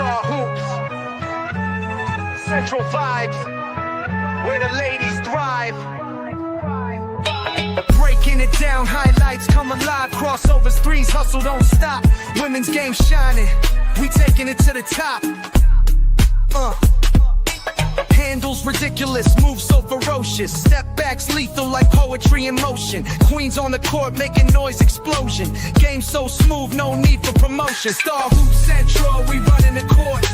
Star Hoops, Central Vibes, where the ladies thrive. Breaking it down, highlights come alive, crossovers, threes, hustle, don't stop. Women's game shining, we taking it to the top. Handles ridiculous, moves so ferocious. Step backs lethal like poetry in motion. Queens on the court making noise explosion. Game so smooth, no need for promotion. Star Hoop Central, we running the court.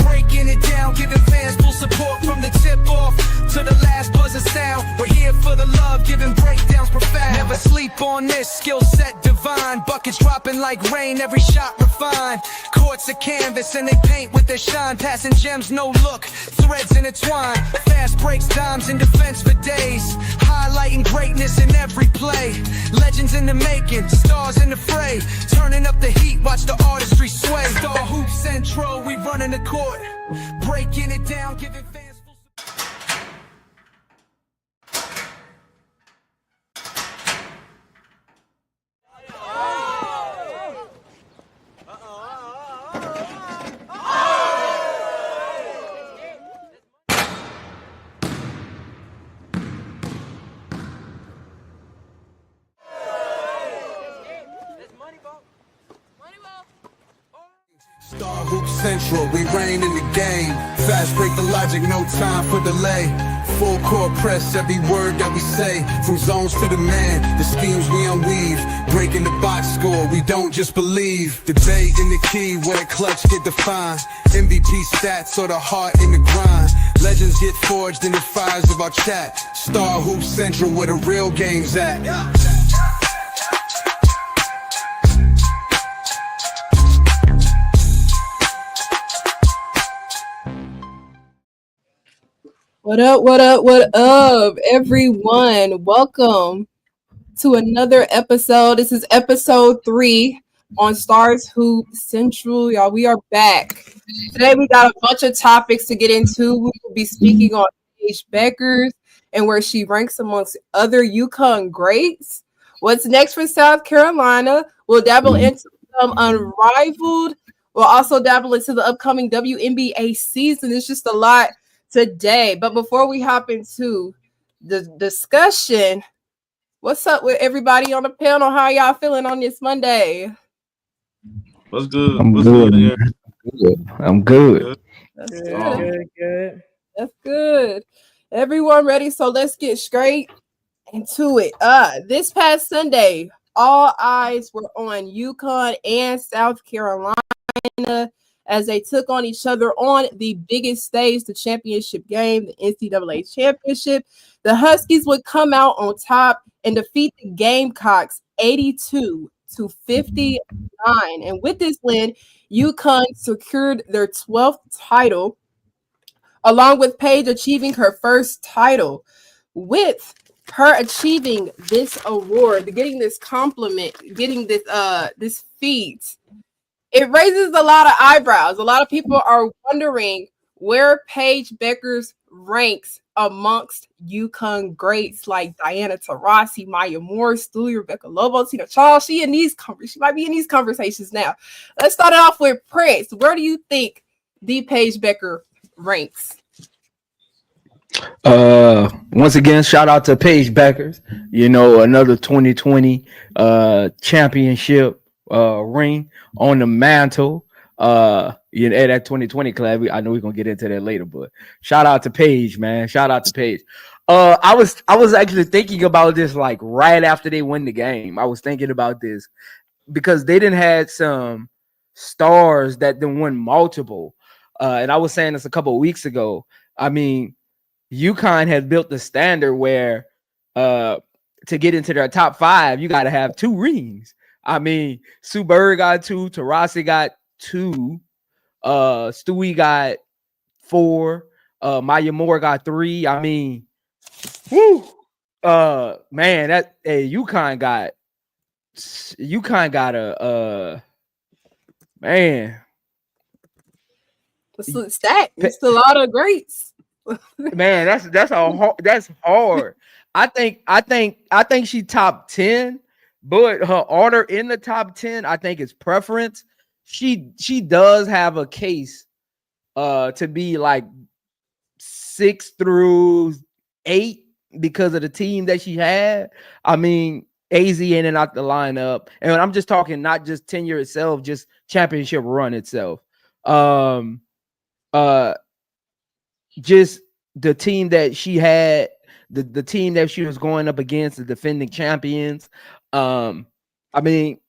Breaking it down, giving fans full support from the tip off to the last buzzer sound. We're here for the love, giving breakdowns profound. Never sleep on this, skill set divine. Buckets dropping like rain, every shot refined. Courts a canvas and they paint with their shine. Passing gems, no look, threads intertwined. Fast breaks, dimes in defense for days. Highlighting greatness in every play. Legends in the making, stars in the fray. Turning up the heat, watch the artistry sway. Star Hoop Central, we running the court. Breaking it down, giving fans full Star Hoop Central, we reign in the game. Fast break the logic, no time for delay. Full court press, every word that we say. From zones to the man, the schemes we unweave. Breaking the box score, we don't just believe. Debate in the key, where the clutch get defined. MVP stats or the heart in the grind. Legends get forged in the fires of our chat. Star Hoop Central, where the real game's at. What up, everyone? Welcome to another episode. This is episode 3 on Stars Hoop Central. Y'all, we are back. Today we got a bunch of topics to get into. We will be speaking on Paige Bueckers and where she ranks amongst other UConn greats. What's next for South Carolina? We'll dabble into some Unrivaled. We'll also dabble into the upcoming WNBA season. It's just a lot today. But before we hop into the discussion, what's up with everybody on the panel? How y'all feeling on this Monday? What's good? I'm good. That's good. That's good. Everyone ready? So let's get straight into it. This past Sunday, all eyes were on UConn and South Carolina as they took on each other on the biggest stage, the championship game, the NCAA championship. The Huskies would come out on top and defeat the Gamecocks 82-59. And with this win, UConn secured their 12th title, along with Paige achieving her first title. With her achieving this award, getting this compliment, getting this feat, it raises a lot of eyebrows. A lot of people are wondering where Paige Bueckers ranks amongst UConn greats like Diana Taurasi, Maya Moore, Staley, Rebecca Lobo, Tina Charles. She might be in these conversations now. Let's start it off with Prince. Where do you think the Paige Bueckers ranks? Once again, shout out to Paige Bueckers. You know, another 2020 championship ring on the mantle. You know, that 2020 class. I know we're gonna get into that later, but shout out to Paige, man. Shout out to Paige. I was actually thinking about this like right after they win the game. I was thinking about this because they didn't had some stars that then won multiple. And I was saying this a couple of weeks ago. I mean, UConn has built the standard where to get into their top 5, you got to have 2 rings. I mean, Sue Bird got 2, Taurasi got 2, Stewie got 4, Maya Moore got 3. I mean, whoo, man, that UConn got a man. It's a stack. It's a lot of greats. Man, that's hard. I think she top 10, but her order in the top 10, I think is preference. she does have a case to be like 6 through 8 because of the team that she had. I mean, AZ in and out the lineup, and I'm just talking not just tenure itself, just championship run itself. Just the team that she had, the team that she was going up against, the defending champions. I mean,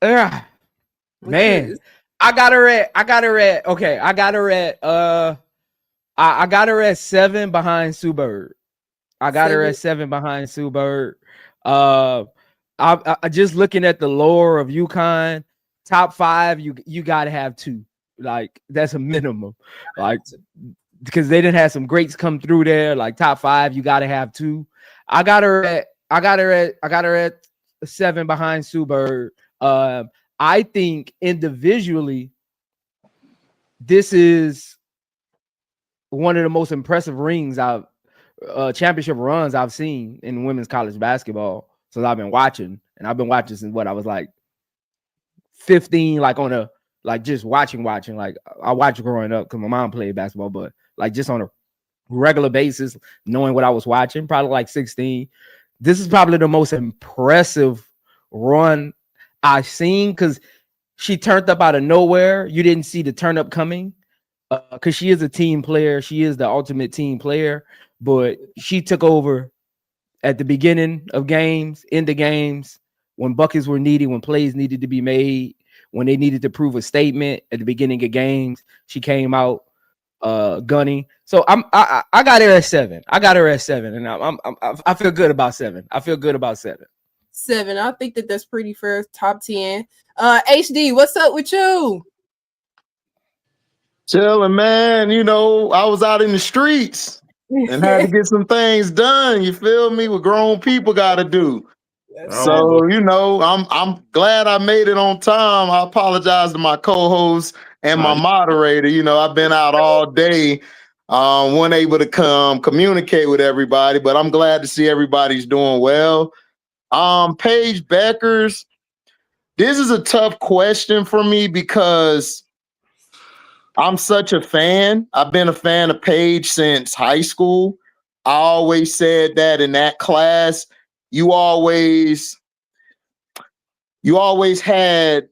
man, I got her at I got her at 7 behind Sue Bird. I got her at 7 behind Sue Bird. I just looking at the lore of UConn, top 5, you gotta have 2. Like, that's a minimum. Like, because they didn't have some greats come through there. Like, top 5, you gotta have 2. I got her at 7 behind Sue Bird. I think individually, this is one of the most impressive championship runs I've seen in women's college basketball since I've been watching. And I've been watching since I was like 15, just watching. Like, I watched growing up because my mom played basketball, but like just on a regular basis, knowing what I was watching, probably like 16. This is probably the most impressive run I've seen because she turned up out of nowhere. You didn't see the turn up coming because she is a team player. She is the ultimate team player, but she took over at the beginning of games, in the games, when buckets were needed, when plays needed to be made, when they needed to prove a statement at the beginning of games. She came out gunning. So I got her at 7. I got her at 7, and I feel good about 7. I feel good about 7. 7. I think that's pretty fair. Top 10. HD, what's up with you? Chilling, man. You know, I was out in the streets and had to get some things done. You feel me? What grown people got to do. So, you know, I'm glad I made it on time. I apologize to my co-host and my moderator. You know, I've been out all day. Wasn't able to communicate with everybody, but I'm glad to see everybody's doing well. Paige Bueckers, this is a tough question for me because I'm such a fan. I've been a fan of Paige since high school. I always said that in that class, you always had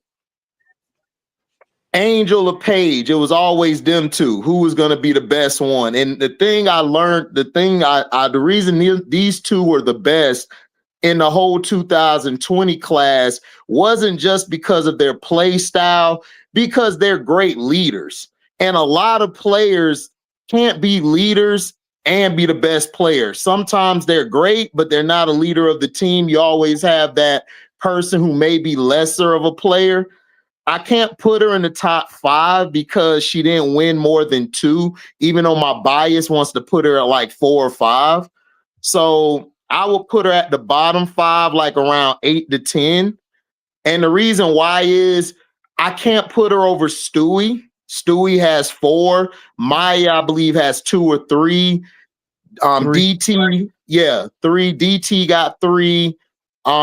Angel or Paige. It was always them two. Who was going to be the best one? And the thing I learned, the reason these two were the best in the whole 2020 class wasn't just because of their play style, because they're great leaders. And a lot of players can't be leaders and be the best player. Sometimes they're great, but they're not a leader of the team. You always have that person who may be lesser of a player. I can't put her in the top 5 because she didn't win more than 2, even though my bias wants to put her at like 4 or 5. So I will put her at the bottom 5, like around 8 to 10. And the reason why is I can't put her over Stewie. Stewie has 4. Maya, I believe, has 2 or 3. 3. DT, 3. DT got 3.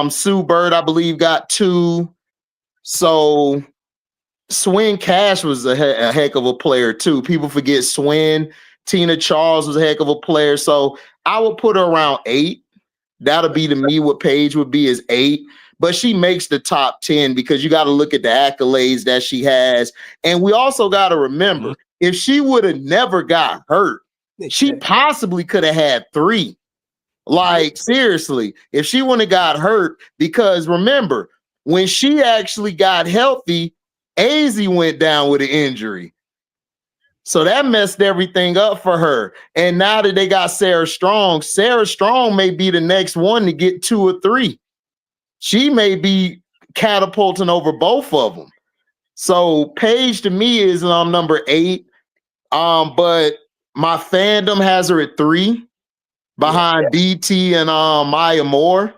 Sue Bird, I believe, got 2. So Swin Cash was a heck of a player too. People forget Swin. Tina Charles was a heck of a player. So I would put her around 8. That'll be to me what Paige would be is 8. But she makes the top 10 because you got to look at the accolades that she has. And we also got to remember, if she would have never got hurt, she possibly could have had 3. Like, seriously, if she wouldn't have got hurt, because remember, when she actually got healthy, Azzi went down with an injury. So that messed everything up for her. And now that they got Sarah Strong may be the next one to get 2 or 3. She may be catapulting over both of them. So Paige to me is number 8. But my fandom has her at 3 behind DT and Maya Moore.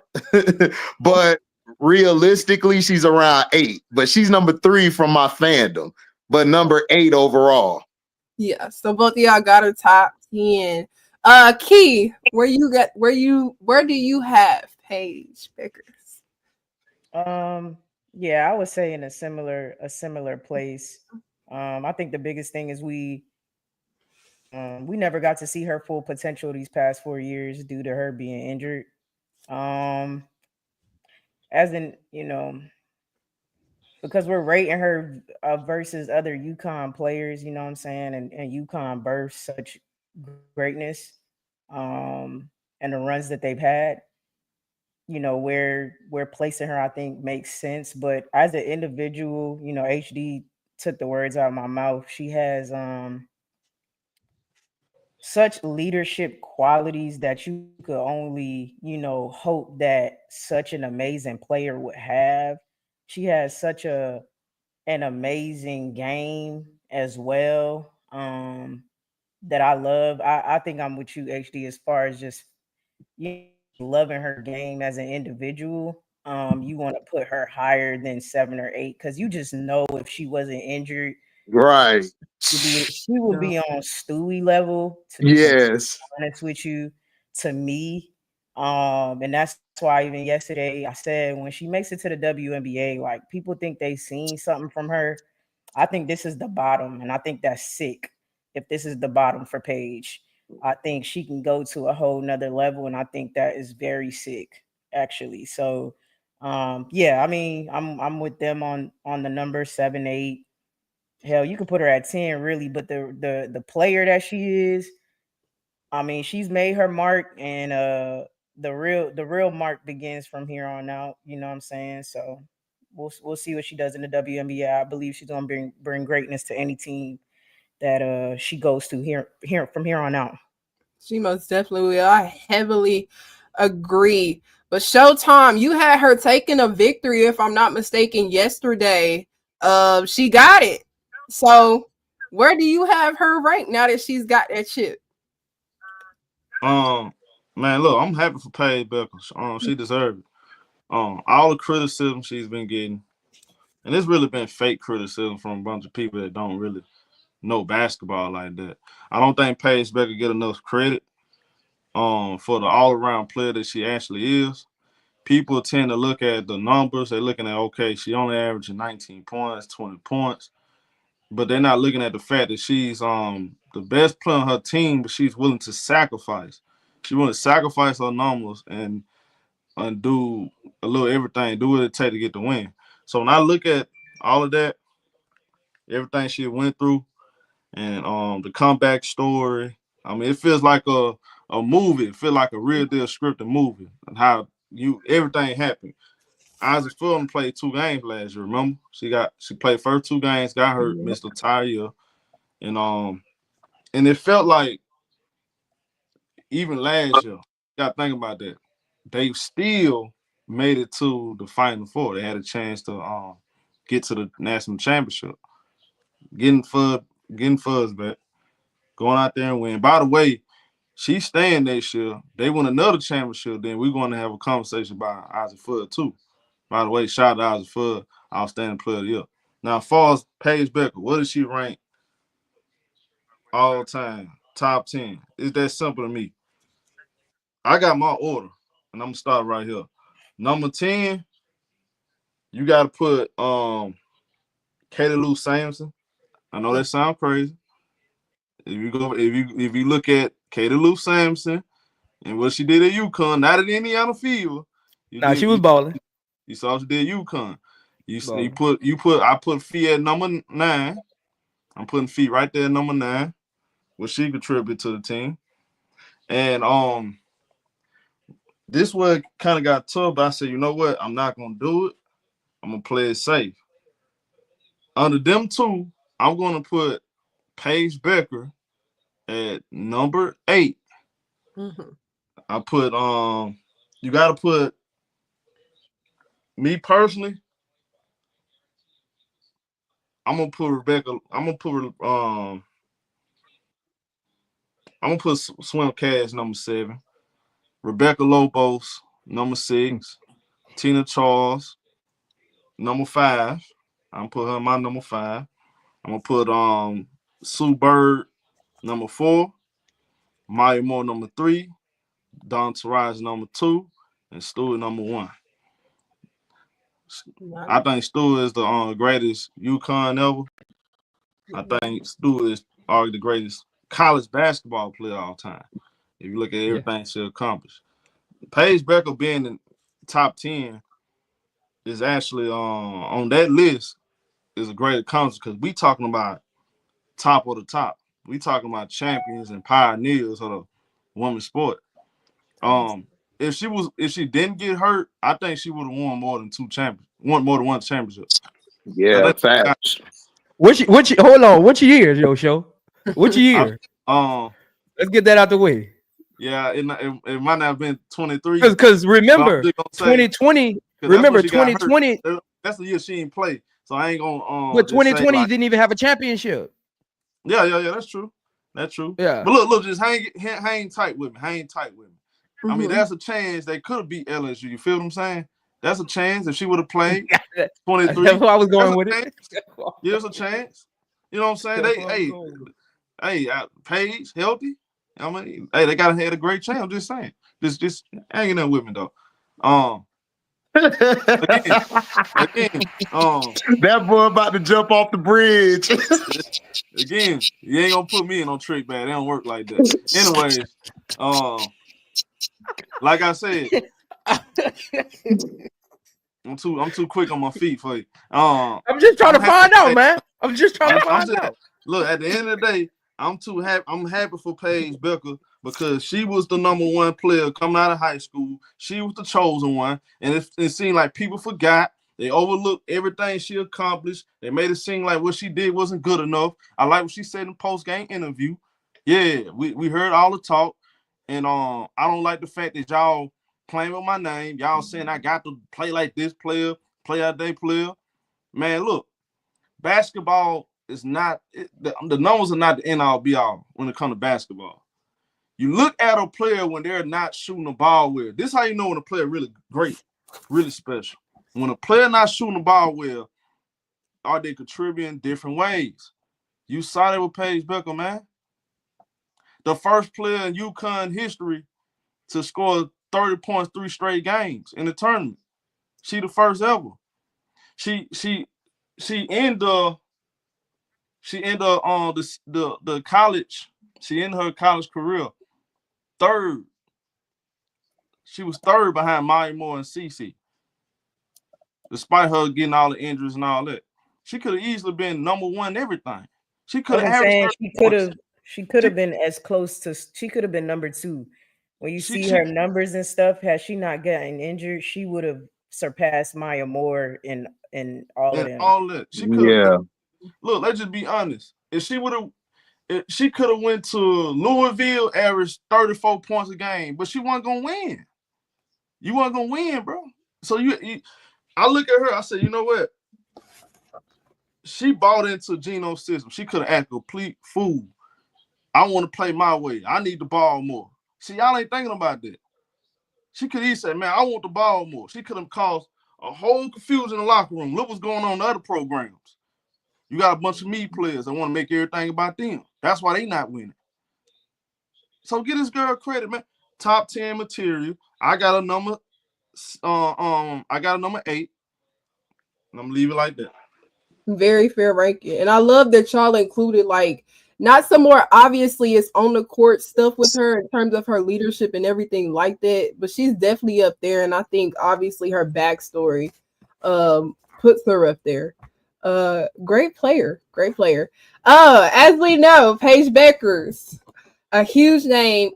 But realistically, she's around 8. But she's number 3 from my fandom, but number 8 overall. Yeah, so both of y'all got a top 10. Key, where do you have Paige Bueckers? Yeah, I would say in a similar place. I think the biggest thing is we never got to see her full potential these past 4 years due to her being injured. Um, as in, because we're rating her versus other UConn players, you know what I'm saying, and UConn birthed such greatness, and the runs that they've had. Where placing her, I think, makes sense. But as an individual, HD took the words out of my mouth. She has such leadership qualities that you could only, hope that such an amazing player would have. She has such an amazing game as well. That I love. I think I'm with you, HD, as far as just loving her game as an individual. You want to put her higher than 7 or 8 because you just know if she wasn't injured, Right. she would be on Stewie level. To be Yes. honest with you, to me, and that's why even yesterday I said when she makes it to the WNBA, like people think they seen something from her. I think this is the bottom, and I think that's sick. If this is the bottom for Paige, I think she can go to a whole nother level, and I think that is very sick, actually. So, yeah, I mean, I'm with them on the number 7, 8. Hell, you could put her at 10, really, but the player that she is, I mean, she's made her mark, and the real mark begins from here on out. You know what I'm saying? So we'll see what she does in the WNBA. I believe she's gonna bring greatness to any team that she goes to here from here on out. She most definitely will. I heavily agree. But Showtime, you had her taking a victory, if I'm not mistaken, yesterday. She got it. So where do you have her ranked now that she's got that chip? Man, look, I'm happy for Paige Bueckers. She deserved it. All the criticism she's been getting, and it's really been fake criticism from a bunch of people that don't really know basketball like that. I don't think Paige Bueckers get enough credit for the all around player that she actually is. People tend to look at the numbers. They're looking at, okay, she only averaging 19 points, 20 points, but they're not looking at the fact that she's the best player on her team, but she's willing to sacrifice. She willing to sacrifice her numbers and do a little everything, do what it takes to get the win. So when I look at all of that, everything she went through, and the comeback story, I mean, it feels like a movie. It feels like a real deal scripted movie, and how everything happened. Isaac Fulton played 2 games last year. Remember, she played first 2 games, got hurt, missed the entire year, and it felt like even last year. Got to think about that. They still made it to the Final Four. They had a chance to get to the national championship, getting Fuzz back, going out there and win. By the way, she's staying next year. They win another championship, then we're going to have a conversation about Azzi Fudd too. By the way, shout out to Azzi Fudd, outstanding player of the year. Now, as far as Paige Bueckers, what does she rank all time? Top 10. It's that simple to me. I got my order, and I'm gonna start right here. Number 10, you gotta put Katie Lou Sampson. I know that sounds crazy. If you look at Katie Lou Sampson and what she did at UConn, not at Indiana Fever, She was balling. you saw what she did at UConn. I put Fee at number 9. I'm putting Fee right there at number 9. What she contributed to the team. And this one kind of got tough, but I said, you know what? I'm not gonna do it. I'm gonna play it safe. Under them 2, I'm gonna put Paige Bueckers at number 8. Mm-hmm. I put you gotta put me personally. I'm gonna put Rebecca. I'm gonna put Swim Cash number 7. Rebecca Lobos number 6. Tina Charles number 5. I'm put her in my number 5. I'm gonna put Sue Bird number 4. Maya Moore number 3. Don Taraz number 2. And Stewart number 1. I think Stu is the greatest UConn ever. I think Stu is arguably the greatest college basketball player of all time. If you look at everything she accomplished. Paige Bueckers being in top 10 is actually on that list is a great accomplishment because we talking about top of the top. We talking about champions and pioneers of the women's sport. If she didn't get hurt, I think she would have won more than one championship. Yeah, facts. Which hold on, which year, yo, show? Which year? Let's get that out the way. Yeah, it might not have been 23. Because remember, 2020. Remember 2020. That's the year she didn't play. So I ain't gonna. But 2020 didn't even have a championship. Yeah. That's true. That's true. Yeah. But look, just hang tight with me. I mean, there's a chance they could have beat LSU. You feel what I'm saying? That's a chance if she would have played 23. That's why I was going with it. There's a chance. You know what I'm saying? Paige healthy. I mean, they gotta have a great chance. I'm just saying. Just hanging out with me though. Again, that boy about to jump off the bridge. Again, you ain't gonna put me in no trick bag. They don't work like that. Anyways, like I said, I'm too quick on my feet for you. I'm just trying to find out, man. I'm just trying to find out. Look, at the end of the day, I'm happy for Paige Bueckers because she was the number one player coming out of high school. She was the chosen one, and it seemed like people forgot. They overlooked everything she accomplished. They made it seem like what she did wasn't good enough. I like what she said in post-game interview. Yeah, we heard all the talk, and I don't like the fact that y'all playing with my name. Y'all saying I got to play like this player, play out day player. Man, look, basketball is not the numbers are not the end all be all when it comes to basketball. You look at a player when they're not shooting the ball well. This is how you know when a player really great, really special. When a player not shooting the ball well, are they contributing different ways? You saw that with Paige Bueckers, man. The first player in UConn history to score 30 points 3 straight games in the tournament. She the first ever. She in the college. She in her college career third. She was third behind Maya Moore and Cece. Despite her getting all the injuries and all that, she could have easily been number one in everything. She could have. She could have been as close to. She could have been number 2. When you see her numbers and stuff, had she not gotten injured, she would have surpassed Maya Moore in all of them. All that. She could have. Look, let's just be honest. If she could have went to Louisville, averaged 34 points a game, but she wasn't gonna win. You weren't gonna win, bro. So I look at her. I say, you know what? She bought into Geno's system. She could have acted a complete fool. I want to play my way. I need the ball more. See, y'all ain't thinking about that. She could easily say, man, I want the ball more. She could have caused a whole confusion in the locker room. Look what's going on in the other programs. You got a bunch of me players that want to make everything about them. That's why they not winning. So get this girl credit, man. Top 10 material. I got a number 8. And I'm gonna leave it like that. Very fair ranking. And I love that y'all included not some more obviously it's on the court stuff with her in terms of her leadership and everything like that, but she's definitely up there. And I think obviously her backstory puts her up there. Great player. As we know, Paige Bueckers, was a huge name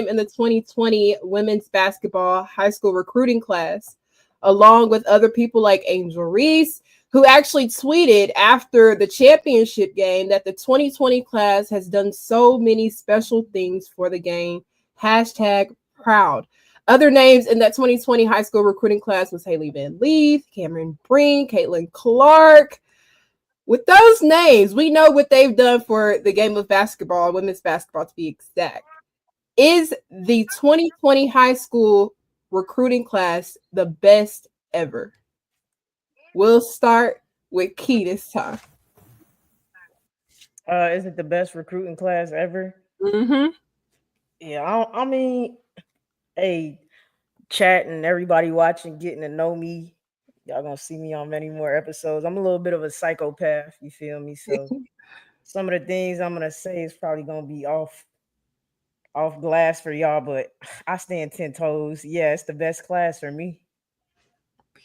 in the 2020 women's basketball high school recruiting class, along with other people like Angel Reese, who actually tweeted after the championship game that the 2020 class has done so many special things for the game. #proud. Other names in that 2020 high school recruiting class was Haley Van Leef, Cameron Breen, Caitlin Clark. With those names, we know what they've done for the game of basketball, women's basketball to be exact. Is the 2020 high school recruiting class the best ever? We'll start with Key this time. Is it the best recruiting class ever? Mm-hmm. Yeah, I mean, hey, chatting, everybody watching, getting to know me. Y'all gonna see me on many more episodes. I'm a little bit of a psychopath, you feel me? So some of the things I'm gonna say is probably gonna be off glass for y'all, but I stand 10 toes. Yeah, it's the best class for me.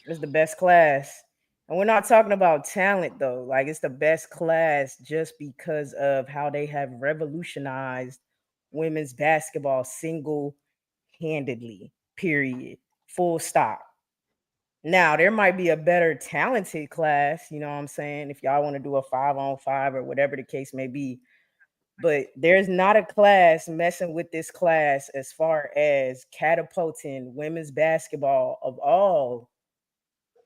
It's the best class. And we're not talking about talent though. Like it's the best class just because of how they have revolutionized women's basketball single-handedly. Period. Full stop. Now, there might be a better talented class, you know what I'm saying? If y'all want to do a 5-on-5 or whatever the case may be. But there's not a class messing with this class as far as catapulting women's basketball of all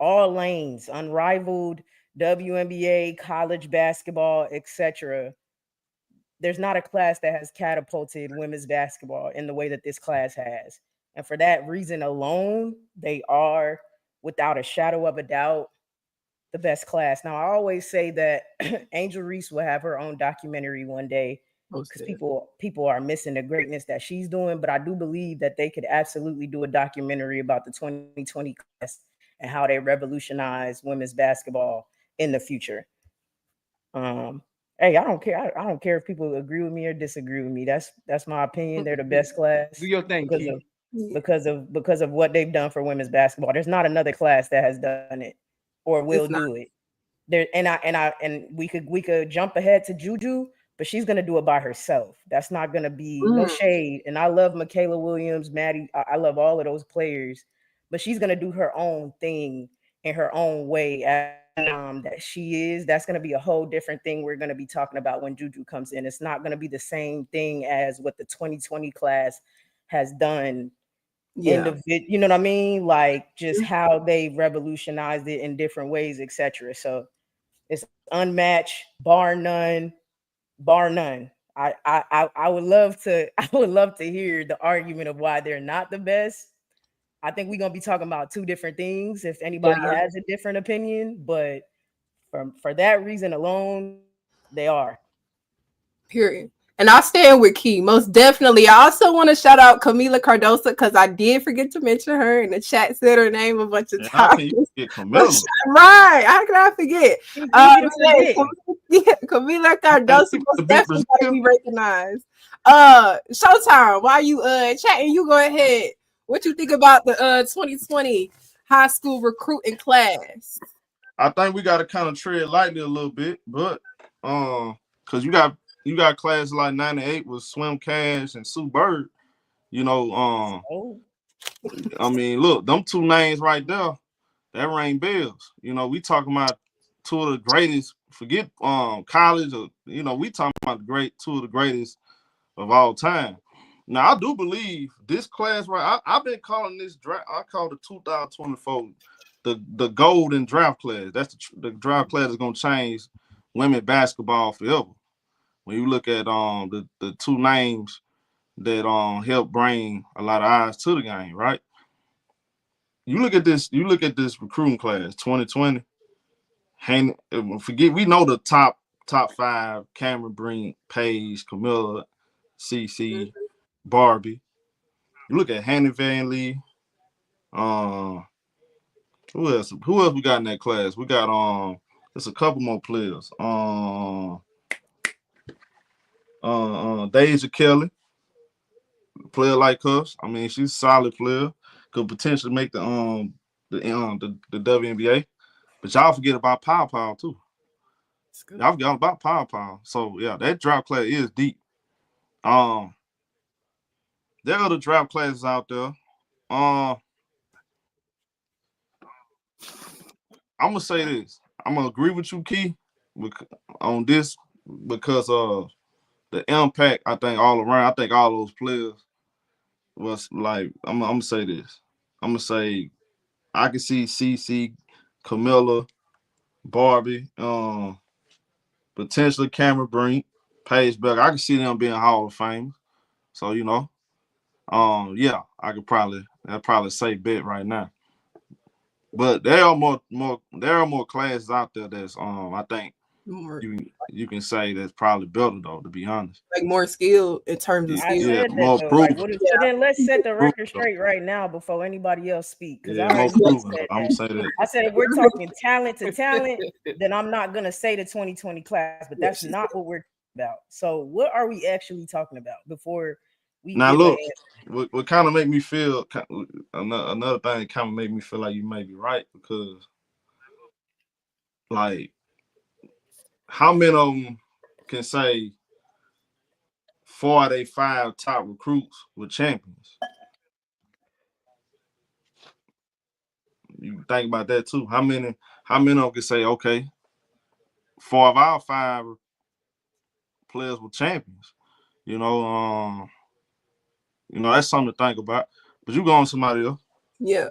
lanes, unrivaled, WNBA, college basketball, etc. There's not a class that has catapulted women's basketball in the way that this class has. And for that reason alone, they are, without a shadow of a doubt, the best class. Now, I always say that Angel Reese will have her own documentary one day because people are missing the greatness that she's doing. But I do believe that they could absolutely do a documentary about the 2020 class and how they revolutionize women's basketball in the future. Hey, I don't care. I don't care if people agree with me or disagree with me. That's my opinion. They're the best class. Do your thing, because of what they've done for women's basketball. There's not another class that has done it or will do it. There and we could jump ahead to Juju, but she's gonna do it by herself. That's not gonna be no shade. And I love Michaela Williams, Maddie. I love all of those players, but she's gonna do her own thing in her own way. That she is. That's gonna be a whole different thing we're gonna be talking about when Juju comes in. It's not gonna be the same thing as what the 2020 class has done. You know what I mean? Like just how they revolutionized it in different ways, etc. So it's unmatched, bar none. I would love to hear the argument of why they're not the best. I think we're gonna be talking about two different things if anybody has a different opinion, but for that reason alone, they are. Period. And I stand with Key, most definitely. I also want to shout out Camila Cardosa because I did forget to mention her in the chat, said her name a bunch of times. How can you forget Camila? Right. How can I forget? Camila Cardosa most definitely got to be recognized. Showtime, while you chatting, you go ahead. What you think about the 2020 high school recruiting class? I think we got to kind of tread lightly a little bit, but because you got classes like 98 with Swim Cash and Sue Bird. You know, I mean, look, them two names right there, that ring bells. You know, we talking about two of the greatest. Forget college, or we talking about two of the greatest of all time. Now, I do believe this class, right? I've been calling this draft. I call the 2024 the golden draft class. That's the draft class is gonna change women basketball forever. When you look at the two names that help bring a lot of eyes to the game, right? You look at this recruiting class, 2020. We know the top five: Cameron Brink, Paige, Camilla, CC, Barbie. You look at Hannah Van Lee. Who else we got in that class? We got there's a couple more players. Deja Kelly, player like us. I mean, she's a solid player. Could potentially make the WNBA. But y'all forget about Pow too. Y'all forgot about Pow. So yeah, that draft class is deep. There are other draft classes out there. I'm gonna say this. I'm gonna agree with you, Key, on this because of the impact. I think all around. I think all those players was like. I'm gonna say this. I'm gonna say I can see CC, Camilla, Barbie, potentially Cameron Brink, Paige Bueckers. I can see them being Hall of Fame. So yeah, I'd probably say bet right now. But there are more classes out there that's I think More, you can say that's probably better though, to be honest. like more skilled in terms of Yeah, I skill. said that more though. proven. Like, what if, so then let's set the Proven, record straight right now before anybody else speak. Because Yeah, I more already proven. said I'm that. gonna say that. I said if we're talking talent to talent, then I'm not gonna say the 2020 class, but that's not what we're about. So what are we actually talking about before we Now give look, an what kind of make me feel another thing kind of make me feel like you may be right, because like how many of them can say 4 out of their 5 top recruits were champions? You think about that too. How many of them can say, okay, 4 of our 5 players were champions? You know, that's something to think about. But you go on somebody else. Yeah.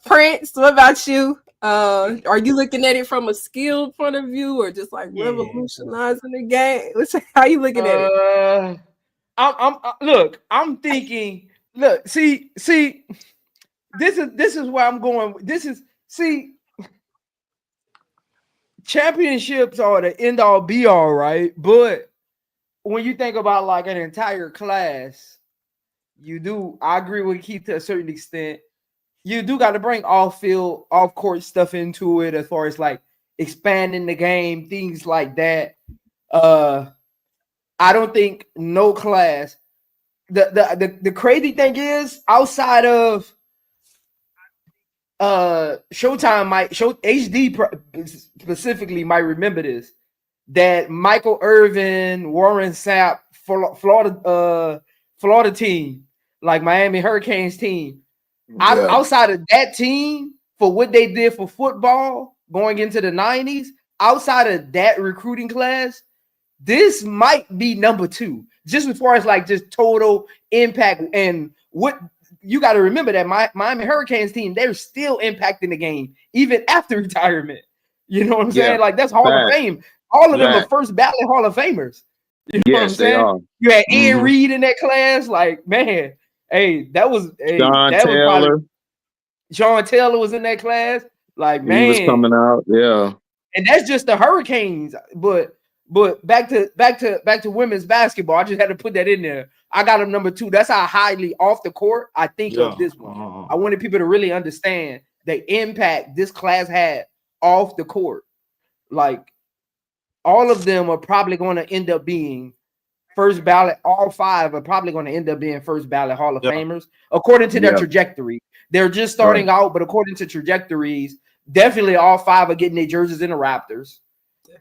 Prince, what about you? Are you looking at it from a skill point of view or just like revolutionizing the game? How you looking at it? Look, I'm thinking, look, see, this is where I'm going. Championships are the end all be all, right? But when you think about like an entire class, I agree with Keith to a certain extent. You do got to bring off court stuff into it as far as like expanding the game, things like that. I don't think no class. The crazy thing is, outside of Showtime HD specifically might remember this, that Michael Irvin, Warren Sapp, Florida team, like Miami Hurricanes team. Outside of that team, for what they did for football going into the 90s, outside of that recruiting class, this might be number 2, just as far as like just total impact. And what you got to remember, that Miami Hurricanes team, they're still impacting the game even after retirement. You know what I'm saying? Like, that's Hall of Fame. All of them are first ballot Hall of Famers. You know what I'm saying? They are. You had Ian Reed in that class. Like, man, that was Taylor. Sean Taylor was in that class. Like, man, he was coming out. Yeah. And that's just the Hurricanes. But back to women's basketball. I just had to put that in there. I got them number 2. That's how highly off the court I think of this one. I wanted people to really understand the impact this class had off the court. Like, all of them are probably going to end up being first ballot. All 5 are probably going to end up being first ballot Hall of Famers according to their trajectory. They're just starting out, but according to trajectories, definitely all 5 are getting their jerseys in the Raptors.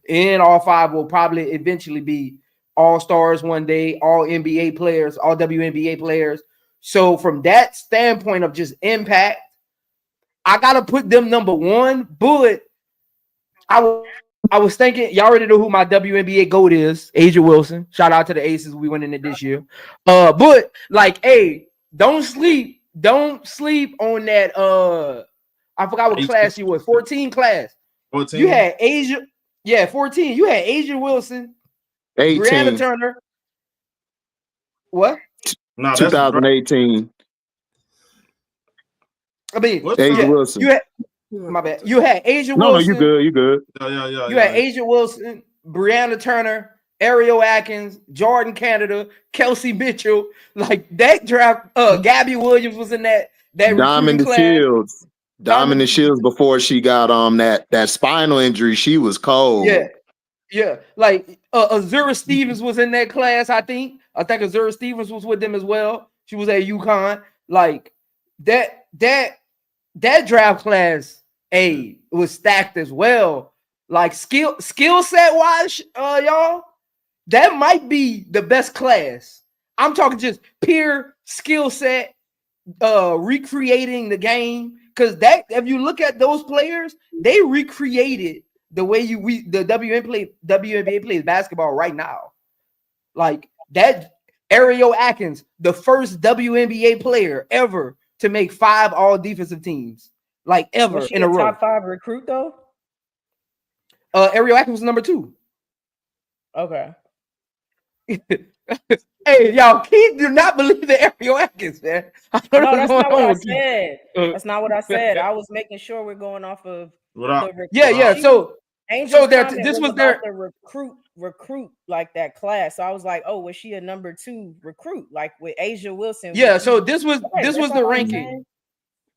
And all 5 will probably eventually be all-stars one day, all NBA players, all WNBA players. So from that standpoint of just impact, I got to put them number 1. But I was thinking, y'all already know who my WNBA GOAT is, Asia Wilson. Shout out to the Aces. We went in it this year. But like, hey, don't sleep on that. I forgot what class you was. 14 class. 14. You had Asia. Yeah, 14. You had Asia Wilson, 18. Brianna Turner. What? No, 2018. I mean, Asia Wilson. You had, my bad. You had Asia Wilson. No, you good. Yeah. You had Asia Wilson, Brianna Turner, Ariel Atkins, Jordan Canada, Kelsey Mitchell. Like, that draft, Gabby Williams was in that Diamond Shields. Diamond Shields before she got that spinal injury. She was cold. Yeah. Like, Azura Stevens was in that class, I think. Azura Stevens was with them as well. She was at UConn. Like, that draft class, was stacked as well. Like, skill set wise, y'all, that might be the best class. I'm talking just pure skill set, recreating the game. Because if you look at those players, they recreated the way the WNBA plays basketball right now. Like, that Ariel Atkins, the first WNBA player ever to make 5 all defensive teams, like, ever was she in a row. Top 5 recruit though. Ariel Atkins was number 2. Okay. Hey, y'all, Keith do not believe the Ariel Atkins, man. No, that's not what I said. That's not what I said. I was making sure we're going off of Yeah. So Angel's So comment this was was about their the recruit like that class. So I was like, oh, was she a number 2 recruit like with Asia Wilson? yeah. So this was That's the all I'm ranking. saying.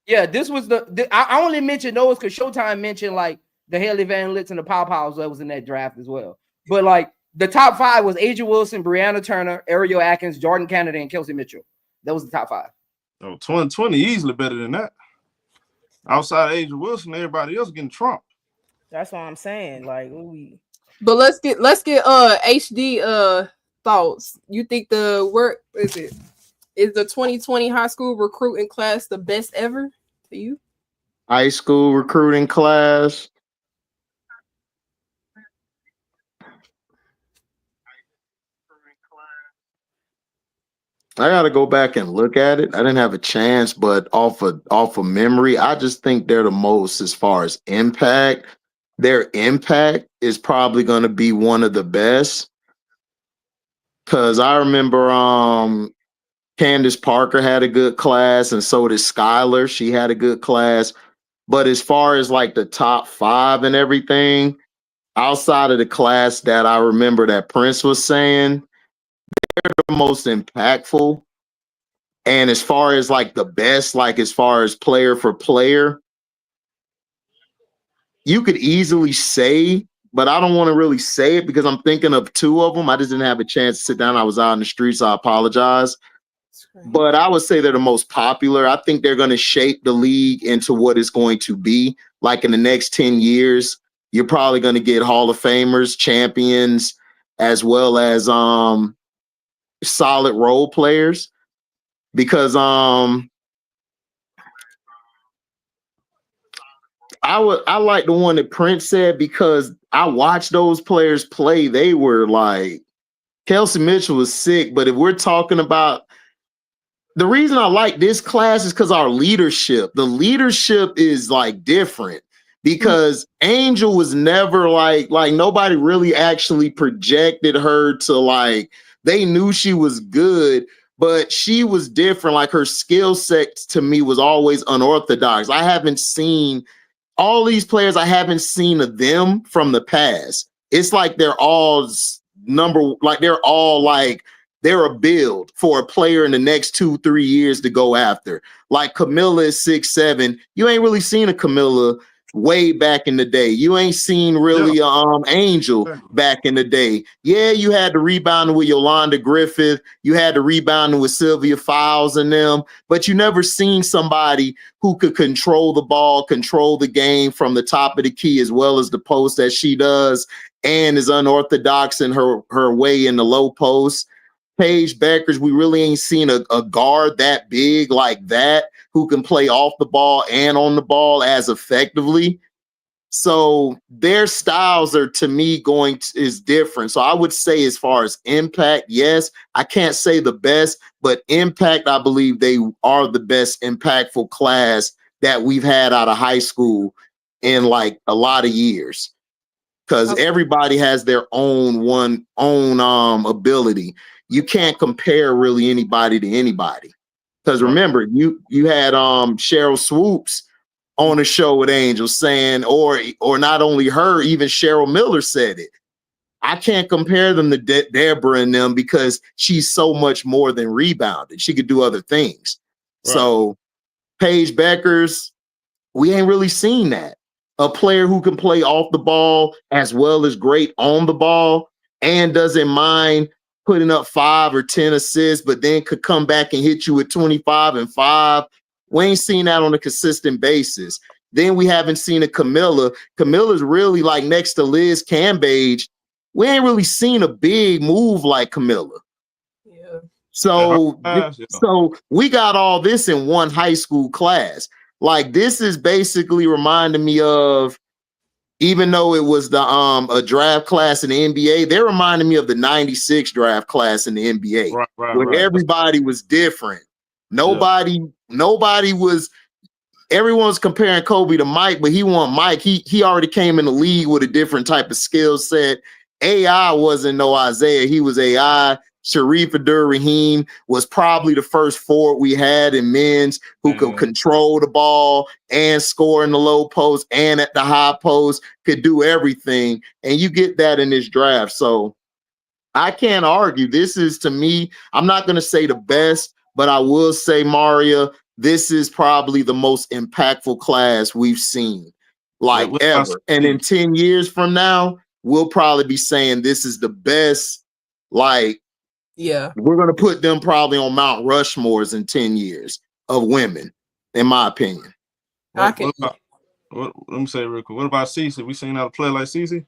Yeah, this was I only mentioned those because Showtime mentioned like the Haley Van Litz and the Pow Pows that was in that draft as well. But like the top 5 was Asia Wilson, Brianna Turner, Ariel Atkins, Jordan Kennedy, and Kelsey Mitchell. That was the top 5. Oh, 2020 easily better than that. Outside of Asia Wilson, everybody else getting trumped. That's what I'm saying. Like, But let's get HD thoughts. You think is the 2020 high school recruiting class the best ever to you? High school recruiting class. I got to go back and look at it. I didn't have a chance, but off of memory, I just think they're the most as far as impact. Their impact is probably going to be one of the best. Cause I remember Candace Parker had a good class, and so did Skylar. She had a good class. But as far as like the top 5 and everything, outside of the class that I remember that Prince was saying, they're the most impactful. And as far as like the best, like as far as player for player, you could easily say, but I don't want to really say it because I'm thinking of 2 of them. I just didn't have a chance to sit down. I was out in the streets, so I apologize. But I would say they're the most popular. I think they're going to shape the league into what it's going to be. Like in the next 10 years, you're probably going to get Hall of Famers, champions, as well as solid role players. Because I like the one that Prince said, because I watched those players play. They were like, Kelsey Mitchell was sick, but if we're talking about the reason I like this class is because the leadership is like different, because Angel was never like nobody really actually projected her to like, they knew she was good, but she was different. Like her skill set to me was always unorthodox. I haven't seen all these players. I haven't seen of them from the past. It's like they're all they're a build for a player in the next 2-3 years to go after. Like Camilla is 6'7". You ain't really seen a Camilla way back in the day. You ain't seen really Angel back in the day. Yeah, you had the rebounding with Yolanda Griffith. You had the rebounding with Sylvia Fowles and them, but you never seen somebody who could control the ball, control the game from the top of the key as well as the post as she does, and is unorthodox in her way in the low post. Paige Bueckers, we really ain't seen a guard that big like that who can play off the ball and on the ball as effectively. So their styles are, to me, is different. So I would say as far as impact, yes, I can't say the best, but impact, I believe they are the best impactful class that we've had out of high school in like a lot of years. Because everybody has their own ability. You can't compare really anybody to anybody. Because remember, you had Cheryl Swoops on a show with Angel saying, or not only her, even Cheryl Miller said it. I can't compare them to Deborah and them because she's so much more than rebounding. She could do other things. Right. So Paige Bueckers, we ain't really seen that. A player who can play off the ball as well as great on the ball and doesn't mind putting up 5 or 10 assists, but then could come back and hit you with 25 and 5. We ain't seen that on a consistent basis. Then we haven't seen a Camilla. Camilla's really like next to Liz Cambage. We ain't really seen a big move like Camilla. Yeah. So we got all this in one high school class. Like this is basically reminding me of, even though it was the a draft class in the NBA, they're reminding me of the 96 draft class in the NBA, where everybody was different. Nobody was, everyone's comparing Kobe to Mike, but he wasn't Mike. He already came in the league with a different type of skill set. AI wasn't no Isaiah. He was AI. Sharif Abdur-Rahim was probably the first forward we had in men's who could control the ball and score in the low post and at the high post, could do everything. And you get that in this draft. So I can't argue. This is, to me, I'm not going to say the best, but I will say, Maria, this is probably the most impactful class we've seen, like, ever. And in 10 years from now, we'll probably be saying this is the best. Like, yeah, we're going to put them probably on Mount Rushmores in 10 years of women, in my opinion. Let me say real quick. What about Cece? We seen how to play like Cece?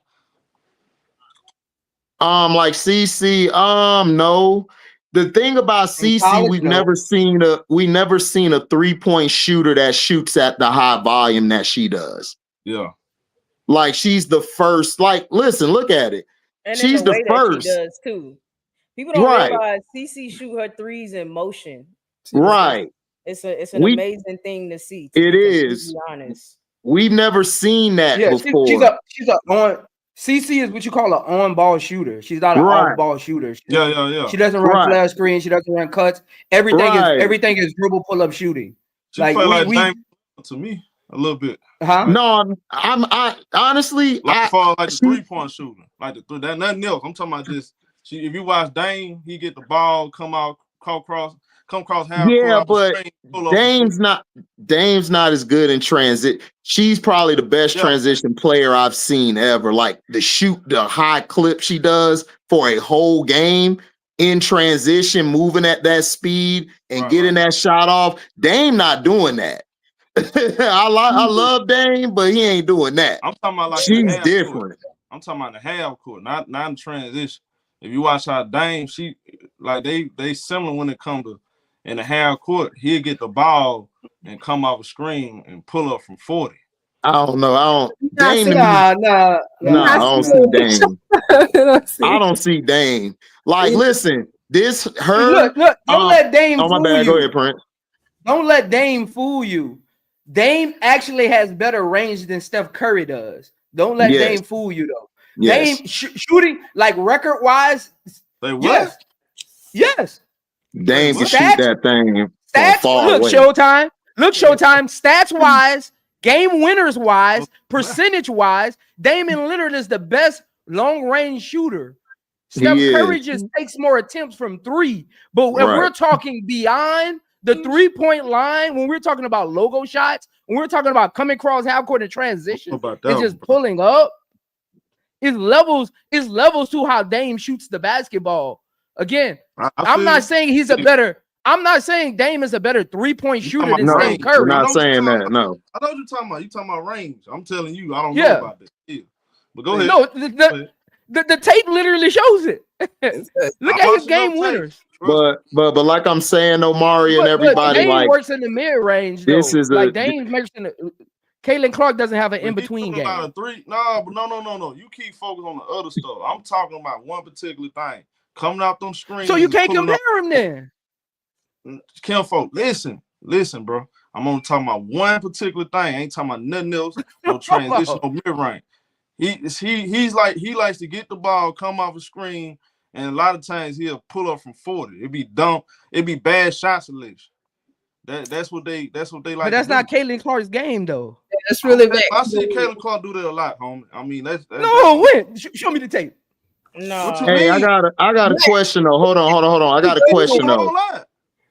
Like Cece, no. The thing about Cece, we've never seen a 3-point shooter that shoots at the high volume that she does. Yeah. Like, she's the first. Like, listen, look at it. And she's the way the first. That she does too. People don't realize CC shoot her threes in motion. Right. It's an amazing thing to see. It is. To be honest. We've never seen that before. She's a on. CC is what you call an on-ball shooter. She's not an off-ball shooter. She doesn't run flash screen. She doesn't run cuts. Everything is dribble pull-up shooting. She play like Dame to me a little bit. Huh? No, I honestly, like the 3-point shooter, like that nothing else. I'm talking about this. If you watch Dame, he get the ball, come across half. Yeah, but Dame's not as good in transit. She's probably the best transition player I've seen ever. Like, the high clip she does for a whole game in transition, moving at that speed and getting that shot off. Dame not doing that. I love Dame, but he ain't doing that. I'm talking about like she's different. Court. I'm talking about the half court, not in transition. If you watch how Dame, she like they similar when it comes to in the half court, he'll get the ball and come off a screen and pull up from 40. I don't know. I don't see Dame. I don't see Dame. Like, listen, look, don't let Dame fool you. Go ahead, Prince. Don't let Dame fool you. Dame actually has better range than Steph Curry does. Don't let Dame fool you, though. Yes. Dame shooting, like, record-wise, yes. Dame can shoot that thing far away. Showtime. Look, Showtime. Stats-wise, game winners-wise, percentage-wise, Damian Lillard is the best long-range shooter. Steph Curry just takes more attempts from 3. But when we're talking beyond the 3-point line, when we're talking about logo shots, when we're talking about coming across half court and transition and just pulling up, it's levels to how Dame shoots the basketball. Again, I'm not saying I'm not saying Dame is a better 3-point shooter than Steph Curry. I'm not saying that. No. I know what you're talking about. You're talking about range. I'm telling you, I don't know about that. Yeah. But go ahead. No, the tape literally shows it. Look at his game winners. But like I'm saying, Omari and everybody, Dame like, works in the mid range. This is like Dame makes in the. Caitlin Clark doesn't have an in-between game. No. You keep focusing on the other stuff. I'm talking about one particular thing. Coming out them screens. So you can't compare them then. Kim folk, listen, bro. I'm only talking about one particular thing. I ain't talking about nothing else. No transition, no mid-range. He likes to get the ball, come off a screen, and a lot of times he'll pull up from 40. It'd be dumb. It'd be bad shot selection. That's what they like. But that's not Caitlin Clark's game, though. Yeah, that's really bad. I see Caitlin Clark do that a lot, homie. I mean, that's when? Show me the tape. No. Hey, I got a question though. Hold on. I got a question though.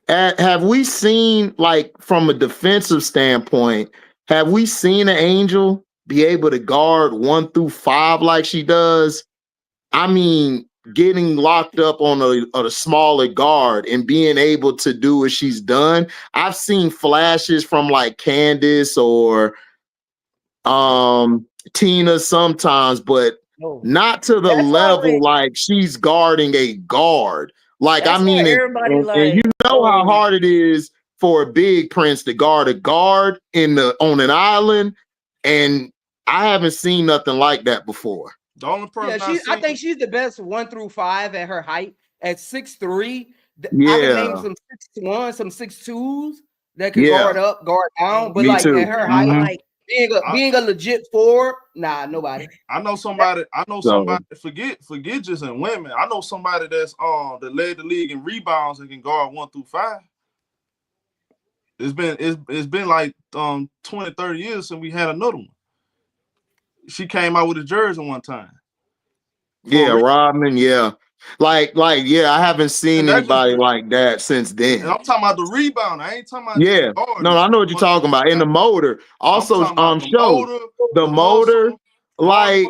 Have we seen, like, from a defensive standpoint, have we seen an Angel be able to guard 1 through 5 like she does? I mean, getting locked up on a smaller guard and being able to do what she's done. I've seen flashes from like Candace or Tina sometimes, but not to the level like she's guarding a guard. Like, I mean, and you know how hard it is for a big Prince to guard a guard on an island, and I haven't seen nothing like that before. The only person I think she's the best 1 through 5 at her height at 6'3". Yeah. I can name some 6'1", some 6'2s that can guard up, guard down, but like at her height, like being a legit forward, nah, nobody. I know somebody. Forget just in women. I know somebody that's that led the league in rebounds and can guard 1 through 5. It's been like 20, 30 years since we had another one. She came out with a jersey one time. Yeah, Rodman. Yeah, like yeah. I haven't seen anybody like that since then. And I'm talking about the rebound. I ain't talking about yeah. No, I know what you're talking about. In the motor, also the motor. Like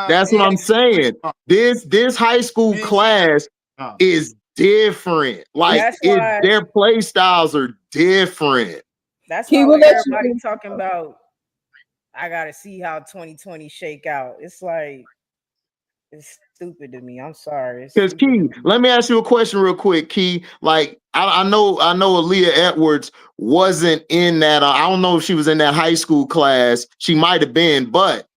that's what I'm saying. This high school class is different. Like their play styles are different. That's why everybody talking about. I gotta see how 2020 shake out. It's like it's stupid to me. I'm sorry. Because Key, let me ask you a question real quick, Key. Like I know Aaliyah Edwards wasn't in that. I don't know if she was in that high school class. She might have been, but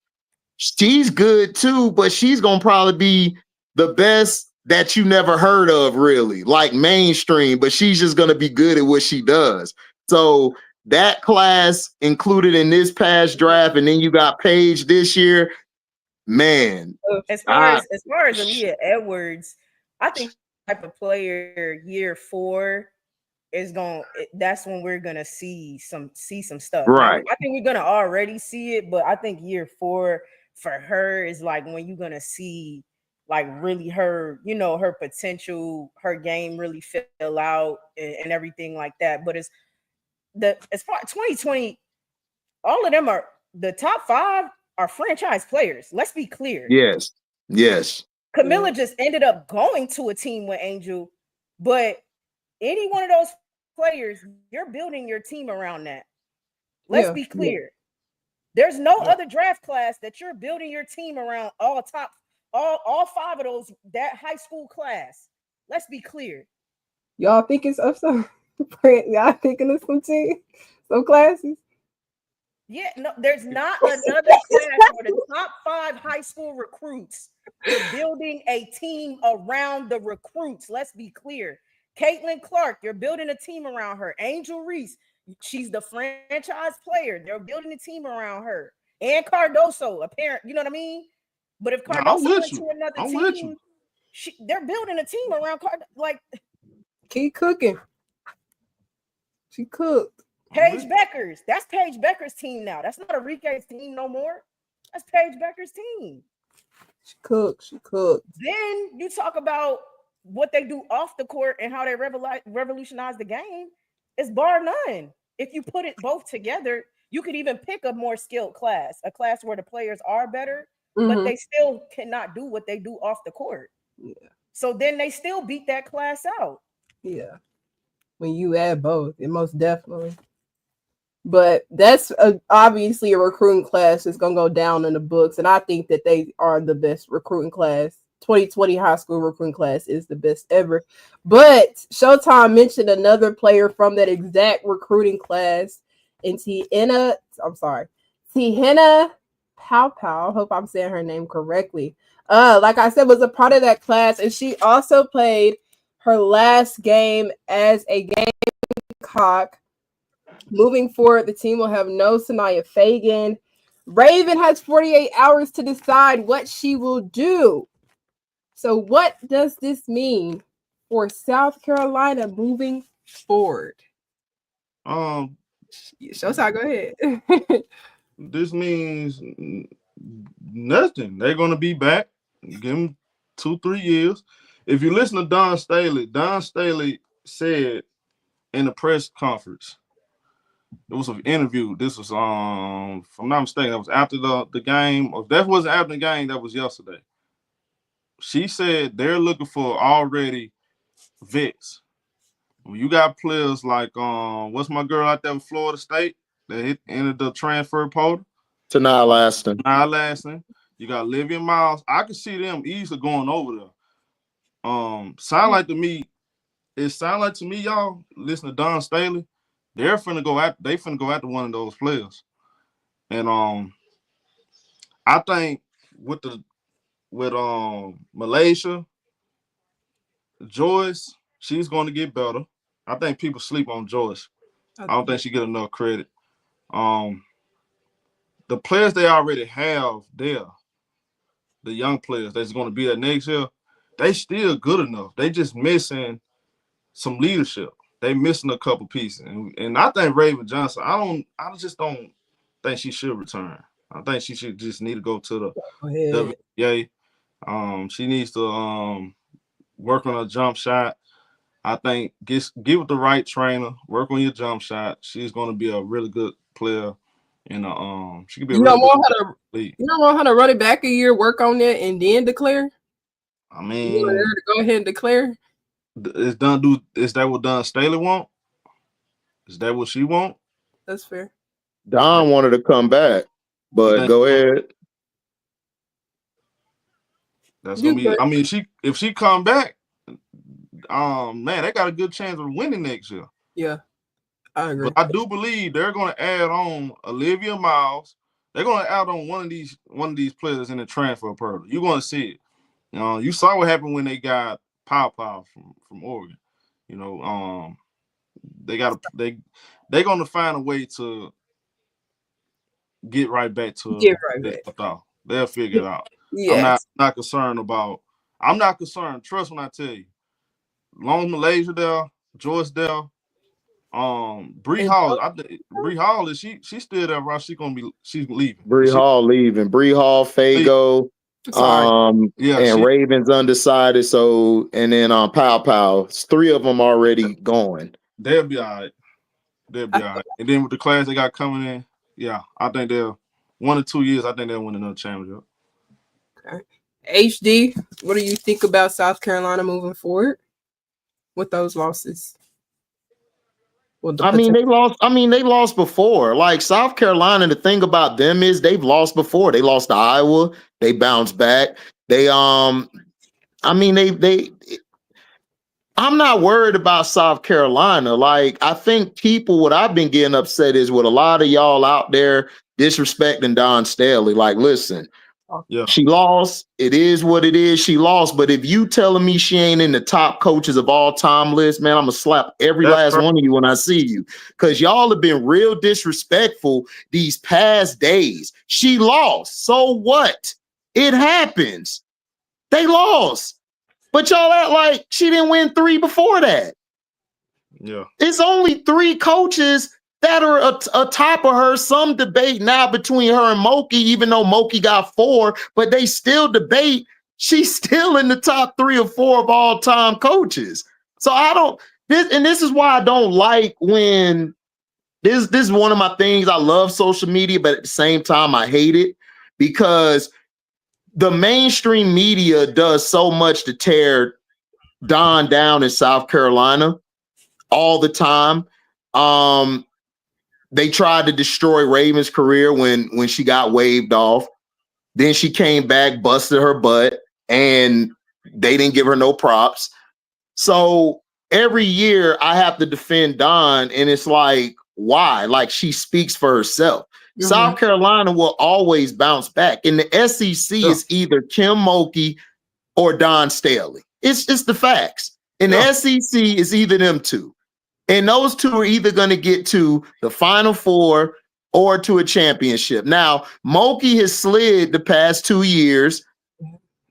she's good too. But she's gonna probably be the best that you never heard of, really, like mainstream. But she's just gonna be good at what she does. So that class included in this past draft, and then you got Paige this year. Man, as far as Aaliyah Edwards, I think type of player year 4 is that's when we're gonna see some stuff. Right. I think we're gonna already see it, but I think year 4 for her is like when you're gonna see like really her, her potential, her game really fill out and everything like that. But as far as 2020, all of them are the top 5 are franchise players. Let's be clear. Yes. Camilla just ended up going to a team with Angel, but any one of those players, you're building your team around that. Let's be clear. There's no other draft class that you're building your team around all 5 of those, that high school class. Let's be clear. Y'all think it's up some? Y'all thinking of some classes? Yeah, no, there's not another class for the top 5 high school recruits. You're building a team around the recruits. Let's be clear. Caitlin Clark, you're building a team around her. Angel Reese, she's the franchise player. They're building a team around her. And Cardoso, apparently, you know what I mean? But if Cardoso went to another team, they're building a team around Cardoso. Like, keep cooking. She cooked. Paige Bueckers. That's Paige Bueckers' team now. That's not Enrique's team no more. That's Paige Bueckers' team. She cooked. Then you talk about what they do off the court and how they revolutionize the game. It's bar none. If you put it both together, you could even pick a more skilled class, a class where the players are better, but they still cannot do what they do off the court. Yeah. So then they still beat that class out. Yeah. When you add both, it most definitely. But that's obviously a recruiting class that's going to go down in the books. And I think that they are the best recruiting class. 2020 high school recruiting class is the best ever. But Showtime mentioned another player from that exact recruiting class. And Tihenna Pow. Hope I'm saying her name correctly. Like I said, was a part of that class. And she also played her last game as a Gamecock. Moving forward, the team will have no Sanaya Fagan. Raven has 48 hours to decide what she will do. So what does this mean for South Carolina moving forward? Showtime, go ahead. This means nothing. They're going to be back. Give them 2-3 years. If you listen to Don Staley said in the press conference, it was an interview. This was, if I'm not mistaken, that was after the game. Or if that wasn't after the game, that was yesterday. She said they're looking for already vets. When you got players like, what's my girl out there with Florida State that entered the transfer portal? Tanai Laston. You got Livia Miles. I could see them easily going over there. Sound like to me, y'all, listen to Don Staley, they're finna go after one of those players. And I think with Malaysia, Joyce, she's going to get better. I think people sleep on Joyce. I don't think she get enough credit. the players they already have there, the young players that's going to be there next year, they still good enough. They just missing some leadership. They missing a couple pieces, and I think Raven Johnson. I just don't think she should return. I think she should just need to go to the WNBA. She needs to work on her jump shot. I think give it the right trainer. Work on your jump shot. She's going to be a really good player, and she could be. You don't want her to run it back a year, work on that, and then declare. I mean, you want her to go ahead and declare. Is that what Don Staley want? Is that what she want? That's fair. Don wanted to come back, but go ahead. That's gonna be. I mean, if she come back, man, they got a good chance of winning next year. Yeah, I agree. But I do believe they're going to add on Olivia Miles. They're going to add on one of these players in the transfer portal. You're going to see it. You saw what happened when they got Pow from Oregon. They're going to find a way to get right back to they'll figure it out. Yes. I'm not concerned about. I'm not concerned. Trust when I tell you. Long Malaysia there, Joyce there, Bree Hall. Bree Hall is she's still there, right? She's leaving. Bree Hall leaving. Bree Hall, Fago, and Ravens undecided. So and then Pow. 3 of them already going. They'll be all right. And then with the class they got coming in, I think they'll 1 or 2 years. I think they'll win another championship. Okay. HD, what do you think about South Carolina moving forward with those losses? They lost before. Like South Carolina, the thing about them is they've lost before. They lost to Iowa. They bounced back. I'm not worried about South Carolina. Like, I think what I've been getting upset is with a lot of y'all out there disrespecting Don Staley. Like, listen, she lost. It is what it is. She lost. But if you telling me she ain't in the top coaches of all time list, man, I'm gonna slap every last one of you when I see you. Because y'all have been real disrespectful these past days. She lost. So what? It happens. They lost. But y'all act like she didn't win 3 before that. Yeah. It's only 3 coaches that are atop of her. Some debate now between her and Moki, even though Moki got 4, but they still debate. She's still in the top 3 or 4 of all time coaches. So this is why I don't like when this is one of my things. I love social media, but at the same time, I hate it because the mainstream media does so much to tear Don down in South Carolina all the time. They tried to destroy Raven's career when she got waved off. Then she came back, busted her butt, and they didn't give her no props. So every year I have to defend Don, and it's like, why? Like, she speaks for herself. Mm-hmm. South Carolina will always bounce back. In the SEC, it's either Kim Mulkey or Don Staley. It's the facts. In the SEC, it's either them two. And those two are either going to get to the Final Four or to a championship. Now, Mulkey has slid the past 2 years.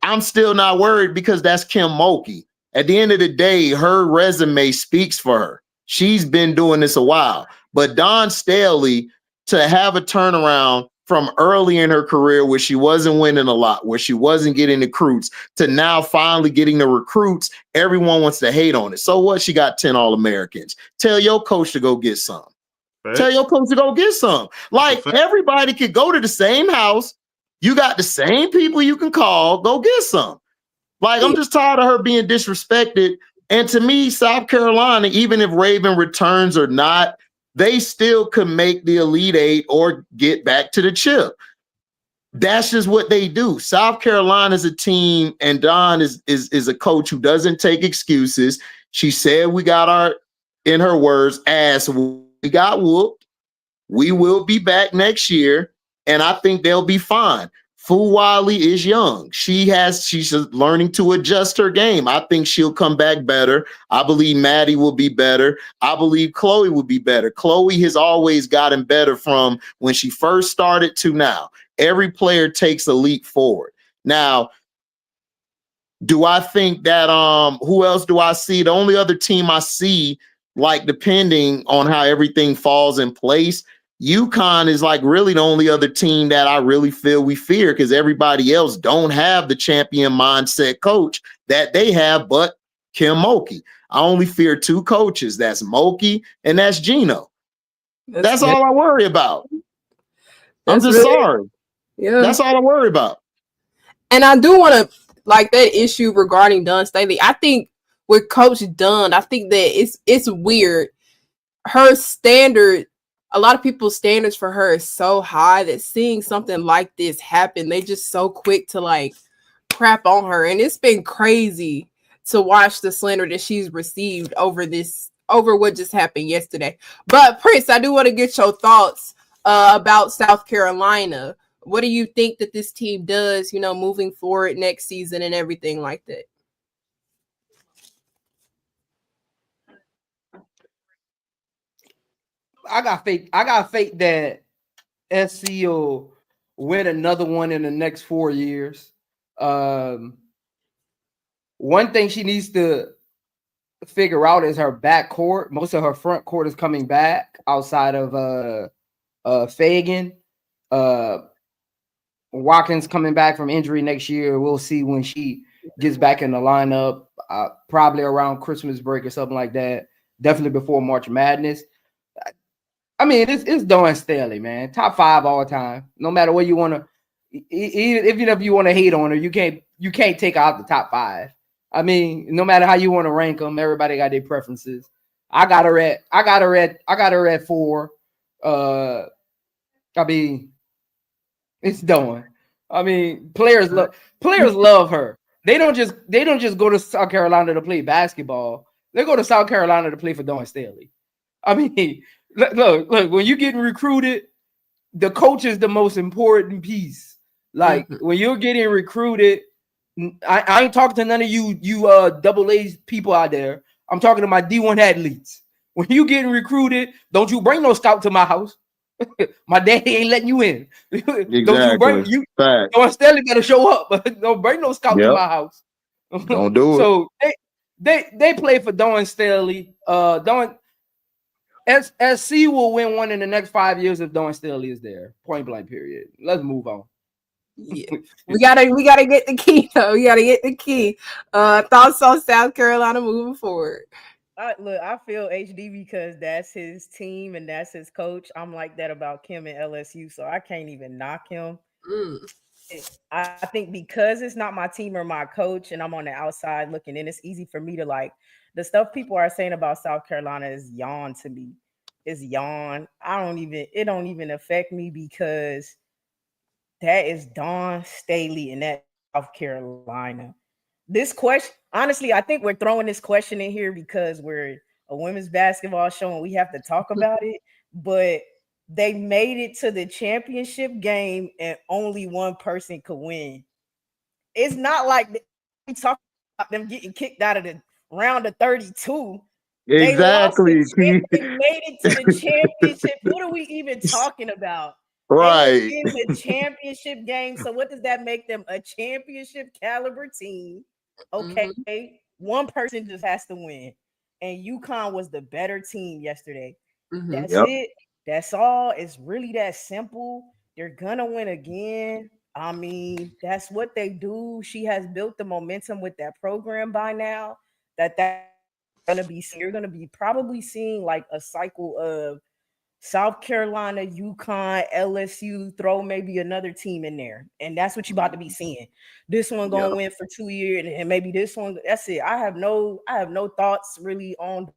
I'm still not worried because that's Kim Mulkey. At the end of the day, her resume speaks for her. She's been doing this a while. But Don Staley, to have a turnaround from early in her career where she wasn't winning a lot, where she wasn't getting recruits, to now finally getting the recruits, everyone wants to hate on it. So what? She got 10 All-Americans. Tell your coach to go get some. Right. Tell your coach to go get some. Like, everybody could go to the same house. You got the same people you can call. Go get some. Like, I'm just tired of her being disrespected. And to me, South Carolina, even if Raven returns or not, they still could make the Elite Eight or get back to the chip. That's just what they do. South Carolina's a team, and Don is a coach who doesn't take excuses. She said we got our, in her words, ass. We got whooped. We will be back next year, and I think they'll be fine. Flau'jae is young. She's learning to adjust her game. I think she'll come back better. I believe Maddie will be better. I believe Chloe will be better. Chloe has always gotten better from when she first started to now. Every player takes a leap forward. Now, do I think that who else do I see? The only other team I see, like, depending on how everything falls in place, UConn is like really the only other team that I really feel we fear, because everybody else don't have the champion mindset coach that they have, but Kim Mulkey. I only fear two coaches. That's Mulkey and that's Geno. That's all I worry about. I'm just sorry. Yeah. That's all I worry about. And I do want to, like, that issue regarding Dawn Staley. I think with Coach Dunn, I think that it's weird. Her standard, a lot of people's standards for her is so high that seeing something like this happen, they just so quick to like crap on her. And it's been crazy to watch the slander that she's received over what just happened yesterday. But Prince, I do want to get your thoughts about South Carolina. What do you think that this team does, moving forward next season and everything like that? I got faith that SC will win another one in the next 4 years. One thing she needs to figure out is her back court. Most of her front court is coming back outside of Fagan. Watkins coming back from injury next year. We'll see when she gets back in the lineup, probably around Christmas break or something like that. Definitely before March Madness. I mean, it's Dawn Staley, man. Top 5 all time. No matter what you want to, even if you want to hate on her, you can't take her out the top 5. I mean, no matter how you want to rank them, everybody got their preferences. I got her at 4. I mean, it's Dawn. I mean, players love her. They don't just go to South Carolina to play basketball. They go to South Carolina to play for Dawn Staley. I mean, look, when you're getting recruited, the coach is the most important piece. Like, when you're getting recruited, I ain't talking to none of you double A people out there. I'm talking to my D1 athletes. When you getting recruited, don't you bring no scout to my house. My daddy ain't letting you in. Exactly. Don't you bring Dawn Staley better show up. Don't bring no scout to my house. Don't do it. So they play for Dawn Staley. SC will win one in the next 5 years if Dawn Staley is there. Point blank, period. Let's move on. Yeah. We gotta get the key though. We gotta get the key. Thoughts on South Carolina moving forward? I feel HD because that's his team and that's his coach. I'm like that about Kim and LSU, so I can't even knock him. I think because it's not my team or my coach and I'm on the outside looking in, it's easy for me to like the stuff people are saying about South Carolina is yawn to me. It's yawn. It don't even affect me because that is Dawn Staley and that South Carolina. This question, honestly, I think we're throwing this question in here because we're a women's basketball show and we have to talk about it. But they made it to the championship game and only one person could win. It's not like we talk about them getting kicked out of the round of 32. Exactly. They made it to the championship. What are we even talking about? Right. They in the championship game. So what does that make them? A championship caliber team. Okay. One person just has to win. And UConn was the better team yesterday. That's it. That's all. It's really that simple. They're gonna win again. I mean, that's what they do. She has built the momentum with that program by now. That's gonna be. You're gonna be probably seeing like a cycle of South Carolina, UConn, LSU, throw maybe another team in there. And that's what you're about to be seeing. This one gonna win for 2 years, and maybe this one. That's it. I have no thoughts really on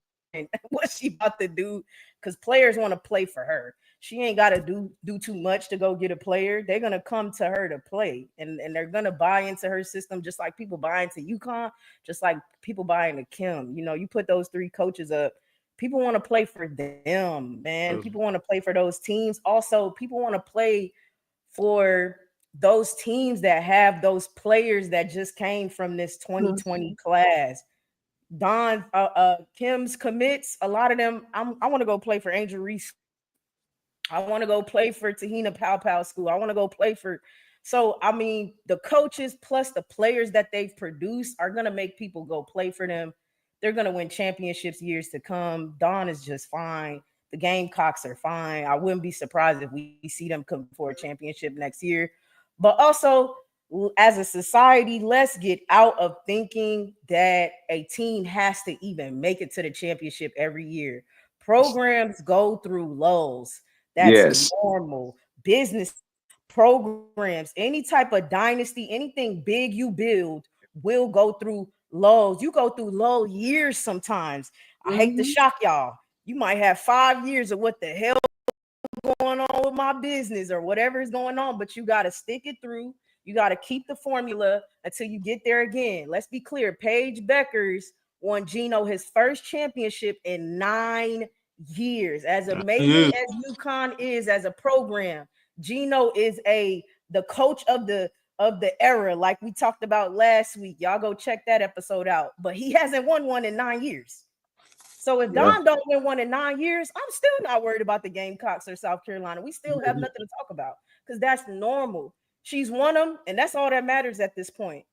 what she about to do because players want to play for her. She ain't got to do too much to go get a player. They're gonna come to her to play, and they're gonna buy into her system just like people buy into UConn, just like people buy into Kim. You put those 3 coaches up. People want to play for them, man. People want to play for those teams. Also, people want to play for those teams that have those players that just came from this 2020 class. Don Kim's commits, a lot of them. I want to go play for Angel Reese. I want to go play for Tahina Pow School. I want to go play for. So, I mean, the coaches plus the players that they've produced are going to make people go play for them. They're going to win championships years to come. Don is just fine. The Gamecocks are fine. I wouldn't be surprised if we see them come for a championship next year. But also, as a society, let's get out of thinking that a team has to even make it to the championship every year. Programs go through lulls. That's normal. Business programs, any type of dynasty, anything big you build will go through lulls. You go through lull years sometimes. I hate to shock y'all. You might have 5 years of what the hell going on with my business or whatever is going on, but you got to stick it through. You got to keep the formula until you get there again. Let's be clear. Paige Bueckers won Geno his first championship in 9 years. As amazing as UConn is as a program, Geno is the coach of the era, like we talked about last week. Y'all go check that episode out. But he hasn't won one in 9 years. So if Don don't win one in 9 years, I'm still not worried about the Gamecocks or South Carolina. We still have nothing to talk about because that's normal. She's won them, and that's all that matters at this point.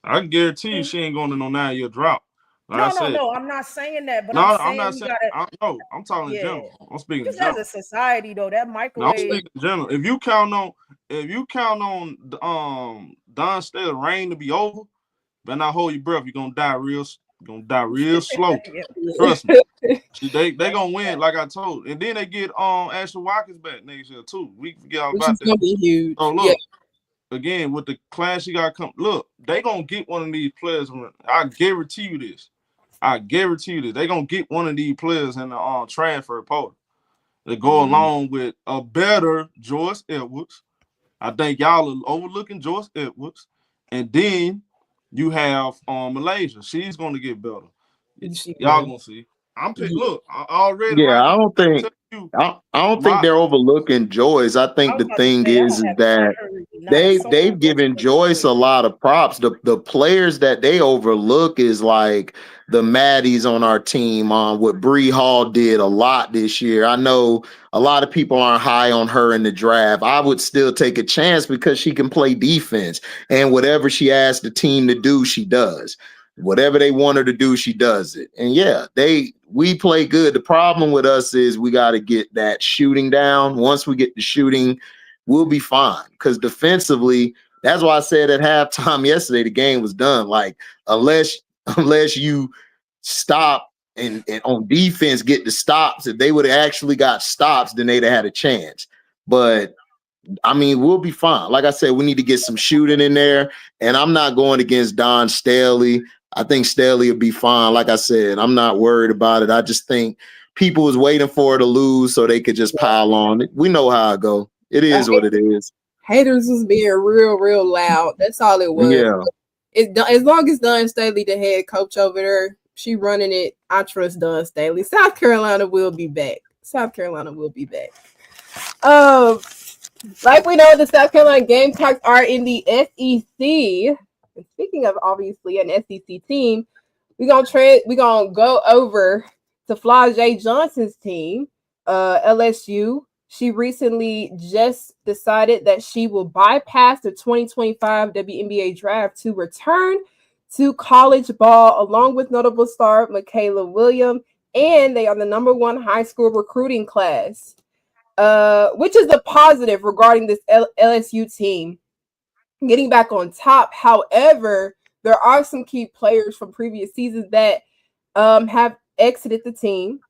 I can guarantee you she ain't going to no 9-year drought. Like no, I'm not saying that, but I'm not saying I'm talking in general. I'm speaking in general. As a society, though, that microwave. I'm speaking in general. If you count on Don Staley reign to be over, better not hold your breath. You're gonna die real slow. Trust me. They gonna win, like I told. And then they get Ashley Watkins back next year too. We forget all about that. Gonna be huge. Oh look. Again, with the class you got come, look, they gonna get one of these players. I guarantee you this. They gonna get one of these players in the transfer portal. They go along with a better Joyce Edwards. I think y'all are overlooking Joyce Edwards, and then you have Malaysia. She's gonna get better. Y'all gonna see. Look, I already. Yeah, I don't think they're overlooking Joyce. I think the thing is that they've given Joyce a lot of props. The players that they overlook is like the Maddies on our team. What Bree Hall did a lot this year. I know a lot of people aren't high on her in the draft. I would still take a chance because she can play defense, and whatever she asks the team to do, she does. Whatever they want her to do, she does it. And yeah, we play good. The problem with us is we got to get that shooting down. Once we get the shooting, we'll be fine. Because defensively, that's why I said at halftime yesterday, the game was done. Like, unless you stop and on defense get the stops, if they would have actually got stops, then they'd have had a chance. But I mean, we'll be fine. Like I said, we need to get some shooting in there. And I'm not going against Don Staley. I think Staley will be fine. Like I said, I'm not worried about it. I just think people was waiting for her to lose so they could just pile on. We know how it go. It is what it is. Haters was being real loud. That's all it was. Yeah. As long as Don Staley, the head coach over there, she running it, I trust Don Staley. South Carolina will be back. Like we know, the South Carolina Gamecocks are in the SEC. And speaking of obviously an SEC team, we're gonna go over to Flau'jae Johnson's team, LSU. She recently just decided that she will bypass the 2025 WNBA draft to return to college ball, along with notable star Michaela Williams, and they are the #1 high school recruiting class, which is a positive regarding this LSU team getting back on top. However, there are some key players from previous seasons that have exited the team.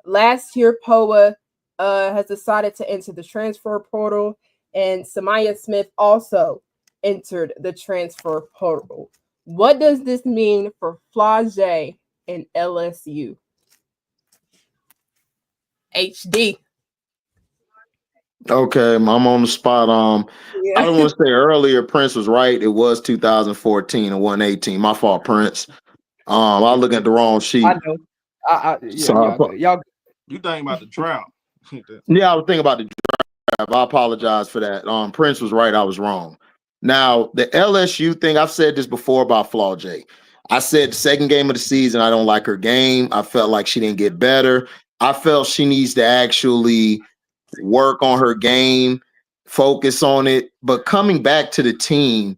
Last year, Poa has decided to enter the transfer portal, and Samaya Smith also entered the transfer portal. What does this mean for Flau'jae and LSU? HD. Okay, I'm on the spot. I don't want to say earlier, Prince was right. It was 2014 and 118. My fault, Prince. I was looking at the wrong sheet. I know. Y'all. You think about the drought. Yeah, I was thinking about the draft. I apologize for that. Prince was right. I was wrong. Now, the LSU thing, I've said this before about Flau'jae. I said the second game of the season, I don't like her game. I felt like she didn't get better. I felt she needs to actually work on her game, focus on it. But coming back to the team,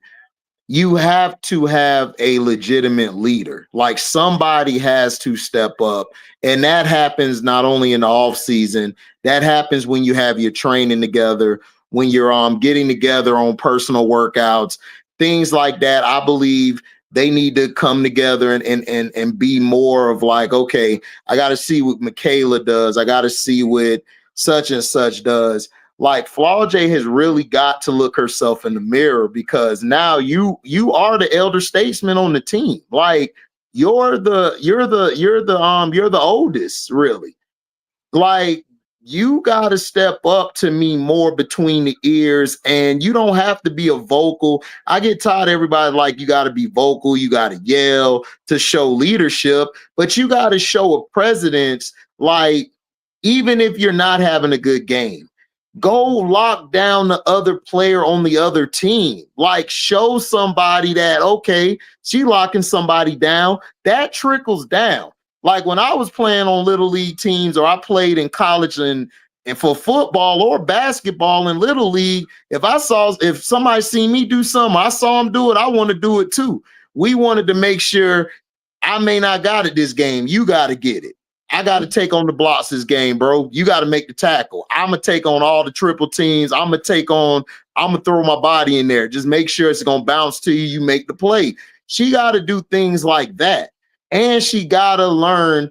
you have to have a legitimate leader. Like somebody has to step up. And that happens not only in the off season, that happens when you have your training together, when you're getting together on personal workouts, things like that. I believe they need to come together and be more of like, okay, I got to see what Michaela does. I got to see what such and such does. Like Flau'jae has really got to look herself in the mirror, because now you are the elder statesman on the team. Like you're the oldest, really. Like you got to step up to me more between the ears, and you don't have to be a vocal. I get tired of everybody like you got to be vocal, you got to yell to show leadership, but you got to show a presence. Like even if you're not having a good game, go lock down the other player on the other team. Like show somebody that, okay, she locking somebody down. That trickles down. Like when I was playing on little league teams, or I played in college and for football or basketball in little league, if somebody seen me do something, I saw them do it, I want to do it too. We wanted to make sure I may not got it this game. You got to get it. I got to take on the blocks this game, bro. You got to make the tackle. I'm going to take on all the triple teams. I'm going to throw my body in there. Just make sure it's going to bounce to you. You make the play. She got to do things like that. And she got to learn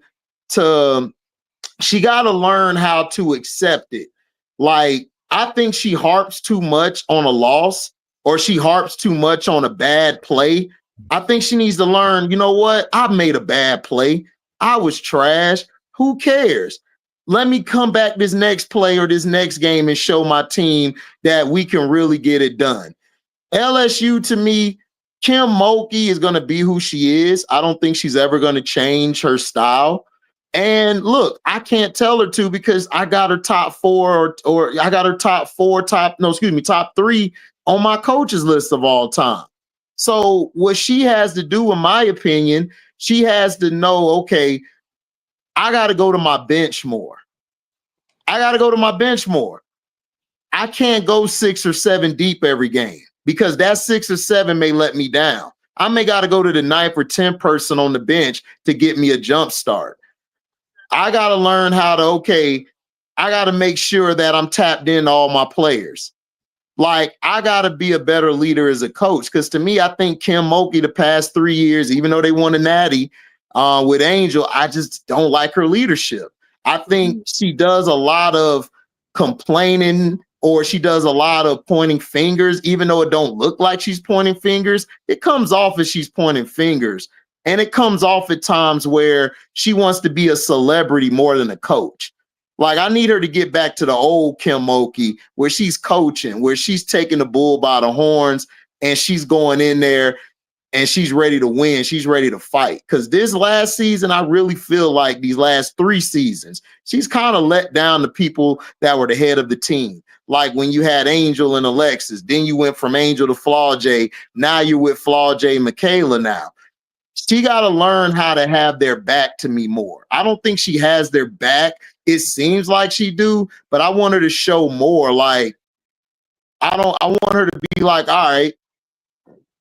how to accept it. Like, I think she harps too much on a loss, or she harps too much on a bad play. I think she needs to learn, you know what? I made a bad play. I was trash. Who cares? Let me come back this next play or this next game and show my team that we can really get it done. LSU, to me, Kim Mulkey is going to be who she is. I don't think she's ever going to change her style. And look, I can't tell her to, because I got her top three on my coaches list of all time. So what she has to do, in my opinion, she has to know, okay, I got to go to my bench more. I can't go 6 or 7 deep every game, because that 6 or 7 may let me down. I may got to go to the 9th or 10th person on the bench to get me a jump start. I got to learn how to, I got to make sure that I'm tapped into all my players. Like, I got to be a better leader as a coach, because to me, I think Kim Mulkey the past 3 years, even though they won a natty with Angel, I just don't like her leadership. I think she does a lot of complaining, or she does a lot of pointing fingers, even though it don't look like she's pointing fingers. It comes off as she's pointing fingers. And it comes off at times where she wants to be a celebrity more than a coach. Like, I need her to get back to the old Kim Mulkey, where she's coaching, where she's taking the bull by the horns, and she's going in there and she's ready to win. She's ready to fight. Because this last season, I really feel like these last 3 seasons, she's kind of let down the people that were the head of the team. Like when you had Angel and Alexis, then you went from Angel to Flau'jae. Now you're with Flau'jae and Michaela now. She got to learn how to have their back to me more. I don't think she has their back. It seems like she do, but I want her to show more. Like, I want her to be like, all right,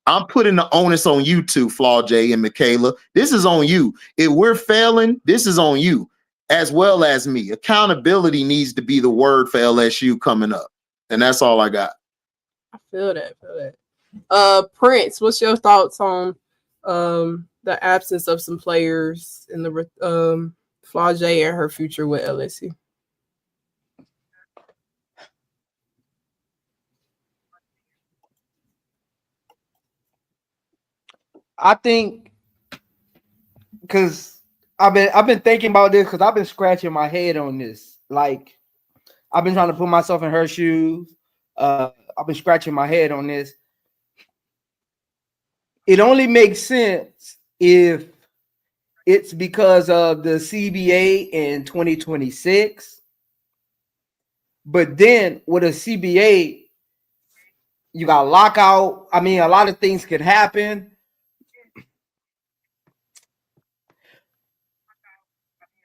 I'm putting the onus on you two, Flau'jae and Michaela. This is on you. If we're failing, this is on you, as well as me. Accountability needs to be the word for LSU coming up. And that's all I got. I feel that. Prince, what's your thoughts on the absence of some players in the Flau'jae and her future with LSU? I think, because I've been thinking about this, because I've been scratching my head on this. Like, I've been trying to put myself in her shoes. I've been scratching my head on this. It only makes sense if it's because of the CBA in 2026. But then with a CBA, you got lockout. I mean, a lot of things could happen.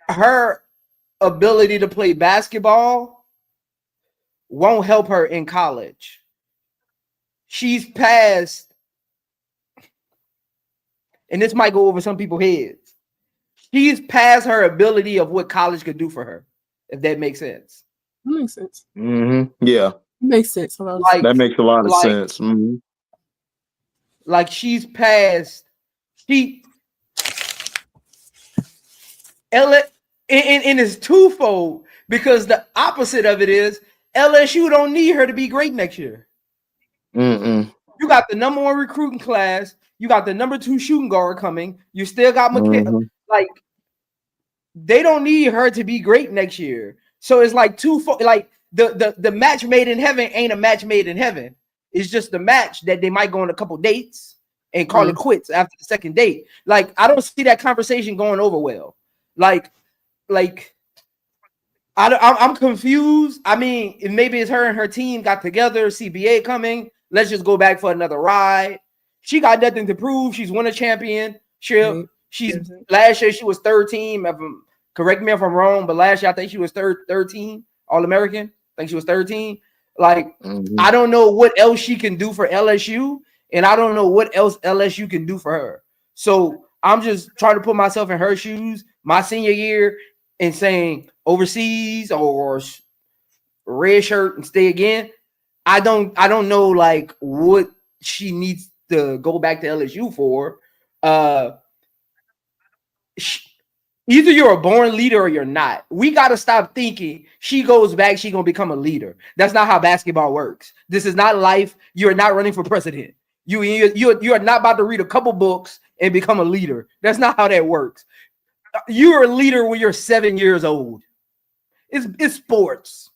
Her ability to play basketball won't help her in college. She's past, and this might go over some people's heads. She's past her ability of what college could do for her, if that makes sense. That makes sense. Yeah, Makes sense. Like, that makes a lot of sense. Like she's past. And it's twofold, because the opposite of it is LSU don't need her to be great next year. You got the number 1 recruiting class. You got the number 2 shooting guard coming. You still got McKenna. Like, they don't need her to be great next year. So it's like twofold. Like the match made in heaven ain't a match made in heaven. It's just a match that they might go on a couple dates and call it quits after the second date. Like, I don't see that conversation going over well. Like I'm confused. I mean, maybe it's her and her team got together, CBA coming. Let's just go back for another ride. She got nothing to prove. She's won a championship. She's last year she was third team. Correct me if I'm wrong, but last year I think she was third team All-American. I think she was 13. Like, I don't know what else she can do for LSU, and I don't know what else LSU can do for her. So I'm just trying to put myself in her shoes, my senior year, and saying overseas or red shirt and stay again. I don't know like what she needs to go back to LSU for. Either you're a born leader or you're not. We got to stop thinking she goes back, she's going to become a leader. That's not how basketball works. This is not life. You're not running for president. You are not about to read a couple books and become a leader. That's not how that works. You're a leader when you're 7 years old. It's sports.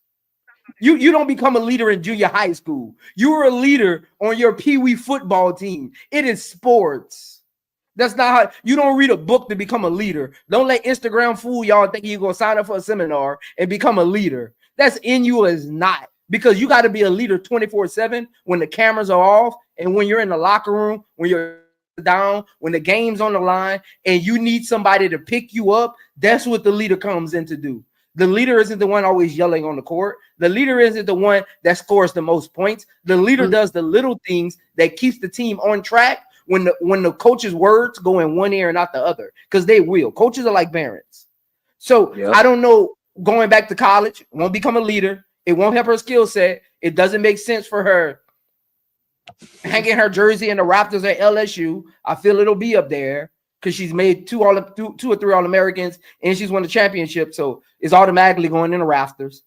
You don't become a leader in junior high school. You're a leader on your pee-wee football team. It is sports. That's not how you don't read a book to become a leader. Don't let Instagram fool y'all thinking you're gonna sign up for a seminar and become a leader. That's in you is not, because you got to be a leader 24/7 when the cameras are off and when you're in the locker room, when you're down, when the game's on the line and you need somebody to pick you up. That's what the leader comes in to do. The leader isn't the one always yelling on the court. The leader isn't the one that scores the most points. The leader does the little things that keeps the team on track when the coach's words go in one ear and not the other, because they will. Coaches are like parents. So I don't know, going back to college, won't become a leader. It won't help her skill set. It doesn't make sense for her hanging her jersey in the Raptors at LSU. I feel it'll be up there because she's made two or three All-Americans and she's won the championship. So it's automatically going in the rafters.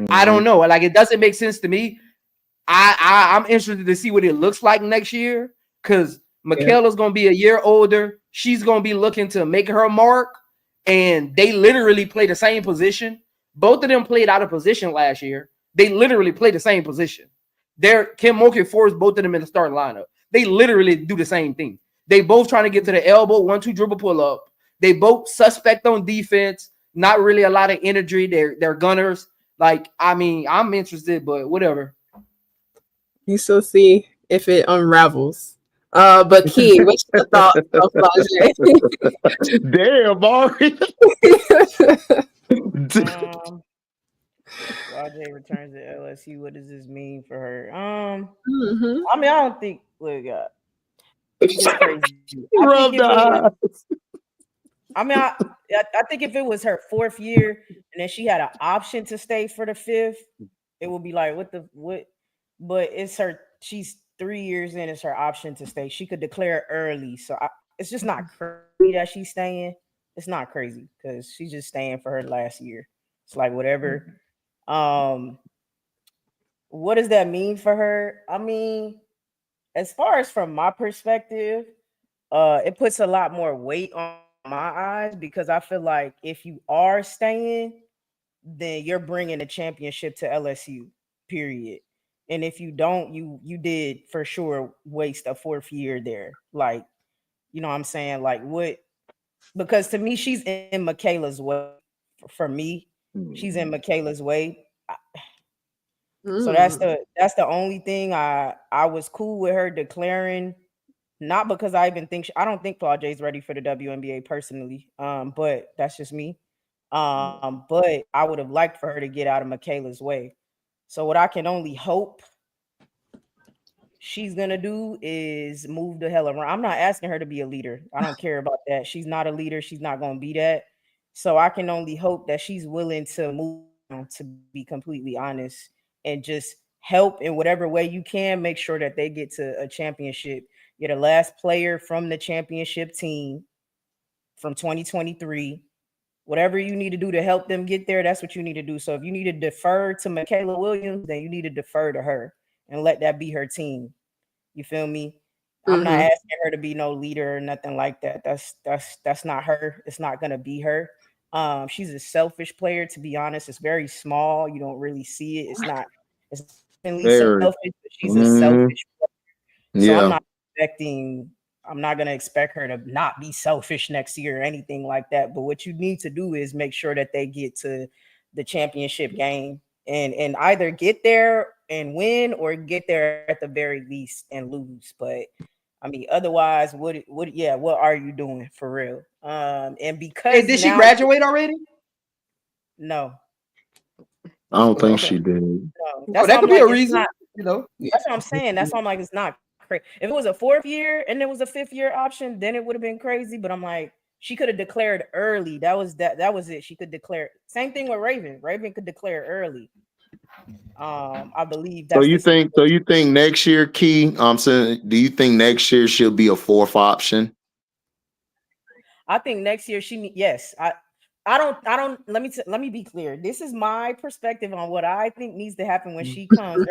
I don't know. Like, it doesn't make sense to me. I'm interested to see what it looks like next year, because Michaela's going to be a year older. She's going to be looking to make her mark, and they literally play the same position. Both of them played out of position last year. They literally play the same position. Kim Mulkey forced both of them in the starting lineup. They literally do the same thing. They both trying to get to the elbow, 1-2 dribble pull up. They both suspect on defense. Not really a lot of energy. They're gunners. Like, I mean, I'm interested, but whatever. You still see if it unravels. But Key, what's your thoughts on Flau'jae? Damn, Ari. Flau'jae returns to LSU. What does this mean for her? I mean, I don't think. Look, it's crazy. I think if it was her fourth year and then she had an option to stay for the fifth, it would be like, what? But it's her. She's 3 years in. It's her option to stay. She could declare early, so it's just not crazy that she's staying. It's not crazy because she's just staying for her last year. It's like whatever. What does that mean for her? I mean, as far as from my perspective, it puts a lot more weight on my eyes, because I feel like if you are staying, then you're bringing a championship to LSU, period. And if you don't, you did for sure waste a fourth year there. Like, you know what I'm saying? Like, what? Because to me, she's in Michaela's way. For me, she's in Michaela's way. So that's the only thing I was cool with her declaring. Not because I even think I don't think Flau'jae is ready for the WNBA personally. But that's just me. But I would have liked for her to get out of Michaela's way. So what I can only hope she's gonna do is move the hell around. I'm not asking her to be a leader. I don't care about that. She's not a leader. She's not gonna be that. So I can only hope that she's willing to move, to be completely honest, and just help in whatever way you can. Make sure that they get to a championship. You're the last player from the championship team from 2023. Whatever you need to do to help them get there, that's what you need to do. So if you need to defer to Michaela Williams, then you need to defer to her and let that be her team. You feel me? I'm not asking her to be no leader or nothing like that. That's not her. It's not gonna be her. She's a selfish player, to be honest. It's very small. You don't really see it. It's definitely Very. selfish, but she's a selfish player. So Yeah. I'm not gonna expect her to not be selfish next year or anything like that. But what you need to do is make sure that they get to the championship game and either get there and win or get there at the very least and lose. But I mean, otherwise, what are you doing for real? And because Did she now, graduate already? no, I don't think Okay. she did. no, Well, that could be a reason, you know. That's what I'm saying. That's why I'm like, it's not crazy. If it was a 4th year and there was a 5th year option, then it would have been crazy. But I'm like, she could have declared early. That was it. She could declare. Same thing with Raven. Raven could declare early. I believe that's So you think next year, Key? I'm saying, do you think next year she'll be a 4th option? I think next year yes. I don't let me be clear. This is my perspective on what I think needs to happen when she comes.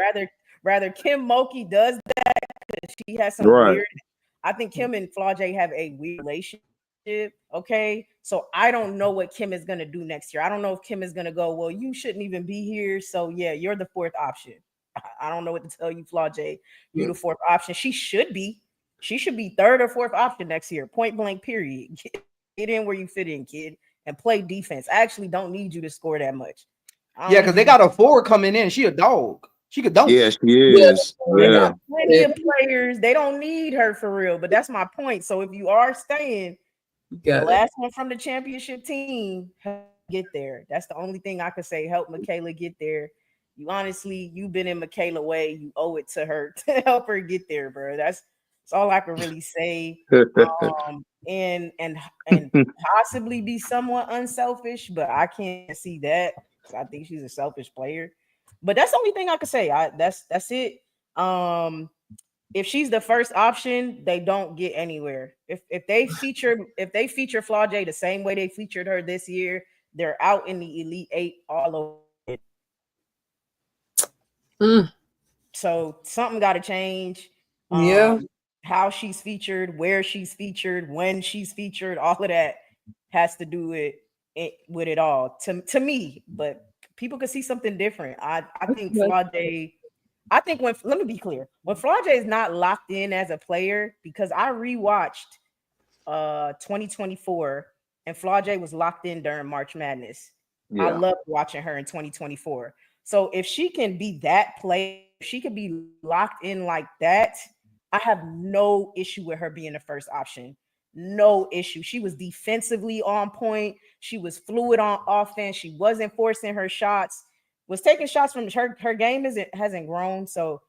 Rather Kim Mulkey does that because she has some weird. I think Kim and Flau'jae have a weird relationship. Okay, so I don't know what Kim is gonna do next year. I don't know if Kim is gonna go, well, you shouldn't even be here. So yeah, you're the 4th option. I don't know what to tell you, Flau'jae. You the 4th option. She should be 3rd or 4th option next year. Point blank. Period. Get in where you fit in, kid, and play defense. I actually don't need you to score that much. Yeah, because they got a forward coming in. She a dog. She could dunk. Yeah, she is. They Yeah. got plenty of players. They don't need her for real. But that's my point. So if you are staying, the last one from the championship team, get there. That's the only thing I could say. Help Michaela get there. You've been in Michaela way. You owe it to her to help her get there, bro. That's all I can really say. And possibly be somewhat unselfish, but I can't see that. I think she's a selfish player. But that's the only thing I could say. That's it. If she's the first option, they don't get anywhere. If they feature Flau'jae the same way they featured her this year, they're out in the Elite 8 all over. So something got to change. How she's featured, where she's featured, when she's featured, all of that has to do with it all to me. But people could see something different. I think Flau'jae. Let me be clear. When Flau'jae is not locked in as a player, because I rewatched 2024 and Flau'jae was locked in during March Madness. Yeah. I loved watching her in 2024. So if she can be that player, she could be locked in like that. I have no issue with her being the first option. No issue. She was defensively on point. She was fluid on offense. She wasn't forcing her shots. Was taking shots from her game hasn't grown. So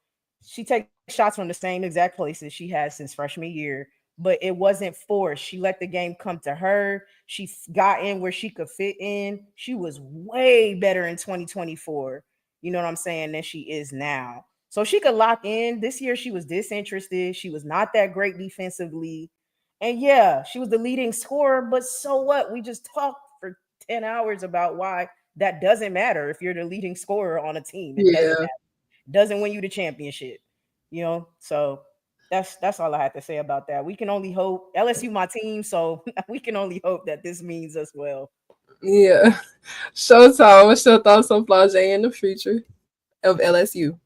she takes shots from the same exact places she has since freshman year, but it wasn't forced. She let the game come to her. She got in where she could fit in. She was way better in 2024. You know what I'm saying? Than she is now. So she could lock in. This year, she was disinterested. She was not that great defensively. And yeah, she was the leading scorer, but so what? We just talked for 10 hours about why that doesn't matter if you're the leading scorer on a team. It doesn't matter. It doesn't win you the championship. You know, so that's all I have to say about that. We can only hope. LSU my team, so we can only hope that this means us well. Yeah. Showtime, what's your thoughts on Flau'jae in the future of LSU?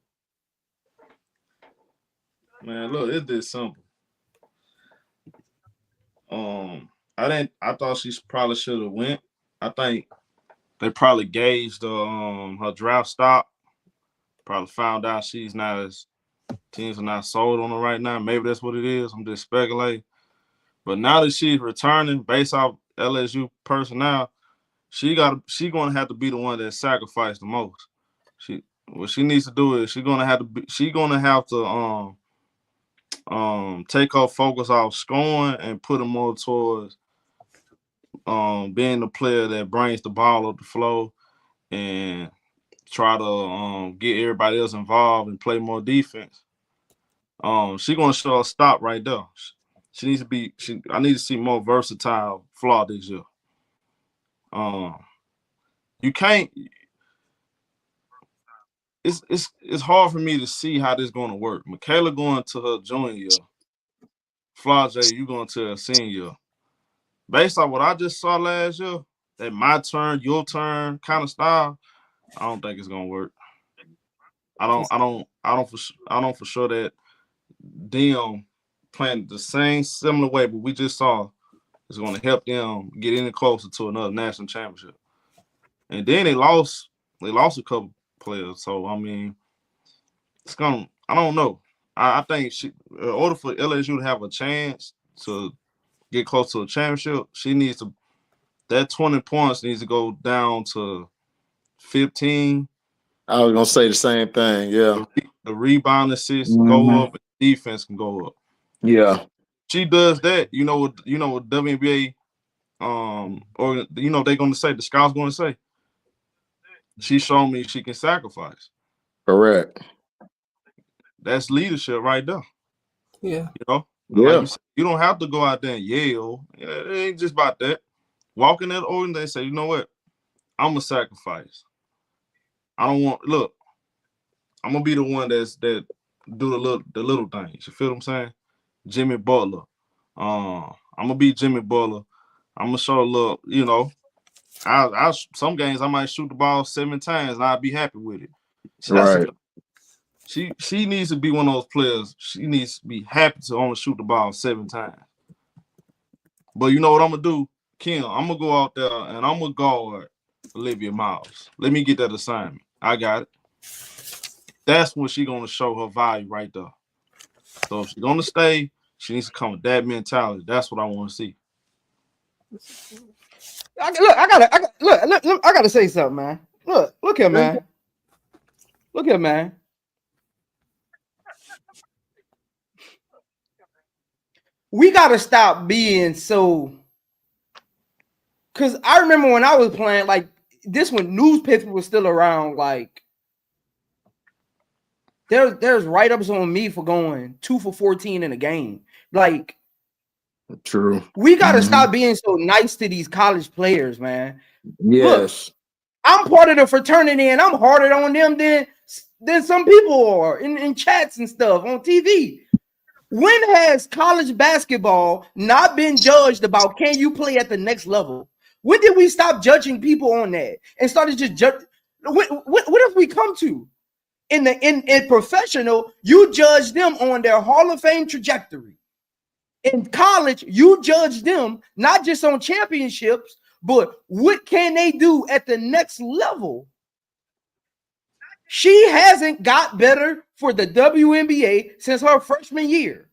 Man, look, it's this simple. I thought she probably should have went. I think they probably gauged her draft stock Probably found out she's not as teams are not sold on her right now. Maybe that's what it is. I'm just speculating. But now that she's returning based off LSU personnel, she gonna have to be the one that sacrificed the most. What she needs to do is she's gonna have to take her focus off scoring and put it more towards being the player that brings the ball up the floor and try to get everybody else involved and play more defense. She's gonna show a stop right there. She needs to be. I need to see more versatile Flau'jae this year. You can't. It's hard for me to see how this is going to work. Michaela going to her junior year. Flau'jae, you going to her senior year. Based on what I just saw last year, that my turn, your turn kind of style, I don't think it's gonna work. I don't for sure that them playing the same similar way, but we just saw is going to help them get any closer to another national championship. And then they lost a couple players. So I mean, I don't know. I think in order for LSU to have a chance to get close to a championship, that 20 points needs to go down to 15. I was gonna say the same thing. Yeah, the rebound assists go up, and defense can go up. Yeah, she does that. You know what WNBA, or they're gonna say, the scouts gonna say, she showed me she can sacrifice. Correct. That's leadership right there. Yeah. Yeah. Like you don't have to go out there and yell. It ain't just about that. Walk in that organization and say, you know what? I'm gonna sacrifice. I'm gonna be the one that do the little things. You feel what I'm saying? Jimmy Butler. I'm gonna be Jimmy Butler. I'm gonna show a little, I some games I might shoot the ball 7 times and I'll be happy with it. Right. She needs to be one of those players. She needs to be happy to only shoot the ball 7 times. But you know what I'm gonna do, Kim? I'm gonna go out there and I'm gonna guard Olivia Miles. Let me get that assignment. I got it. That's when she's gonna show her value right there. So if she's gonna stay, she needs to come with that mentality. That's what I want to see. I gotta say something, man. Look here, man. Look here, man. We gotta stop being so. Cause I remember when I was playing, like this, when newspaper was still around, like there's write-ups on me for going 2 for 14 in a game. Like, true. We gotta stop being so nice to these college players, man. Yes. Look, I'm part of the fraternity and I'm harder on them than some people are in chats and stuff on TV. When has college basketball not been judged about can you play at the next level? When did we stop judging people on that and started just judge? What have we come to? In professional, you judge them on their Hall of Fame trajectory. In college, you judge them not just on championships, but what can they do at the next level? She hasn't got better for the WNBA since her freshman year.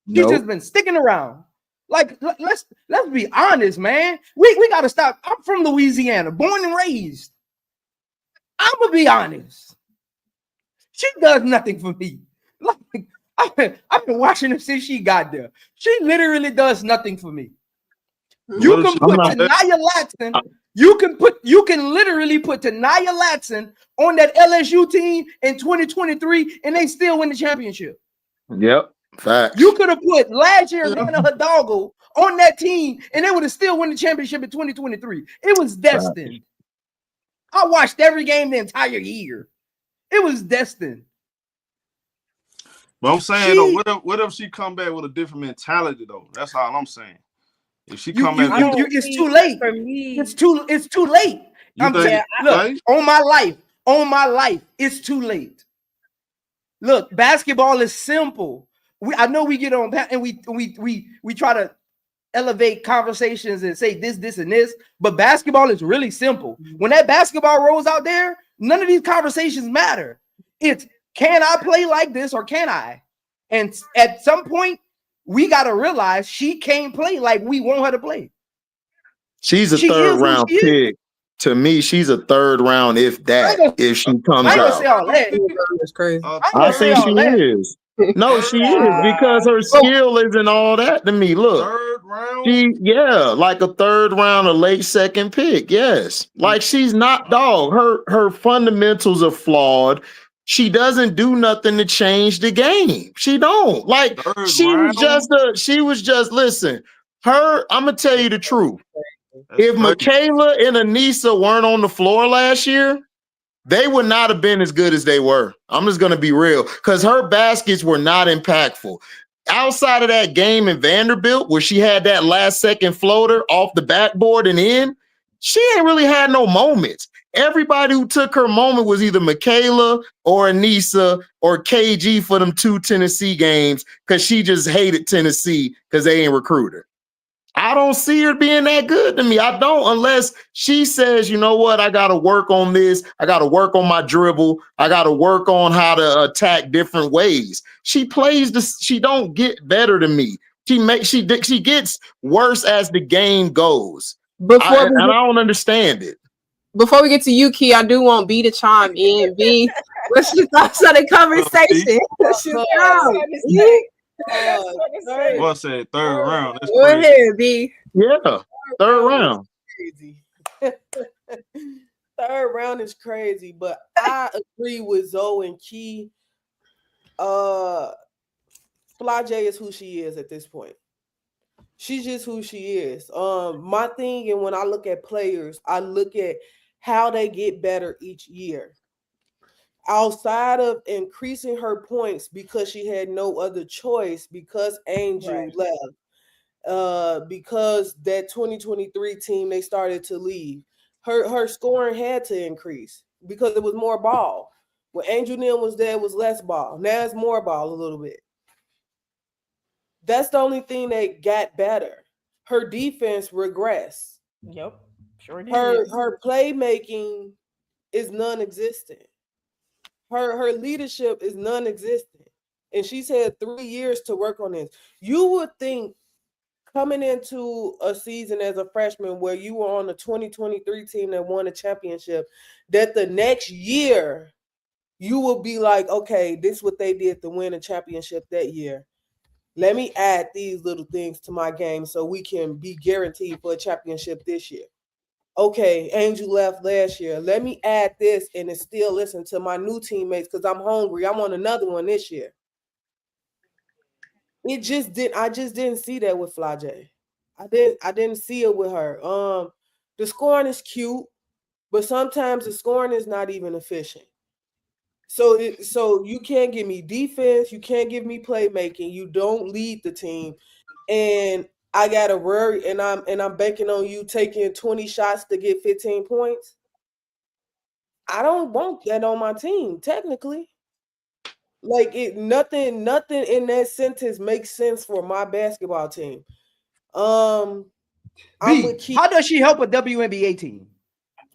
She's just been sticking around. Like, let's be honest, man. We got to stop. I'm from Louisiana, born and raised. I'm going to be honest. She does nothing for me. Like, I've been watching her since she got there. She literally does nothing for me. You can put Tanaya Latson. You can literally put Tanaya Latson on that LSU team in 2023, and they still win the championship. Yep. Facts. You could have put last year's Hannah Hidalgo on that team, and they would have still won the championship in 2023. It was destined. Facts. I watched every game the entire year. It was destined. But I'm saying, what if she come back with a different mentality, though? That's all I'm saying. If she come back, it's too late for me. It's too late. Look, on my life, it's too late. Look, basketball is simple. I know we get on and we try to elevate conversations and say this, and this, but basketball is really simple. When that basketball rolls out there, none of these conversations matter. It's can I play like this or can I? And at some point, we got to realize she can't play like we want her to play. She's a third round pick. To me, she's a third round if she comes I out. Say all that. That's crazy. I think she is. No, she is because her skill isn't all that to me. Look, third round. Like a third round, a late second pick. Yes, like she's not dog. Her fundamentals are flawed. She doesn't do nothing to change the game. She don't like. She was just listen. I'm gonna tell you the truth. If Michaela and Anissa weren't on the floor last year, they would not have been as good as they were. I'm just going to be real because her baskets were not impactful. Outside of that game in Vanderbilt where she had that last second floater off the backboard and in, she ain't really had no moments. Everybody who took her moment was either Michaela or Anissa or KG for them 2 Tennessee games because she just hated Tennessee because they ain't recruit her. I don't see her being that good to me. I don't, unless she says, you know what, I got to work on this. I got to work on my dribble. I got to work on how to attack different ways. She plays this. She don't get better than me. She gets worse as the game goes. I don't understand it. Before we get to you, Key, I do want B to chime in. B, what's your thoughts on the conversation? What say third round? That's Go ahead, B. Yeah, third round. Crazy. Third round is crazy, but I agree with Zoe and Key. Flau'jae is who she is at this point. She's just who she is. My thing, and when I look at players, I look at how they get better each year. Outside of increasing her points because she had no other choice because Angel left, because that 2023 team, they started to leave. Her scoring had to increase because it was more ball. When Angel Nim was there, it was less ball. Now it's more ball a little bit. That's the only thing that got better. Her defense regressed. Yep, sure did. Her playmaking is non-existent. Her leadership is non-existent. And she's had 3 years to work on this. You would think coming into a season as a freshman where you were on the 2023 team that won a championship, that the next year you will be like, okay, this is what they did to win a championship that year. Let me add these little things to my game so we can be guaranteed for a championship this year. Okay, Angel left last year. Let me add this and then still listen to my new teammates because I'm hungry. I want another one this year. I just didn't see that with Flau'jae. I didn't see it with her. The scoring is cute, but sometimes the scoring is not even efficient. So you can't give me defense, you can't give me playmaking, you don't lead the team, and I gotta worry, and I'm banking on you taking 20 shots to get 15 points. I don't want that on my team, technically. Like nothing in that sentence makes sense for my basketball team. How does she help a WNBA team?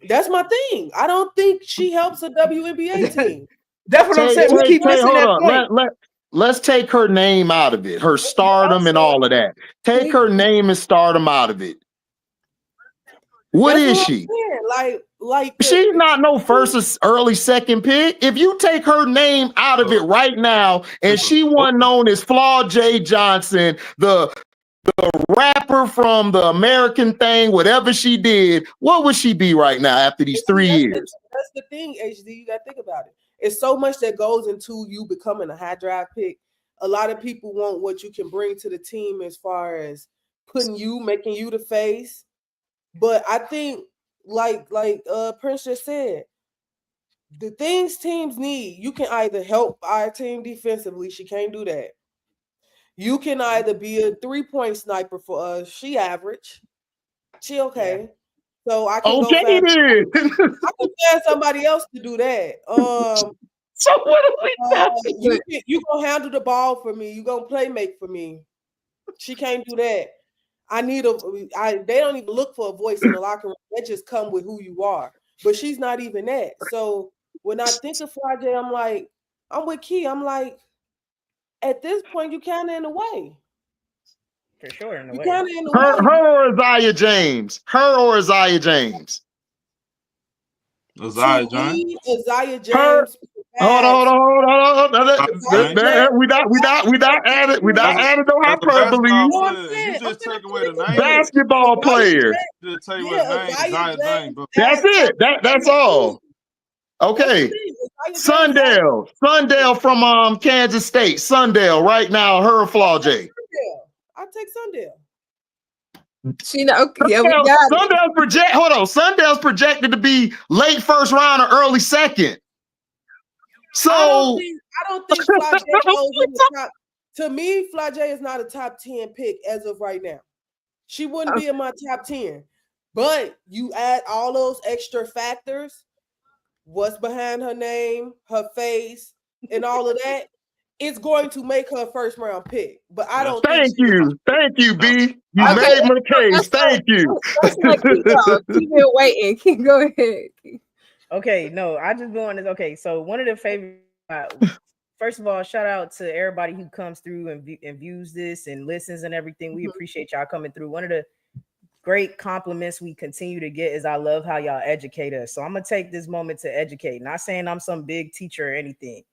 That's my thing. I don't think she helps a WNBA team. That's what I'm saying. We keep missing that point. Let's take her name out of it, her stardom and all of that. Take her name and stardom out of it. What is she? Like she's not no first or early second pick. If you take her name out of it right now, and she wasn't known as Flau'jae Johnson, the rapper from the American thing, whatever she did, what would she be right now after these 3 years? That's the thing, HD. You got to think about it. It's so much that goes into you becoming a high drive pick. A lot of people want what you can bring to the team as far as making you the face. But I think, like Prince just said, the things teams need, you can either help our team defensively. She can't do that. You can either be a 3-point sniper for us. She average. She okay. Yeah. So I can I can find somebody else to do that. So what are we you gonna handle the ball for me. You gonna play make for me. She can't do that. They don't even look for a voice in the locker room. That just come with who you are. But she's not even that. So when I think of Flau'jae, I'm like, I'm with Key. I'm like, at this point, you kind of in the way. For sure, in a You way. kind of in the Her way. or Isaiah James? Her or Isaiah James? Isaiah To James. me, Isaiah Her. James. Hold on. Isaiah James. We not added. We not As a, added no as a basketball hyperbole. No, I'm player, if you saying, I'm just gonna take away put the it together. name, Basketball Isaiah player. James, just take away the yeah, name, Isaiah Isaiah James. James But That's it. That's all. That's Okay. the thing. Isaiah James Sundale from Kansas State. Sundale right now. Her or Flau'jae? I take Sundale. She know. Okay, yeah, we got it. Sundale's projected to be late first round or early second. So I don't think Flau'jae goes in the top. To me, Flau'jae is not a top 10 pick as of right now. She wouldn't be in my top 10. But you add all those extra factors, what's behind her name, her face, and all of that, it's going to make her first round pick. But I don't think thank you, B. You Okay, made my case. Thank you. let's let Key go. Keep it waiting. Key, go ahead. Okay, no, I just go on this. Okay, so one of the favorite. First of all, shout out to everybody who comes through and views this and listens and everything. We appreciate y'all coming through. One of the great compliments we continue to get is I love how y'all educate us. So I'm gonna take this moment to educate. Not saying I'm some big teacher or anything.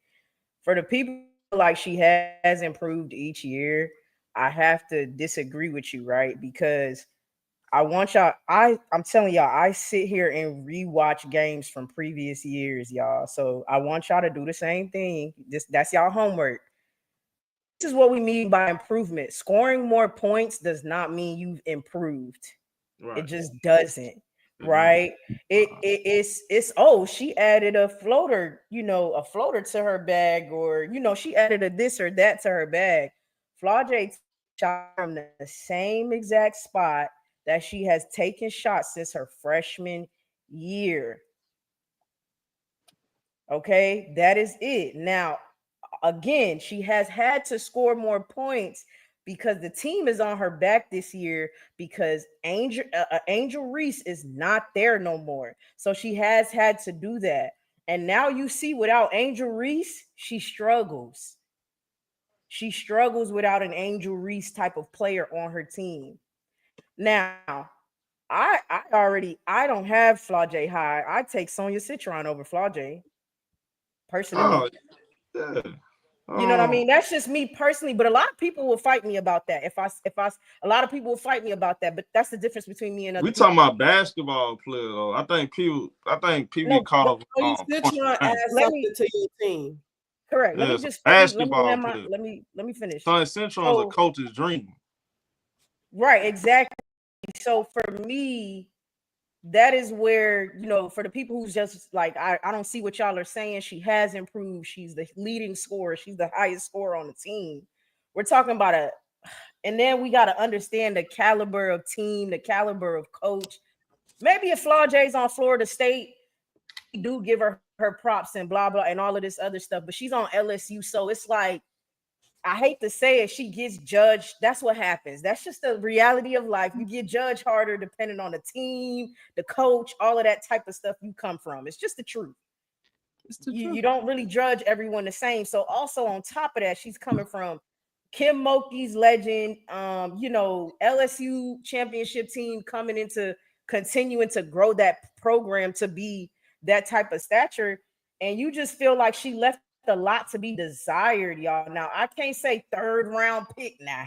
For the people like she has improved each year, I have to disagree with you, right? Because I want y'all. I'm telling y'all, I sit here and rewatch games from previous years, y'all. So I want y'all to do the same thing. That's y'all homework. This is what we mean by improvement. Scoring more points does not mean you've improved. right. It just doesn't. Right? It's oh, she added a floater, a floater to her bag, or she added a this or that to her bag. Flau'jae shot from the same exact spot that she has taken shots since her freshman year. Okay, that is it. Now, again, she has had to score more points because the team is on her back this year because Angel Reese is not there no more. So she has had to do that. And now you see without Angel Reese, she struggles. She struggles without an Angel Reese type of player on her team. Now, I don't have Flau'jae high. I take Sonia Citron over Flau'jae personally. Yeah. You know what I mean? That's just me personally, but a lot of people will fight me about that. A lot of people will fight me about that, but that's the difference between me and other We people. talking about basketball players, though. I think people get caught up. You still trying to add something to your team. Correct. Yeah, let me just basketball let me finish. Sonia Citron's a coach's dream. Right, exactly. So for me, that is where, for the people who's just like, I don't see what y'all are saying. She has improved. She's the leading scorer. She's the highest scorer on the team. We're talking about and then we got to understand the caliber of team, the caliber of coach. Maybe if Flau'jae's on Florida State, we do give her props and blah, blah, and all of this other stuff, but she's on LSU. So it's like, I hate to say it, she gets judged. That's what happens. That's just the reality of life. You get judged harder depending on the team, the coach, all of that type of stuff you come from. It's just the truth. You don't really judge everyone the same. So also on top of that, she's coming from Kim Mulkey's legend, LSU championship team coming into continuing to grow that program to be that type of stature. And you just feel like she left a lot to be desired, y'all. Now, I can't say third round pick now.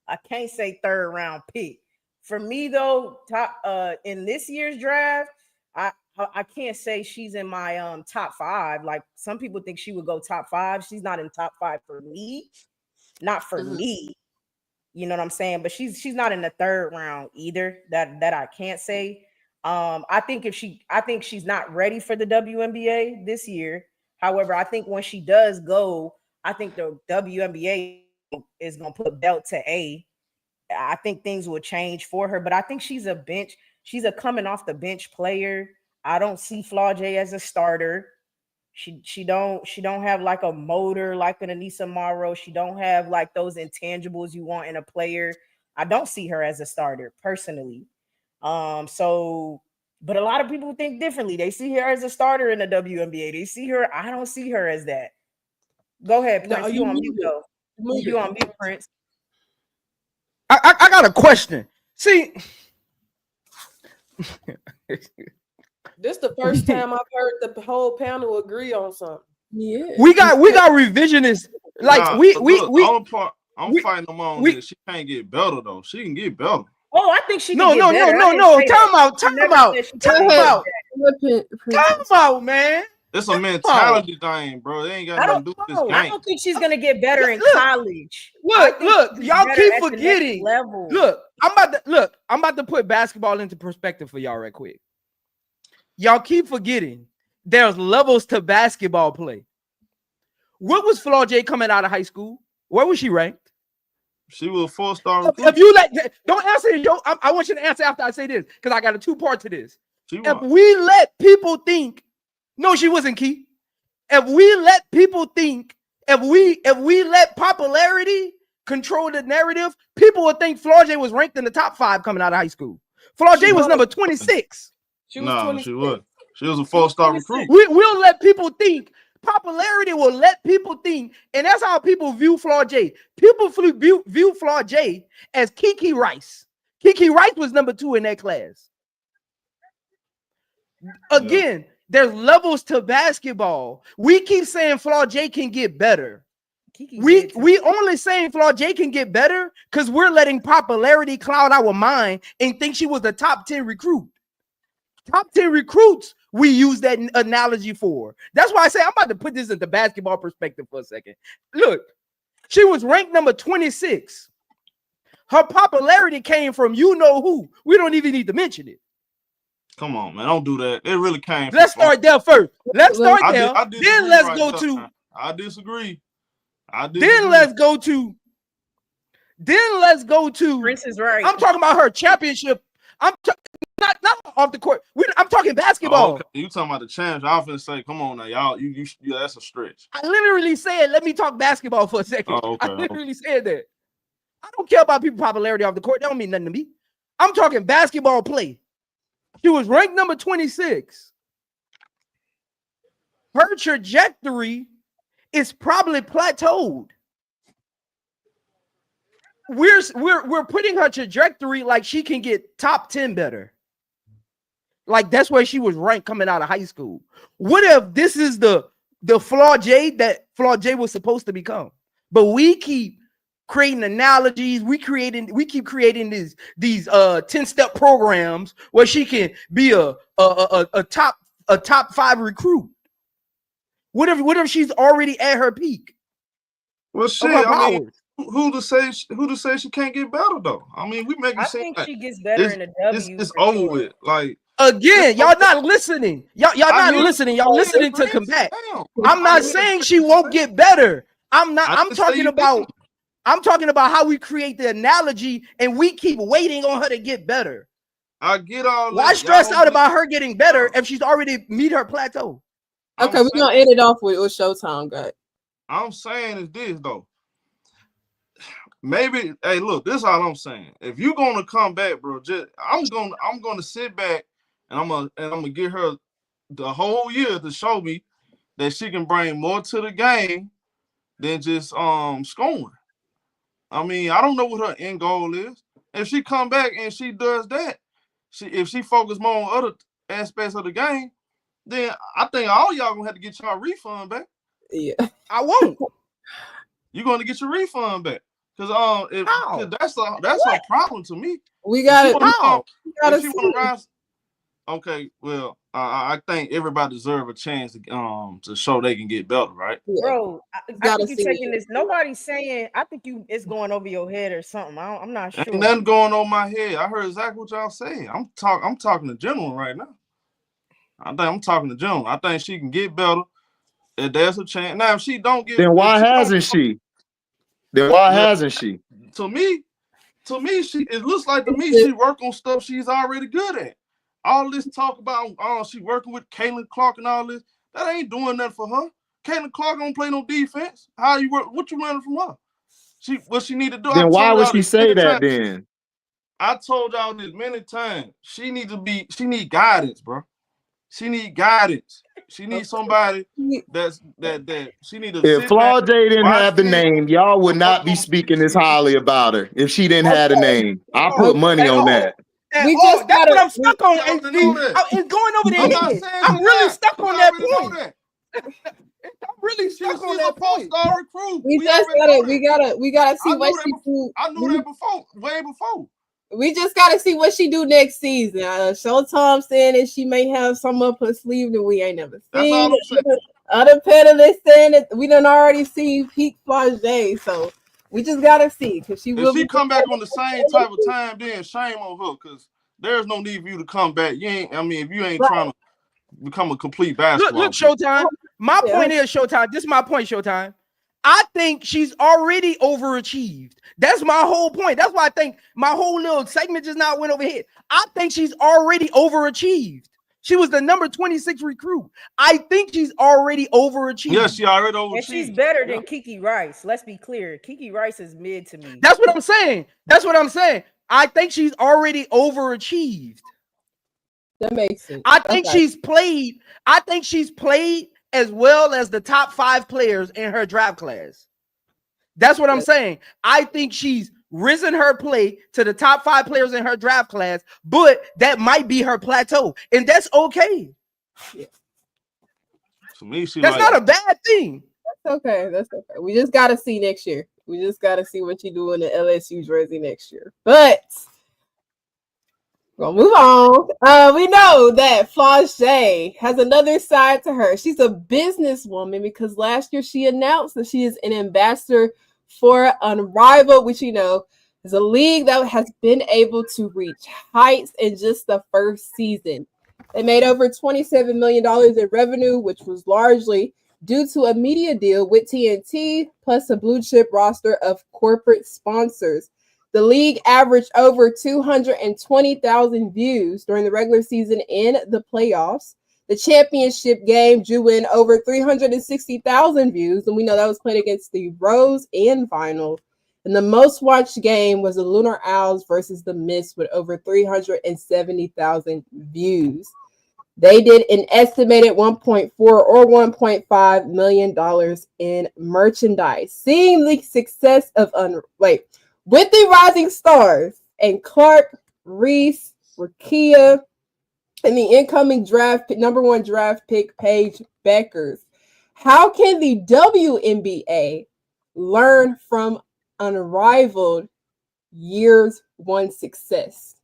I can't say third round pick. For me, though, top in this year's draft, I can't say she's in my top 5. Like some people think she would go top 5. She's not in top 5 for me. Not for me. You know what I'm saying? But she's not in the third round either. That I can't say. I think she's not ready for the WNBA this year. However, I think when she does go, I think the WNBA is going to put belt to A. I think things will change for her, but I think she's a coming off the bench player. I don't see Flau'jae as a starter. She don't have like a motor like an Anissa Morrow. She don't have like those intangibles you want in a player. I don't see her as a starter personally. So But a lot of people think differently. They see her as a starter in the WNBA. They see her. I don't see her as that. Go ahead, Prince. No, you on mute though. You on mute, Prince. I got a question. See, This the first time I've heard the whole panel agree on something. Yeah. we got revisionists. Like Nah, we but we look, we. the only part I'm we- fighting them on we- is she can't get better though. She can get better. Oh, I think she No, can no, get no, better. no, I didn't no. say Time that. out, I never time out, said she time couldn't out, get time out, man. It's a mentality thing, bro. They ain't got I nothing don't to do with know. this I game. don't think she's gonna get better in Look, college. I Look, think look, she's y'all better keep at the next forgetting. level. Look, I'm about to put basketball into perspective for y'all right quick. Y'all keep forgetting there's levels to basketball play. What was Flau'jae coming out of high school? Where was she ranked? She was a 4-star recruit. If you don't answer it, I want you to answer after I say this because I got a 2-part to this. She If was. we let people think, no, she wasn't key. If we let people think, if we let popularity control the narrative, people would think Flau'jae was ranked in the top 5 coming out of high school. Flau'jae was number 26. She was No, 26. she was. She was a 4-star recruit. We'll let people think. Popularity will let people think, and that's how people view Flau'jae. People view Flau'jae as Kiki Rice. Kiki Rice was number 2 in that class. Again, there's levels to basketball. We keep saying Flau'jae can get better. We only saying Flau'jae can get better because we're letting popularity cloud our mind and think she was a top 10 recruit. Top 10 recruits we use that analogy for. That's why I say I'm about to put this into basketball perspective for a second. Look, she was ranked number 26. Her popularity came from you know who. We don't even need to mention it. Come on, man. Don't do that. It really came. Let's start there first. Let's start there. Then let's go to. I disagree. Then let's go to. Prince is right. I'm talking about her championship. Not off the court. I'm talking basketball. Oh, okay. You talking about the challenge? I often say, come on now, y'all. Yeah, that's a stretch. I literally said, let me talk basketball for a second. Oh, okay, I literally said that. I don't care about people's popularity off the court. That don't mean nothing to me. I'm talking basketball play. She was ranked number 26. Her trajectory is probably plateaued. We're putting her trajectory like she can get top 10 better. Like that's where she was ranked coming out of high school. What if this is the Flau'jae that Flau'jae was supposed to become? But we keep creating analogies. We keep creating these 10-step programs where she can be a top 5 recruit. What if she's already at her peak? Well, shit. I mean, who to say she can't get better though? I mean, we make it seem think like she gets better in the W. It's over with. Like again, y'all not listening. Y'all not listening. Y'all listening to combat. I'm not saying she won't get better. I'm talking about how we create the analogy and we keep waiting on her to get better. I get all that. Why stress out about her getting better if she's already meet her plateau? Okay, we're gonna end it off with Showtime, guy. I'm saying is this though. Maybe, hey, look, this is all I'm saying. If you're gonna come back, bro, I'm gonna sit back and I'm gonna give her the whole year to show me that she can bring more to the game than just scoring. I mean, I don't know what her end goal is. If she come back and she does that, if she focus more on other aspects of the game, then I think all y'all gonna have to get y'all refund back. Yeah, I won't. You're gonna get your refund back. Cause that's a problem to me. We got it. Okay, well, I think everybody deserves a chance to show they can get better, right? Bro, I think you're taking this. Nobody's saying. I think it's going over your head or something. I'm not sure. Ain't nothing going over my head. I heard exactly what y'all saying. I'm talking to General right now. I think I'm talking to General. I think she can get better. If there's a chance. Now, if she don't get, then why hasn't she? Then why hasn't she? To me, it looks like she work on stuff she's already good at. All this talk about she working with Caitlin Clark and all this, that ain't doing nothing for her. Caitlin Clark don't play no defense. How you work? What you learning from her? What she need to do? Then why would she say that then? I told y'all this many times. She need guidance, bro. She need guidance. She needs somebody that she need to If sit back, Flau'jae didn't watch have the film. name, y'all would not be speaking this highly about her. If she didn't have the name, I put money on that. We just that's gotta, what I'm stuck on. y'all And, already know that. and going over there, I'm not saying I'm she really not. stuck We on that already know point. that. I'm really stuck on She's that a point. four-star recruit. we just already gotta, know that. we gotta see I what knew she that do. I knew that before, way before. We just gotta see what she do next season. Showtime saying that she may have some up her sleeve that we ain't never That's seen. all I'm saying. Other panelists saying that we done already seen peak Flau'jae, so we just gotta see because she will If she be. come back on the same type of time, then shame on her, because there's no need for you to come back. You ain't. I mean, if you ain't trying to become a complete basketball Look, Showtime. My point is, Showtime. This is my point, Showtime. I think she's already overachieved. That's my whole point. That's why I think my whole little segment just now went over here. I think she's already overachieved. She was the number 26 recruit. I think she's already overachieved. Yeah, she already overachieved. And she's better than Kiki Rice. Let's be clear. Kiki Rice is mid to me. That's what I'm saying. I think she's already overachieved. That makes sense. I think she's played as well as the top 5 players in her draft class. That's what I'm saying. I think she's risen her play to the top 5 players in her draft class, but that might be her plateau, and that's okay. To me, that's not a bad thing. That's okay. That's okay. We just gotta see next year. We just gotta see what you do in the LSU jersey next year. But we'll move on. We know that Flau'jae has another side to her. She's a businesswoman because last year she announced that she is an ambassador for Unrivaled, which you know is a league that has been able to reach heights in just the first season. They made over $27 million in revenue, which was largely due to a media deal with TNT, plus a blue chip roster of corporate sponsors. The league averaged over 220,000 views during the regular season and the playoffs. The championship game drew in over 360,000 views, and we know that was played against the Rose and Final. And the most watched game was the Lunar Owls versus the Mist with over 370,000 views. They did an estimated $1.4 or $1.5 million in merchandise. Seeing the success of with the rising stars and Clark, Reese, Rakia, and the incoming number 1 draft pick, Paige Bueckers, how can the WNBA learn from Unrivaled years 1 success?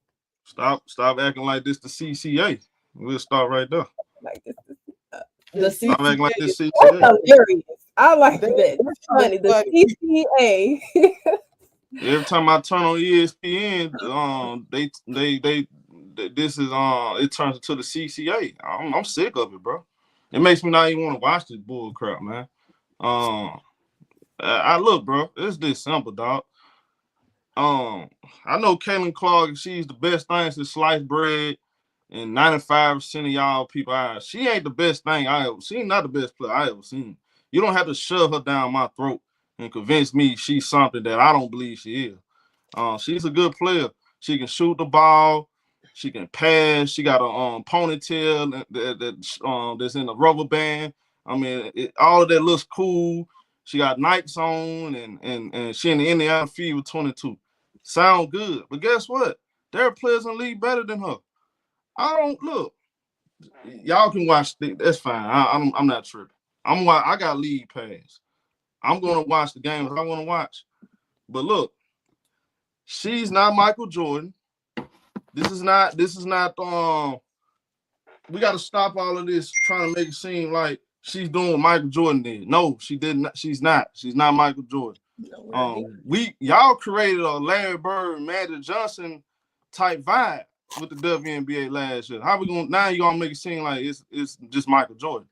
Stop acting like this the CCA. We'll start right there. Like this, stop acting like this CCA. Hilarious. I like that. That's funny. The CCA. Every time I turn on ESPN, this is it turns into the CCA. I'm sick of it, bro. It makes me not even want to watch this bull crap, man. I look, bro. It's this simple, dog. I know Caitlin Clark. She's the best thing since sliced bread, and 95% of y'all people eyes. She ain't the best thing I ever seen. Not the best player I ever seen. You don't have to shove her down my throat and convince me she's something that I don't believe she is. She's a good player. She can shoot the ball. She can pass. She got a ponytail that's in a rubber band. I mean, all of that looks cool. She got Nikes on, and she in the Indiana Fever 22. Sound good. But guess what? There are players in the league better than her. I don't look. Y'all can watch. That's fine. I'm not tripping. I got league pass. I'm going to watch the games I want to watch. But look, she's not Michael Jordan. This is not we got to stop all of this trying to make it seem like she's doing what Michael Jordan did. No, she didn't. She's not. She's not Michael Jordan. Y'all created a Larry Bird, Magic Johnson type vibe with the WNBA last year. How we going now? You gonna make it seem like it's just Michael Jordan?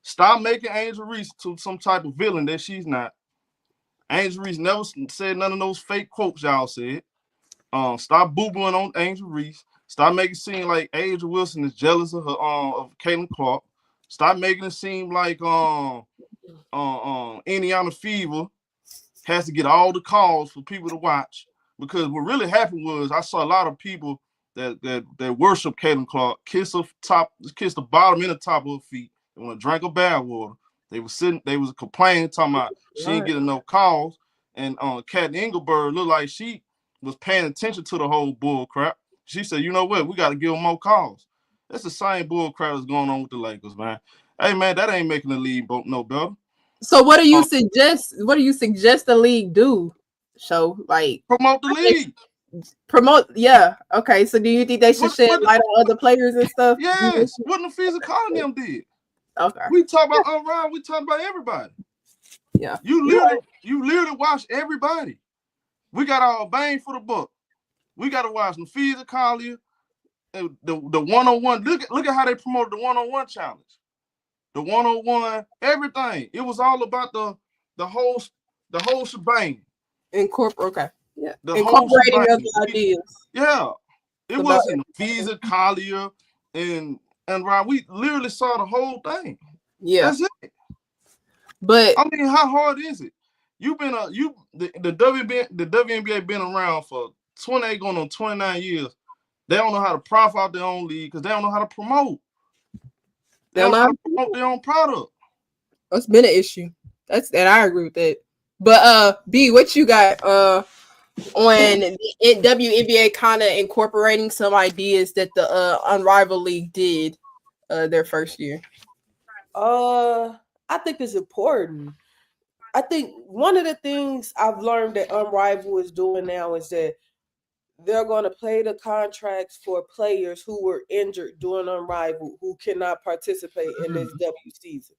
Stop making Angel Reese to some type of villain that she's not. Angel Reese never said none of those fake quotes y'all said. Stop boo-booing on Angel Reese. Stop making it seem like Angel Wilson is jealous of her of Caitlin Clark. Stop making it seem like Indiana Fever has to get all the calls for people to watch because what really happened was I saw a lot of people that worship Caitlin Clark kiss the bottom and the top of her feet. They want to drink her bath water. They was complaining, talking about she ain't getting no calls. And Kat Engelberg looked like she was paying attention to the whole bull crap. She said, you know what, we got to give them more calls. That's the same bull crap that's going on with the Lakers, man. Hey, man, that ain't making the league no better. So what do you suggest? What do you suggest the league do? So like promote the league. Yeah. Okay. So do you think they should shed light on other players and stuff? Yes. What the physical calling them did. Okay. We talk about Unrivaled. We talk about everybody. Yeah. You literally watch everybody. We got our bang for the buck. We got to watch Nafiza Collier, the one-on-one. Look at how they promoted the one-on-one challenge. The one-on-one, everything. It was all about the whole shebang. Okay. Yeah. Incorporating other ideas. Yeah. It wasn't Nafiza Collier and Ryan. We literally saw the whole thing. Yeah. That's it. But I mean, how hard is it? The WNBA been around for 28 going on 29 years. They don't know how to profit out their own league because they don't know how to promote. They don't know how to promote their own product. That's been an issue. And I agree with that. But B, what you got on WNBA kind of incorporating some ideas that the Unrivaled League did their first year? I think it's important. I think one of the things I've learned that Unrivaled is doing now is that they're going to play the contracts for players who were injured during Unrivaled who cannot participate in this W season.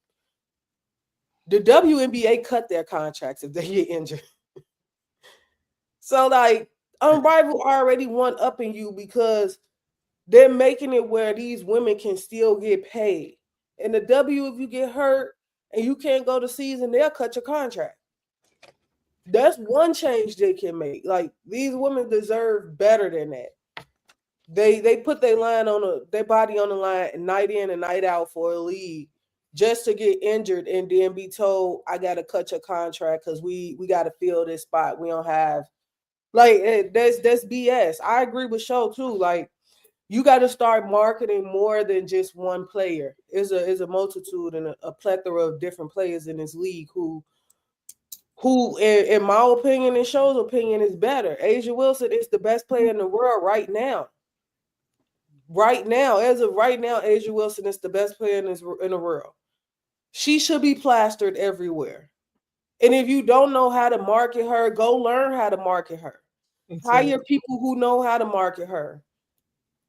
The WNBA cut their contracts if they get injured. So, like, Unrivaled already one-upping you because they're making it where these women can still get paid. In the W, if you get hurt and you can't go to season, they'll cut your contract. That's one change they can make. Like, these women deserve better than that. They put their body on the line night in and night out for a league just to get injured and then be told, I got to cut your contract because we got to fill this spot. We don't have, like, that's BS. I agree with Show too. Like, you got to start marketing more than just one player. Is a multitude and a plethora of different players in this league who in my opinion and Show's opinion is better. A'ja Wilson is the best player in the world right now. Right now, as of right now, A'ja Wilson is the best player in the world. She should be plastered everywhere. And if you don't know how to market her, go learn how to market her. Exactly. Hire people who know how to market her.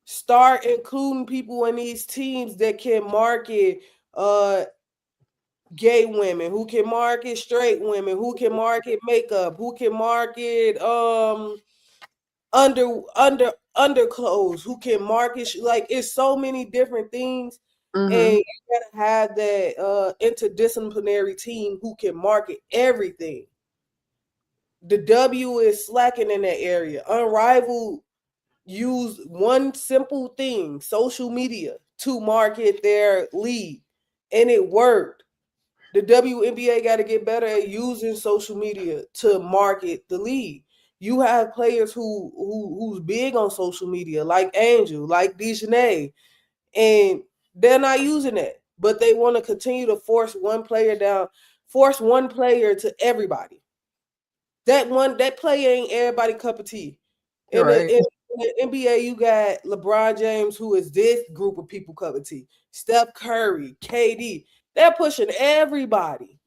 Start including people in these teams that can market gay women, who can market straight women, who can market makeup, who can market underclothes, who can market like it's so many different things. Mm-hmm. And you gotta have that interdisciplinary team who can market everything. The W is slacking in that area. Unrivaled use one simple thing, social media, to market their league, and it worked. The WNBA got to get better at using social media to market the league. You have players who's big on social media, like Angel, like Dejanay, and they're not using it, but they want to continue to force one player to everybody. That play ain't everybody cup of tea. In the NBA, you got LeBron James, who is this group of people cup of tea. Steph Curry, KD. They're pushing everybody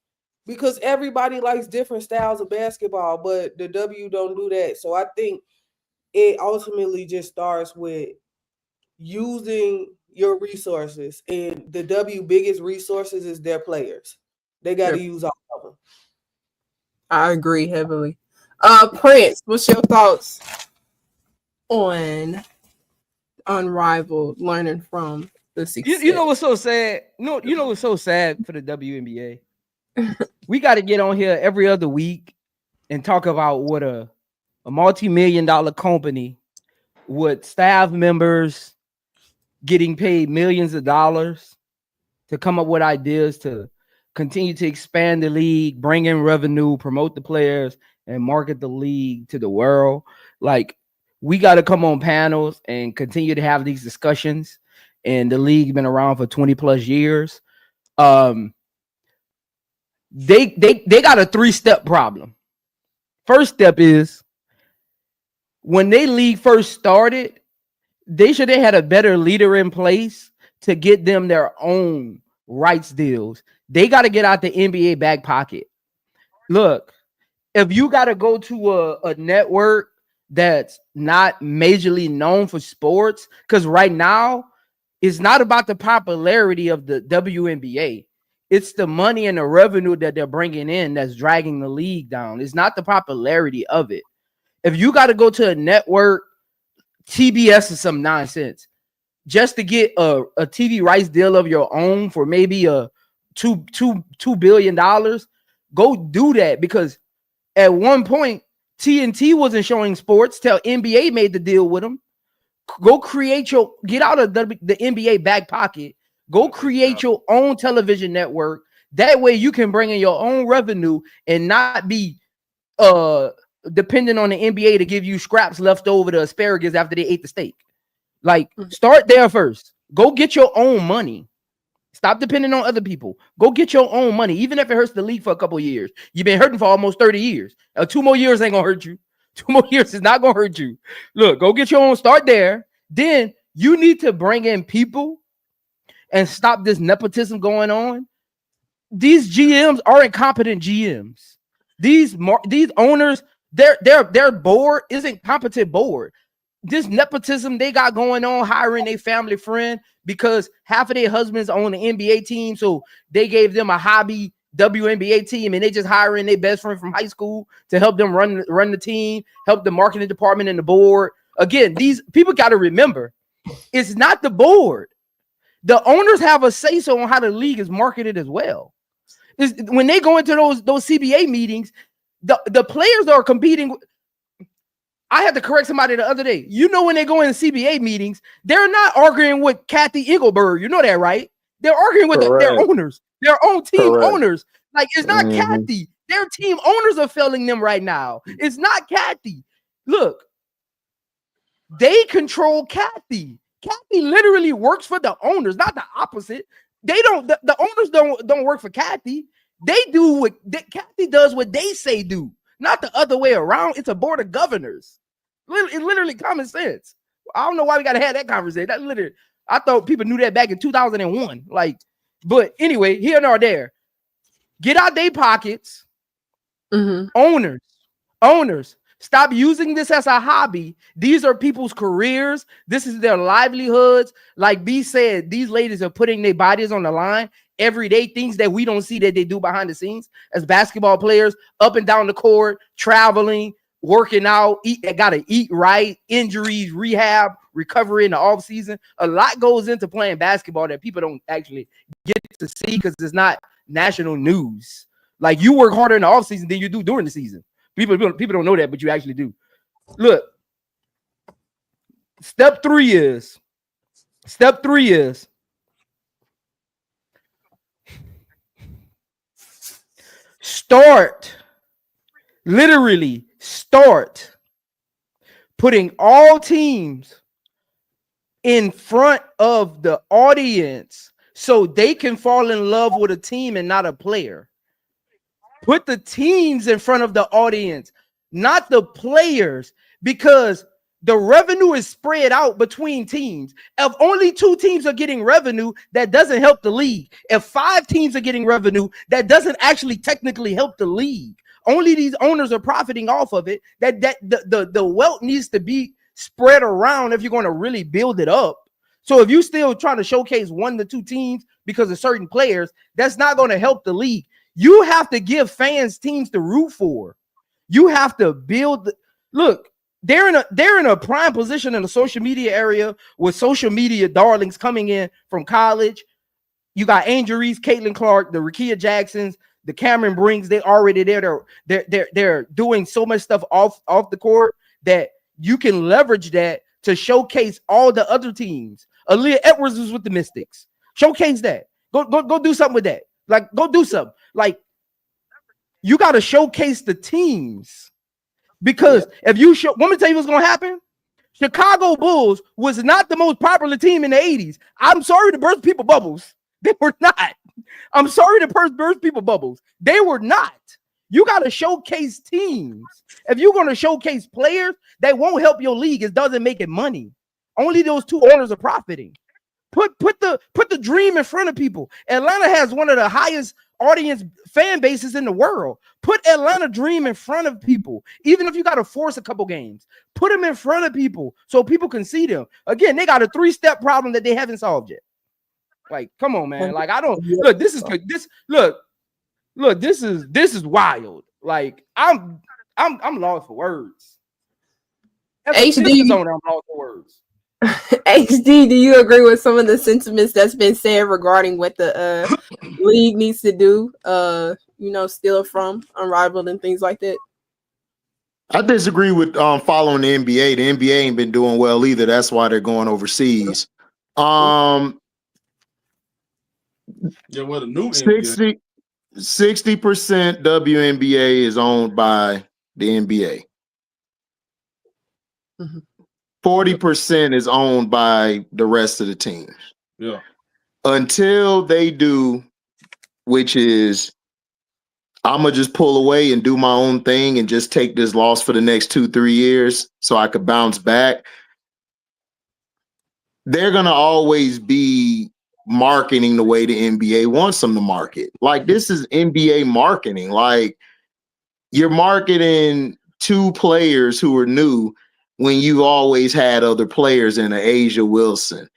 because everybody likes different styles of basketball, but the W don't do that. So I think it ultimately just starts with using your resources, and the W biggest resources is their players. They got to use all of them. I agree heavily. Prince, what's your thoughts on Unrivaled, learning from the success? You know what's so sad? You know what's so sad for the WNBA? We got to get on here every other week and talk about what a multi-million-dollar company with staff members getting paid millions of dollars to come up with ideas to continue to expand the league, bring in revenue, promote the players, and market the league to the world. Like, we got to come on panels and continue to have these discussions. And the league been around for 20 plus years. They got a 3-step problem. First step is, when they league first started, they should have had a better leader in place to get them their own rights deals. They got to get out the NBA back pocket. Look, if you got to go to a network that's not majorly known for sports, because right now it's not about the popularity of the WNBA. It's the money and the revenue that they're bringing in that's dragging the league down. It's not the popularity of it. If you got to go to a network, TBS is some nonsense. Just to get a TV rights deal of your own for maybe a $2 billion, go do that. Because at one point, TNT wasn't showing sports till NBA made the deal with them. Go get out of the NBA back pocket. Go create your own television network. That way you can bring in your own revenue and not be dependent on the NBA to give you scraps left over the asparagus after they ate the steak. Like, start there first. Go get your own money. Stop depending on other people. Go get your own money, even if it hurts the league for a couple of years. You've been hurting for almost 30 years. 2 more years ain't gonna hurt you. 2 more years is not gonna hurt you. Look, go get your own. Start there. Then you need to bring in people and stop this nepotism going on. These GMs are incompetent GMs. These owners, their board isn't competent board. This nepotism they got going on, hiring a family friend because half of their husbands own the NBA team, so they gave them a hobby WNBA team, and they just hiring their best friend from high school to help them run the team, help the marketing department and the board. Again, these people got to remember, it's not the board. The owners have a say-so on how the league is marketed as well. When they go into those CBA meetings, the players that are competing. I had to correct somebody the other day. You know, when they go in CBA meetings, they're not arguing with Kathy Engelberg. You know that, right? They're arguing with their owners, their own team owners. Like, it's not Kathy. Their team owners are failing them right now. It's not Kathy. Look, they control Kathy. Kathy literally works for the owners, not the opposite. They don't. The owners don't work for Kathy. They do what Kathy does. What they say do. Not the other way around. It's a board of governors. It's literally common sense. I don't know why we got to have that conversation. That literally, I thought people knew that back in 2001. Like, but anyway, here nor there. Get out their pockets. Owners. Stop using this as a hobby. These are people's careers. This is their livelihoods. Like B said, these ladies are putting their bodies on the line. Everyday things that we don't see that they do behind the scenes as basketball players, up and down the court, traveling, working out, gotta eat right, injuries, rehab, recovery in the off season. A lot goes into playing basketball that people don't actually get to see because it's not national news. Like, you work harder in the off season than you do during the season. People don't know that, but you actually do. Look, step three is literally start putting all teams in front of the audience so they can fall in love with a team and not a player. Put the teams in front of the audience, not the players, because the revenue is spread out between teams. If only 2 teams are getting revenue, that doesn't help the league. If 5 teams are getting revenue, that doesn't actually technically help the league. Only these owners are profiting off of it. The wealth needs to be spread around if you're going to really build it up. So if you still trying to showcase 1 to 2 teams because of certain players, that's not going to help the league. You have to give fans teams to root for. You have to build. Look, they're in a prime position in the social media area with social media darlings coming in from college. You got Angel Reese, Caitlin Clark, the Rakia Jacksons, the Cameron Brings. They already there. They're doing so much stuff off the court that you can leverage that to showcase all the other teams. Aaliyah Edwards was with the Mystics. Showcase that. Go do something with that. Like, go do something. Like, you got to showcase the teams. Because if you show, let me tell you what's gonna happen. Chicago Bulls was not the most popular team in the 80s. I'm sorry to burst people bubbles. They were not. I'm sorry to burst people bubbles. They were not. You got to showcase teams. If you're going to showcase players, that won't help your league. It doesn't make it money. Only those two owners are profiting. Put the dream in front of people. Atlanta has one of the highest audience fan bases in the world. Put Atlanta Dream in front of people. Even if you got to force a couple games, put them in front of people so people can see them. Again, they got a 3-step problem that they haven't solved yet. Like, come on, man. Like, I don't look. This is wild. Like, I'm lost for words. HD, I'm lost for words. HD, do you agree with some of the sentiments that's been said regarding what the league needs to do? Steal from Unrivaled and things like that. I disagree with following the NBA. The NBA ain't been doing well either. That's why they're going overseas. Yeah, well, the new 60% WNBA is owned by the NBA. 40% is owned by the rest of the teams. Yeah. Until they do, which is I'm going to just pull away and do my own thing and just take this loss for the next 2-3 years so I could bounce back. They're going to always be marketing the way the NBA wants them to market. Like, this is NBA marketing. Like, you're marketing 2 players who are new when you've always had other players in Asia Wilson.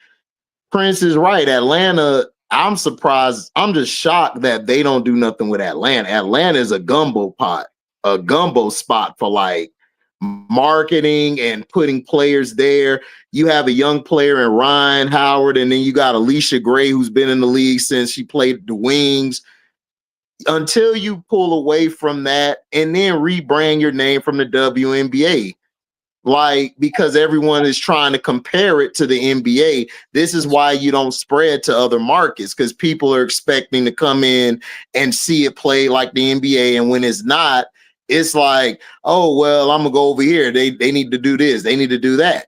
Prince is right. Atlanta, I'm surprised. I'm just shocked that they don't do nothing with Atlanta. Atlanta is a gumbo spot for like marketing and putting players there. You have a young player in Ryan Howard, and then you got Alicia Gray, who's been in the league since she played the wings. Until you pull away from that and then rebrand your name from the WNBA, like, because everyone is trying to compare it to the NBA. This is why you don't spread to other markets, because people are expecting to come in and see it play like the NBA. And when it's not, it's like, oh, well, I'm going to go over here. They need to do this. They need to do that.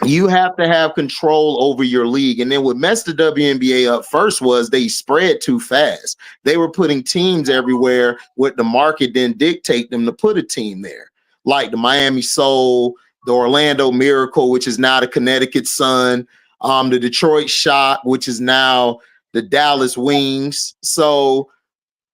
You have to have control over your league. And then what messed the WNBA up first was they spread too fast. They were putting teams everywhere. What the market didn't dictate them to put a team there. Like the Miami Soul, the Orlando Miracle, which is now the Connecticut Sun, the Detroit Shock, which is now the Dallas Wings. So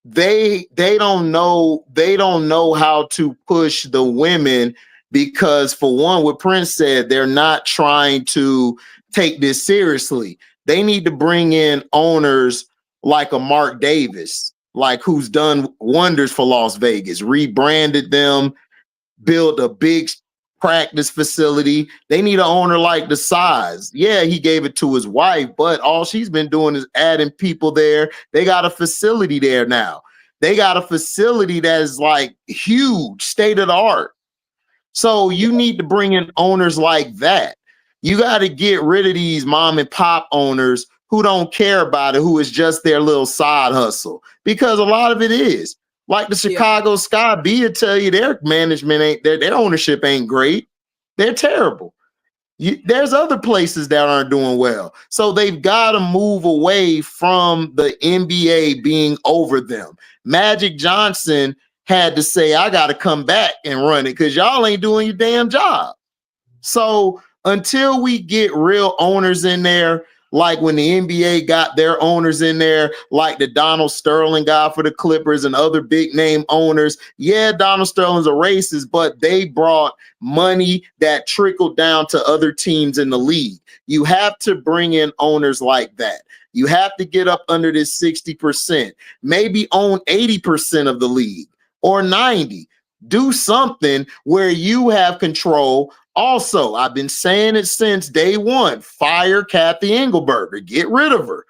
they don't know how to push the women, because for one, what Prince said, they're not trying to take this seriously. They need to bring in owners like a Mark Davis, like who's done wonders for Las Vegas, rebranded them, build a big practice facility. They need an owner like the size. Yeah, he gave it to his wife, but all she's been doing is adding people there. They got a facility there now. They got a facility that is like huge, state of the art. So you need to bring in owners like that. You got to get rid of these mom and pop owners who don't care about it, who is just their little side hustle, because a lot of it is. Like the Chicago Sky, B will tell you their management ain't, their ownership ain't great. They're terrible. There's other places that aren't doing well. So they've got to move away from the NBA being over them. Magic Johnson had to say, I got to come back and run it because y'all ain't doing your damn job. So until we get real owners in there, like when the NBA got their owners in there, like the Donald Sterling guy for the Clippers and other big name owners. Yeah, Donald Sterling's a racist, but they brought money that trickled down to other teams in the league. You have to bring in owners like that. You have to get up under this 60%, maybe own 80% of the league or 90%. Do something where you have control. Also, I've been saying it since day one. Fire Kathy Engelberger. Get rid of her.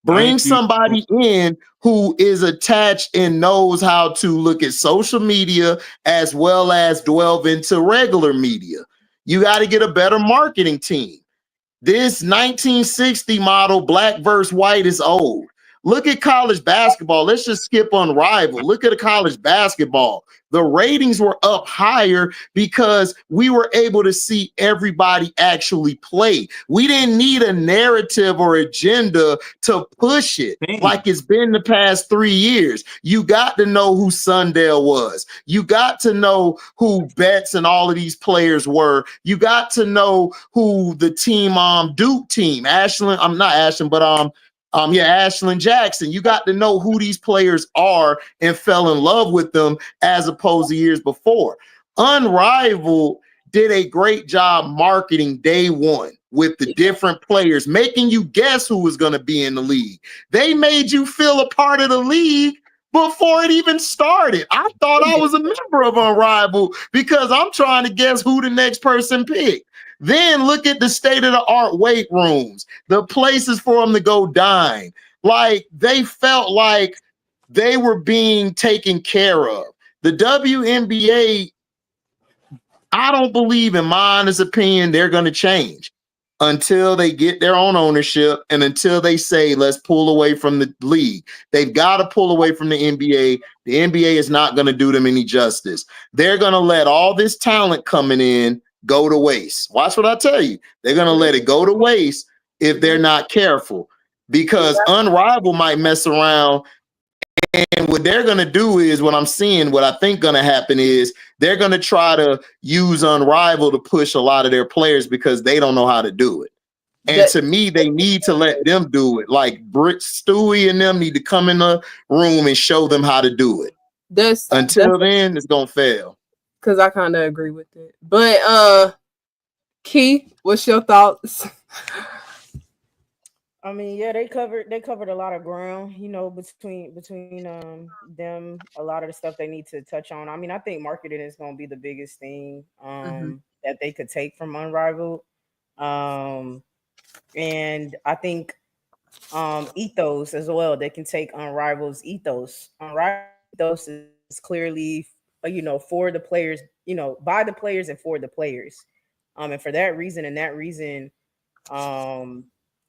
Bring somebody in who is attached and knows how to look at social media as well as delve into regular media. You got to get a better marketing team. This 1960 model, black versus white, is old. Look at college basketball. Let's just skip Unrivaled. Look at the college basketball. The ratings were up higher because we were able to see everybody actually play. We didn't need a narrative or agenda to push it like it's been the past 3 years. You got to know who Sundell was. You got to know who Betts and all of these players were. You got to know who the team, Duke team, Ashland, I'm not Ashland, but Ashland Jackson. You got to know who these players are and fell in love with them as opposed to years before. Unrivaled did a great job marketing day one with the different players, making you guess who was going to be in the league. They made you feel a part of the league before it even started. I thought I was a member of Unrivaled because I'm trying to guess who the next person picked. Then look at the state-of-the-art weight rooms, the places for them to go dine. Like, they felt like they were being taken care of. The WNBA, I don't believe, in my honest opinion, they're going to change until they get their own ownership and until they say, let's pull away from the league. They've got to pull away from the NBA. The NBA is not going to do them any justice. They're going to let all this talent coming in go to waste. Watch what I tell you. They're going to let it go to waste if they're not careful, because Unrivaled might mess around. And what they're going to do is, what I'm seeing, what I think going to happen is they're going to try to use Unrivaled to push a lot of their players because they don't know how to do it. And to me, they need to let them do it. Like Britt, Stewie and them need to come in the room and show them how to do it. Until then, it's going to fail. Because I kind of agree with it. But Key, what's your thoughts? I mean, yeah, they covered a lot of ground, you know, between them, a lot of the stuff they need to touch on. I mean, I think marketing is going to be the biggest thing that they could take from Unrivaled. And I think ethos as well. They can take Unrivaled's ethos. Unrivaled ethos is clearly, you know, for the players, you know, by the players and for the players. And for that reason,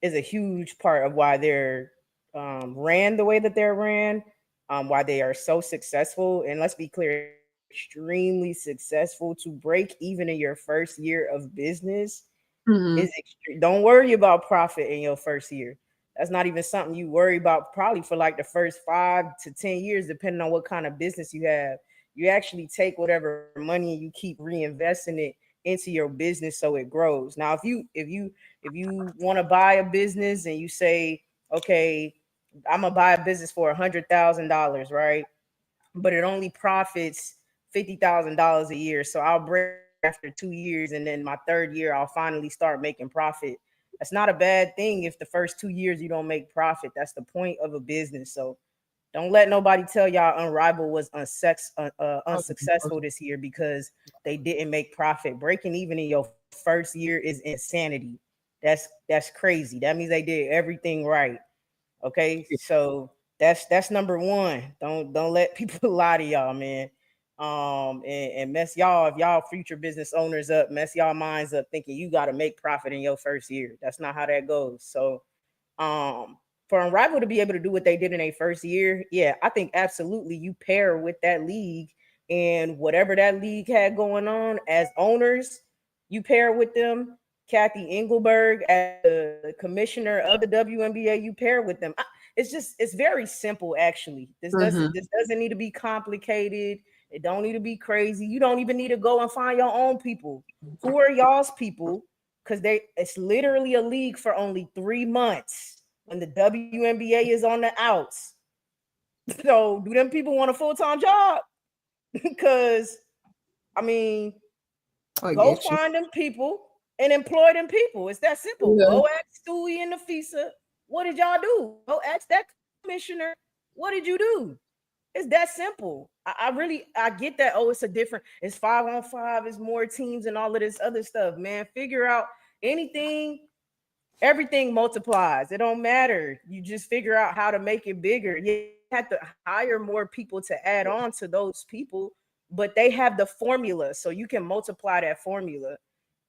is a huge part of why they're ran the way that they're ran, why they are so successful. And let's be clear, extremely successful. To break even in your first year of business is extreme. Don't worry about profit in your first year. That's not even something you worry about probably for like the first 5 to 10 years, depending on what kind of business you have. You actually take whatever money and you keep reinvesting it into your business so it grows. Now, if you want to buy a business and you say, okay, I'm gonna buy a business for $100,000, right? But it only profits $50,000 a year. So I'll break after 2 years, and then my third year I'll finally start making profit. That's not a bad thing if the first 2 years you don't make profit. That's the point of a business. So don't let nobody tell y'all Unrivaled was unsuccessful this year because they didn't make profit. Breaking even in your first year is insanity. That's crazy. That means they did everything right. Okay, so that's number one. Don't let people lie to y'all, man. And mess y'all, if y'all future business owners up, mess y'all minds up thinking you got to make profit in your first year. That's not how that goes. So, for Unrivaled to be able to do what they did in their first year, yeah, I think absolutely you pair with that league and whatever that league had going on as owners, you pair with them. Kathy Engelberg as the commissioner of the WNBA, you pair with them. It's very simple, actually. This doesn't need to be complicated. It don't need to be crazy. You don't even need to go and find your own people. Who are y'all's people? Because it's literally a league for only 3 months. When the WNBA is on the outs. So do them people want a full-time job? Because, I mean, go find them people and employ them people. It's that simple. Yeah. Go ask Stewie and Nafisa, what did y'all do? Go ask that commissioner, what did you do? It's that simple. I get that. Oh, it's 5-on-5, it's more teams and all of this other stuff, man. Figure out anything. Everything multiplies. It don't matter. You just figure out how to make it bigger. You have to hire more people to add on to those people, but they have the formula, so you can multiply that formula.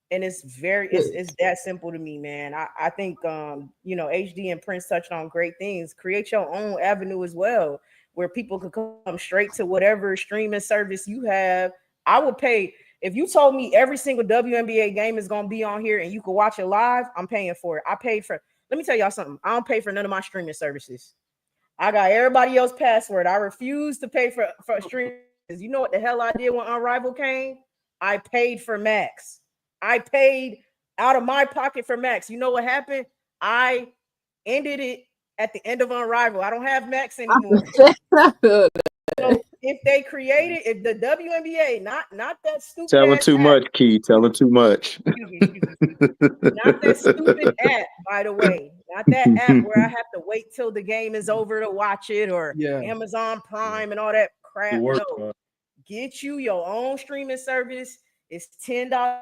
And it's it's that simple to me, man. I think HD and Prince touched on great things. Create your own avenue as well, where people could come straight to whatever streaming service you have. I would pay if you told me every single WNBA game is gonna be on here and you could watch it live. I'm paying for it. Let me tell y'all something. I don't pay for none of my streaming services. I got everybody else's password. I refuse to pay for streaming. You know what the hell I did when Unrivaled came? I paid for Max. I paid out of my pocket for Max. You know what happened? I ended it at the end of Unrivaled. I don't have Max anymore. So if they created, if the WNBA, not that stupid, telling too much, Key, telling too much. Not that stupid app, by the way. Not that app where I have to wait till the game is over to watch it, or Amazon Prime and all that crap. No, get you your own streaming service. It's $10.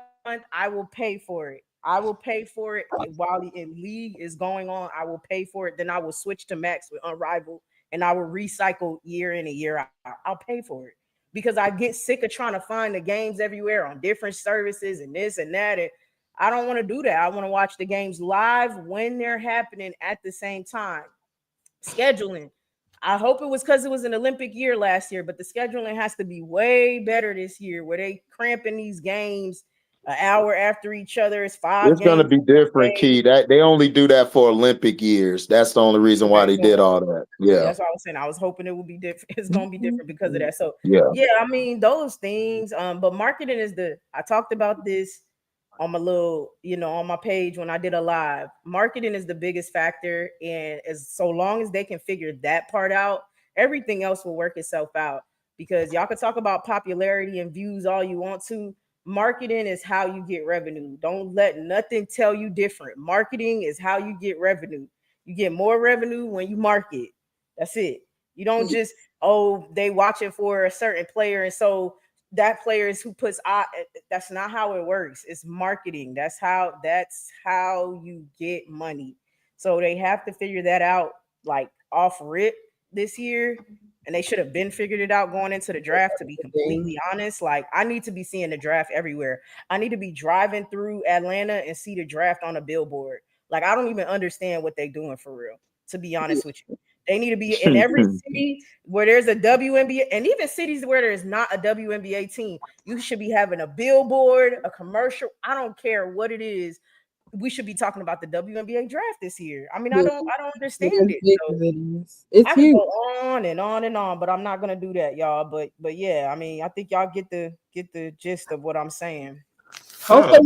I will pay for it. I will pay for it while the league is going on. I will pay for it. Then I will switch to Max with Unrivaled, and I will recycle year in and year out. I'll pay for it because I get sick of trying to find the games everywhere on different services and this and that. And I don't want to do that. I want to watch the games live when they're happening at the same time. Scheduling. I hope it was because it was an Olympic year last year, but the scheduling has to be way better this year, where they cramping these games an hour after each other. It's 5 It's going to be different, Key. That they only do that for Olympic years. That's the only reason why they did all that. Yeah, that's what I was saying. I was hoping it would be different. It's going to be different because of that. So yeah, I mean those things. But marketing is I talked about this on my little, on my page when I did a live. Marketing is the biggest factor, and so long as they can figure that part out, everything else will work itself out. Because y'all can talk about popularity and views all you want to. Marketing is how you get revenue. Don't let nothing tell you different. Marketing is how you get revenue. You get more revenue when you market. That's it. You don't just, they watching for a certain player, and so that player is who puts that's not how it works. It's marketing. That's how you get money. So they have to figure that out like off rip this year. And they should have been figured it out going into the draft, to be completely honest. Like, I need to be seeing the draft everywhere. I need to be driving through Atlanta and see the draft on a billboard. Like, I don't even understand what they're doing for real, to be honest with you. They need to be in every city where there's a WNBA, and even cities where there's not a WNBA team. You should be having a billboard, a commercial. I don't care what it is. We should be talking about the WNBA draft this year. I mean, I don't understand it. So I can go on and on and on, but I'm not gonna do that, y'all. But yeah, I mean, I think y'all get the gist of what I'm saying. Those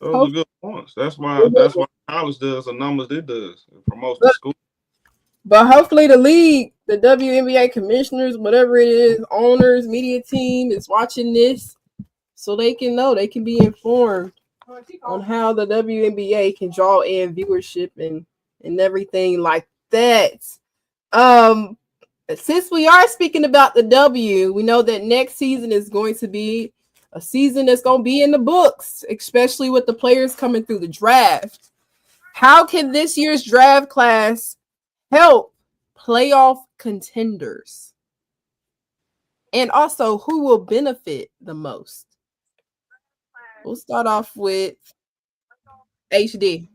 are good points. That's why college does the numbers it does. It promotes the school. But hopefully the league, the WNBA commissioners, whatever it is, owners, media team is watching this so they can know, they can be informed on how the WNBA can draw in viewership and everything like that. Since we are speaking about the W, we know that next season is going to be a season that's going to be in the books, especially with the players coming through the draft. How can this year's draft class help playoff contenders? And also, who will benefit the most? We'll start off with HD.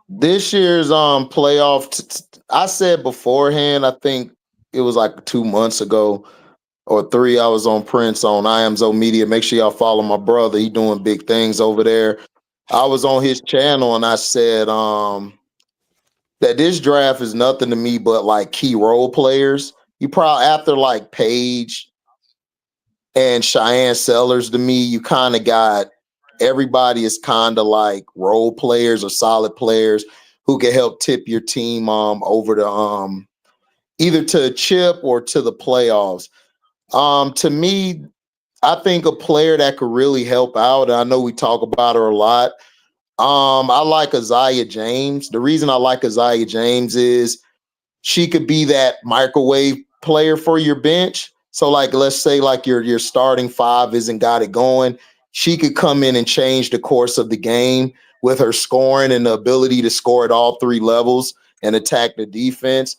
This year's playoff, I said beforehand, I think it was like 2 months ago or 3, I was on Prince on IMZO Media. Make sure y'all follow my brother. He doing big things over there. I was on his channel and I said that this draft is nothing to me but like key role players. You probably, after like Paige and Cheyenne Sellers, to me, you kind of got everybody is kind of like role players or solid players who can help tip your team over to either to a chip or to the playoffs. To me, I think a player that could really help out, and I know we talk about her a lot. I like Isaiah James. The reason I like Isaiah James is she could be that microwave player for your bench. So like, let's say like your starting 5 isn't got it going. She could come in and change the course of the game with her scoring and the ability to score at all 3 levels and attack the defense.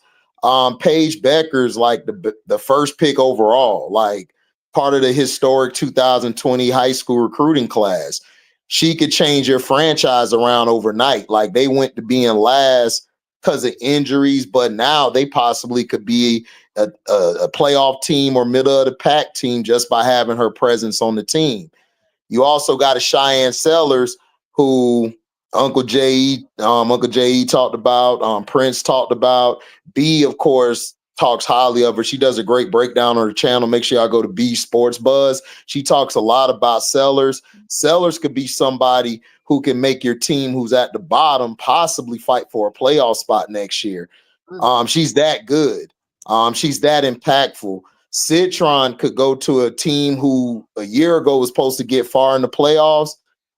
Paige Bueckers, like the first pick overall. Like, part of the historic 2020 high school recruiting class. She could change your franchise around overnight. Like they went to being last because of injuries, but now they possibly could be a playoff team or middle of the pack team just by having her presence on the team. You also got a Cheyenne Sellers who Uncle J.E. talked about, Prince talked about. B, of course, talks highly of her. She does a great breakdown on her channel. Make sure y'all go to B Sports Buzz. She talks a lot about Sellers. Sellers could be somebody who can make your team who's at the bottom possibly fight for a playoff spot next year. She's that good. She's that impactful. Citron could go to a team who a year ago was supposed to get far in the playoffs.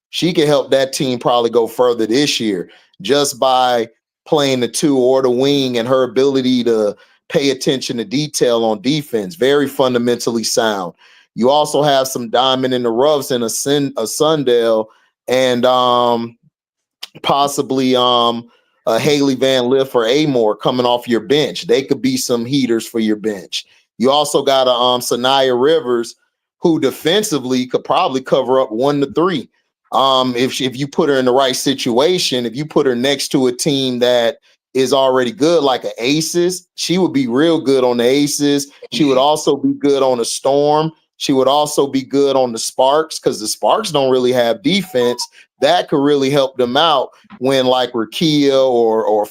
She could help that team probably go further this year just by playing the 2 or the wing and her ability to pay attention to detail on defense. Very fundamentally sound. You also have some diamond in the roughs in a Sundell and possibly Haley Van Liff or Amore coming off your bench. They could be some heaters for your bench. You also got a Sanaya Rivers, who defensively could probably cover up 1 to 3. If you put her in the right situation, if you put her next to a team that is already good, like an Aces, she would be real good on the Aces. She would also be good on the Storm. She would also be good on the Sparks because the Sparks don't really have defense. That could really help them out when like Rakia or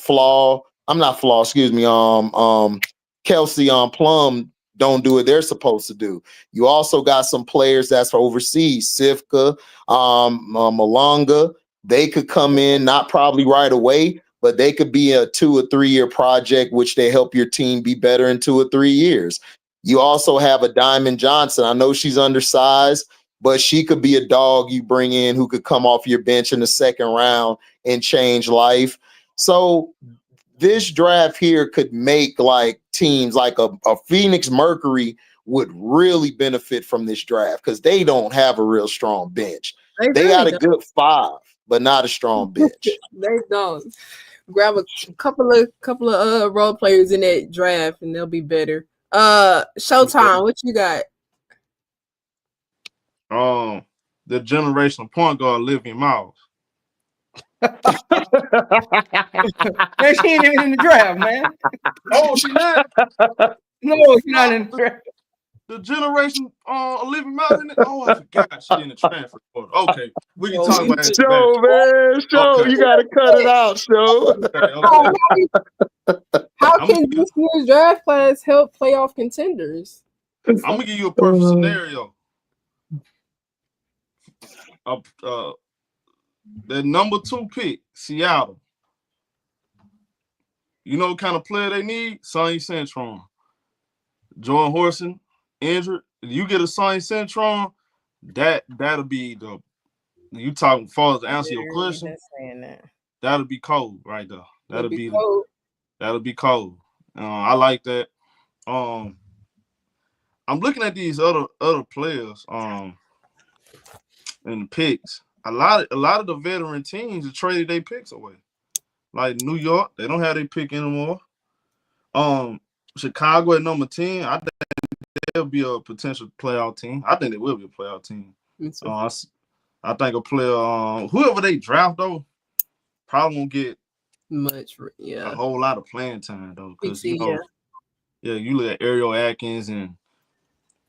Kelsey Plum don't do what they're supposed to do. You also got some players that's overseas, Sifka, Malanga. They could come in, not probably right away, but they could be a 2 or 3 year project, which they help your team be better in 2 or 3 years. You also have a Diamond Johnson. I know she's undersized, but she could be a dog you bring in who could come off your bench in the second round and change life. So this draft here could make like teams like a Phoenix Mercury would really benefit from this draft because they don't have a real strong bench. They got a good 5, but not a strong bench. They don't. Grab a couple of role players in that draft and they'll be better. Showtime, what you got? The generational point guard, Olivia Miles. Man, she ain't even in the draft, man. Oh, she not? No, she's not in the draft. The generation Olivia Miles in it? Oh, I forgot she in the transfer portal. Okay, we can talk about it. Show, man. Show. Okay. You got to cut it out, Show. Okay. How can this year's draft class help playoff contenders? I'm going to give you a perfect scenario. The number 2 pick, Seattle. You know what kind of player they need? Sonny Centron. Jordan Horson, injured. You get a Sonny Centron, that'll be you talking far as to answer your question. That'll be cold right there. That'll be cold. That'll be cold. I like that. I'm looking at these other players in the picks. A lot of the veteran teams have traded their picks away. Like New York, they don't have their pick anymore. Chicago at number 10, I think they'll be a potential playoff team. I think they will be a playoff team. I think a player, whoever they draft though, probably won't get much. A whole lot of playing time though, because you look at Ariel Atkins and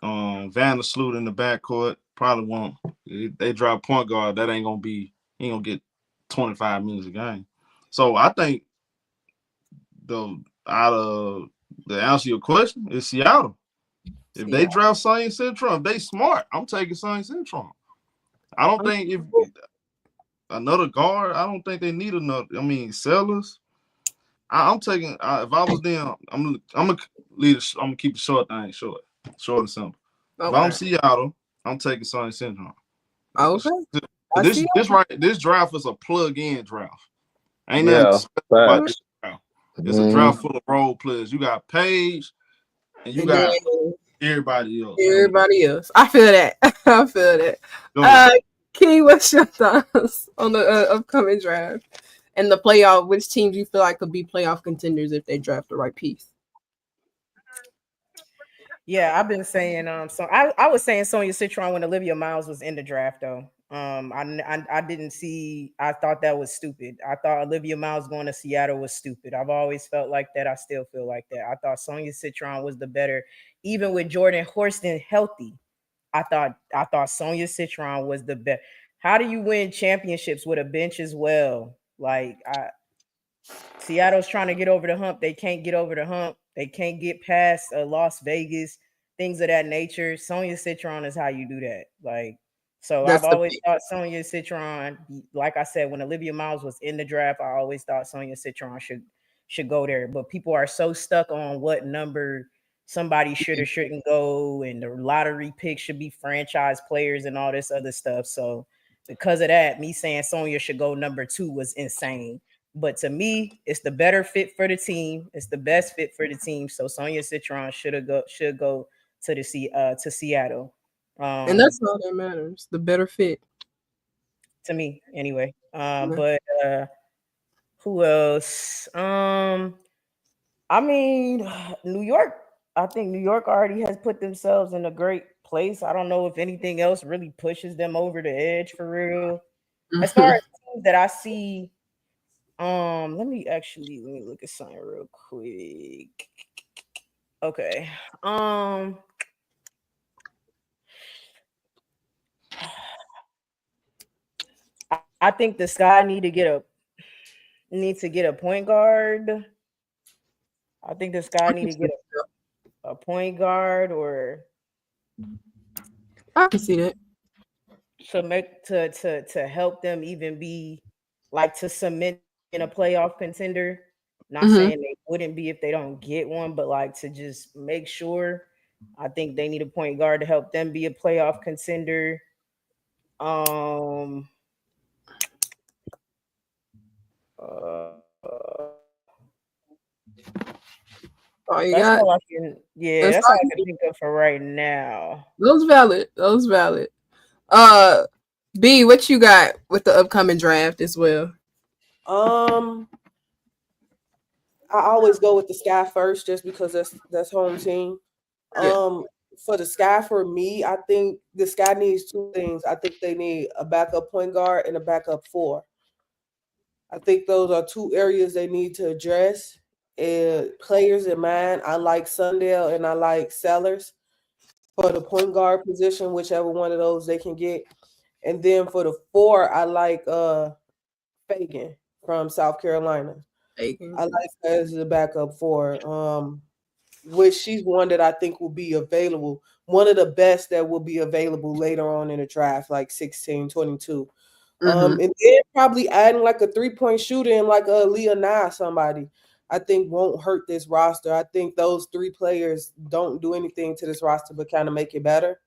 Vanna Sloot in the backcourt. Probably won't. They drop point guard. That ain't gonna be. He ain't gonna get 25 minutes a game. So I think out of the answer to your question is Seattle. If they draft Sonny Centron, if they smart, I'm taking Sonny Centron. I don't think if another guard, I don't think they need another. I mean, Sellers. I'm taking. If I was them, I'm gonna keep it short. Short and simple. Okay. If I'm Seattle, I'm taking Sonny Centron. Okay. This draft is a plug-in draft. Ain't nothing special about this draft. It's a draft full of role players. You got Paige, and you got everybody else. Everybody else. I feel that. Key, what's your thoughts on the upcoming draft and the playoff? Which teams you feel like could be playoff contenders if they draft the right piece? Yeah, I've been saying so I was saying Sonya Citron when Olivia Miles was in the draft though. I didn't see. I thought that was stupid. I thought Olivia Miles going to Seattle was stupid. I've always felt like that. I still feel like that. I thought Sonya Citron was the better, even with Jordan Horston healthy. I thought Sonya Citron was the best. How do you win championships with a bench as well? Like Seattle's trying to get over the hump. They can't get over the hump. They can't get past Las Vegas, things of that nature. Sonya Citron is how you do that. Like, so That's I've the always pick. thought Sonya Citron, like I said, when Olivia Miles was in the draft, I always thought Sonya Citron should go there. But people are so stuck on what number somebody should or shouldn't go, and the lottery pick should be franchise players and all this other stuff. So because of that, me saying Sonya should go number 2 was insane. But to me, it's the better fit for the team. It's the best fit for the team. So Sonya Citron should go to to Seattle. And that's all that matters. The better fit. To me, anyway. But who else? I mean, New York. I think New York already has put themselves in a great place. I don't know if anything else really pushes them over the edge for real. As far as teams that I see. Let me look at something real quick. Okay. I think the Sky need to get a point guard. I think the Sky need to get a point guard or I can see that. To help them even be like to cement in a playoff contender. Not Mhm. saying they wouldn't be if they don't get one, but like to just make sure. I think they need a point guard to help them be a playoff contender. All you That's got. all I can. Yeah, That's that's all all I you can think of for right now. Those valid. Those valid. B, what you got with the upcoming draft as well? I always go with the Sky first just because that's home team. Yeah. For the Sky, for me, I think the Sky needs 2 things. I think they need a backup point guard and a backup 4. I think those are 2 areas they need to address. Players in mind, I like Sundell and I like Sellers for the point guard position, whichever one of those they can get. And then for the 4, I like Fagan from South Carolina. I like her as a backup 4. Which she's one that I think will be available. One of the best that will be available later on in the draft, like 16, 22. And then probably adding like a 3-point shooter and like a Leah Nye somebody, I think won't hurt this roster. I think those 3 players don't do anything to this roster but kind of make it better.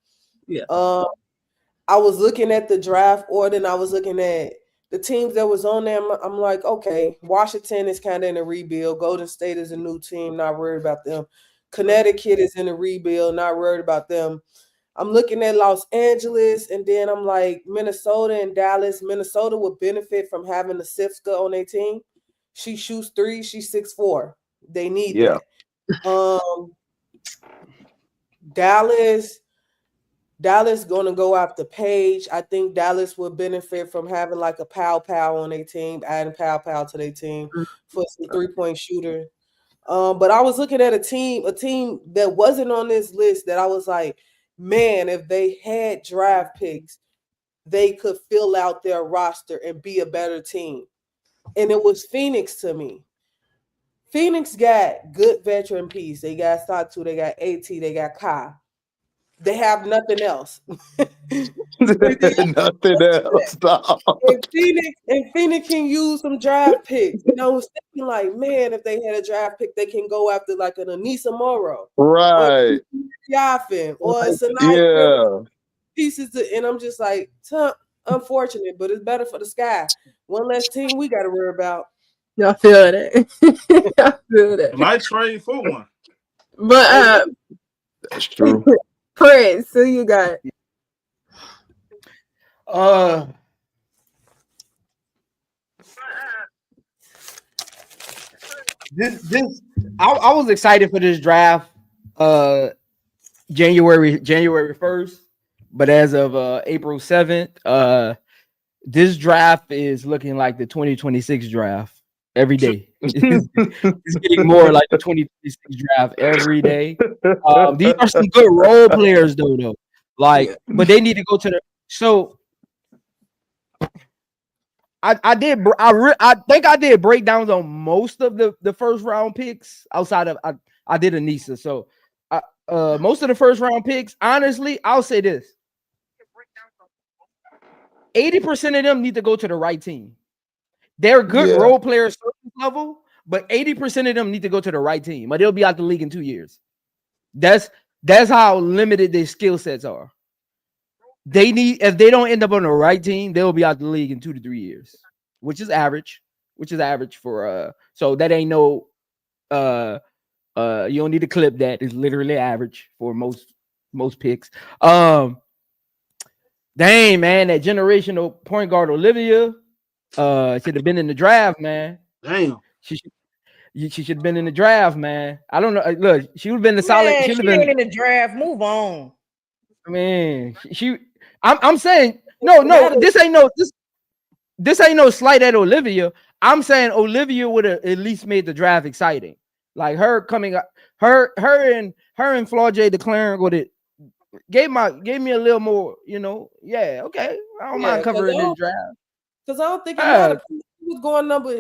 Yeah. I was looking at the draft order and I was looking at the teams that was on there. I'm like, okay, Washington is kind of in a rebuild. Golden State is a new team, not worried about them. Connecticut is in a rebuild, not worried about them. I'm looking at Los Angeles, and then I'm like Minnesota and Dallas. Minnesota would benefit from having a Sifka on their team. She shoots 3. She's 6'4". They need that. Dallas going to go after Paige. I think Dallas would benefit from having like a Pow on their team, adding Pow to their team for some 3-point shooter. But I was looking at a team that wasn't on this list that I was like, man, if they had draft picks, they could fill out their roster and be a better team. And it was Phoenix to me. Phoenix got good veteran piece. They got Satu, they got AT, they got Kai. They have nothing else. Nothing else. And Phoenix can use some draft picks. And I was thinking, like, man, if they had a draft pick, they can go after like an Anissa Morrow, Right. or Sanaya pieces. And I'm just like, unfortunate, but it's better for the Sky. One less team we got to worry about. Y'all feel that? Y'all feel that? Might trade for one. But that's true. Prince, who you got? I was excited for this draft. January 1st, but as of April 7th, this draft is looking like the 2026 draft every day. It's getting more like the 2026 draft every day. These are some good role players though. Like, but they need to go to the so. I think I did breakdowns on most of the first round picks outside of I did Anissa. So most of the first round picks, honestly, I'll say this. 80% of them need to go to the right team. They're good role players level, but 80% of them need to go to the right team, or they'll be out the league in 2 years. That's how limited their skill sets are. They need, if they don't end up on the right team, they'll be out the league in 2 to 3 years, which is average for so that ain't no you don't need to clip that. It's literally average for most picks. Dang, man, that generational point guard Olivia should have been in the draft, man. Damn. She should have been in the draft, man. I don't know. Look, she would have been the solid. Man, she ain't in the draft. Move on. I mean, I'm saying no. This ain't no slight at Olivia. I'm saying Olivia would have at least made the draft exciting. Like her coming up, her and Flau'jae declaring would it gave me a little more, yeah, okay. I don't mind covering this draft. Because I don't think it mattered.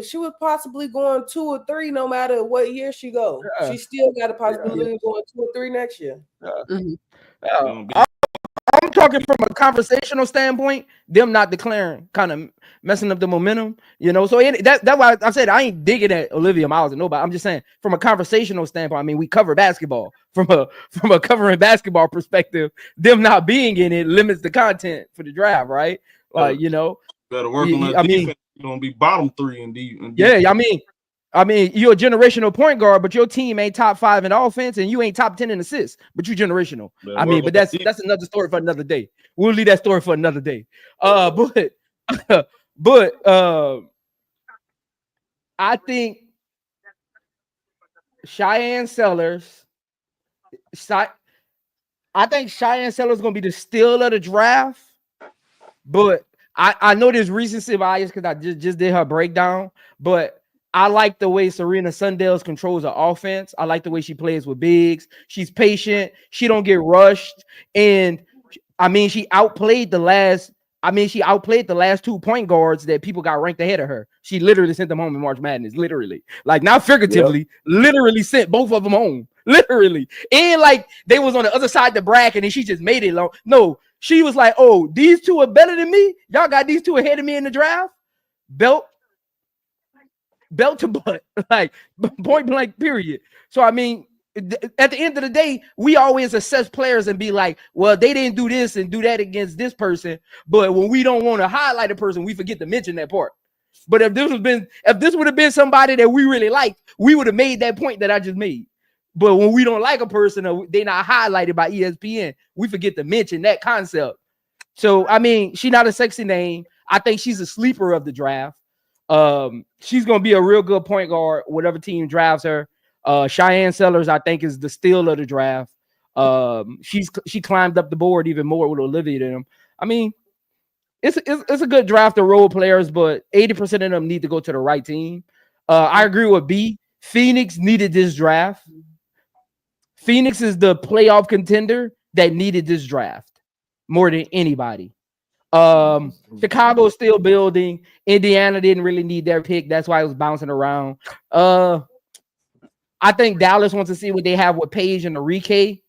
She was possibly going 2 or 3 no matter what year she go. She still got a possibility of going 2 or 3 next year. I'm talking from a conversational standpoint, them not declaring kind of messing up the momentum, So that's why I said I ain't digging at Olivia Miles and nobody. I'm just saying from a conversational standpoint. I mean, we cover basketball from a covering basketball perspective. Them not being in it limits the content for the draft, right? Like better work on that defense. You're gonna be bottom 3 in D. Yeah, I mean, you're a generational point guard, but your team ain't top 5 in offense, and you ain't top 10 in assists, but you generational. I mean, but that's another story for another day. We'll leave that story for another day. But I think Cheyenne Sellers is gonna be the steal of the draft, but I know there's recency bias because I just did her breakdown, but I like the way Serena Sundales controls her offense. I like the way she plays with bigs. She's patient. She don't get rushed. And I mean, she outplayed the last 2 point guards that people got ranked ahead of her. She literally sent them home in March Madness. Literally. Like, not figuratively, literally sent both of them home. Literally. And like they was on the other side of the bracket and she just made it long. No, she was like, oh, these 2 are better than me. Y'all got these 2 ahead of me in the draft. Belt to butt, like point blank, period. So, I mean, at the end of the day, we always assess players and be like, well, they didn't do this and do that against this person. But when we don't want to highlight a person, we forget to mention that part. But if this would have been somebody that we really liked, we would have made that point that I just made. But when we don't like a person or they not highlighted by ESPN, we forget to mention that concept. So, I mean, she's not a sexy name. I think she's a sleeper of the draft. She's gonna be a real good point guard, whatever team drafts her. Cheyenne Sellers, I think, is the steal of the draft. She climbed up the board even more with Olivia than him. I mean, it's a good draft of role players, but 80% of them need to go to the right team. I agree with B. Phoenix needed this draft. Phoenix is the playoff contender that needed this draft more than anybody. Chicago's still building. Indiana didn't really need their pick. That's why it was bouncing around. I think Dallas wants to see what they have with Paige and Auriemma.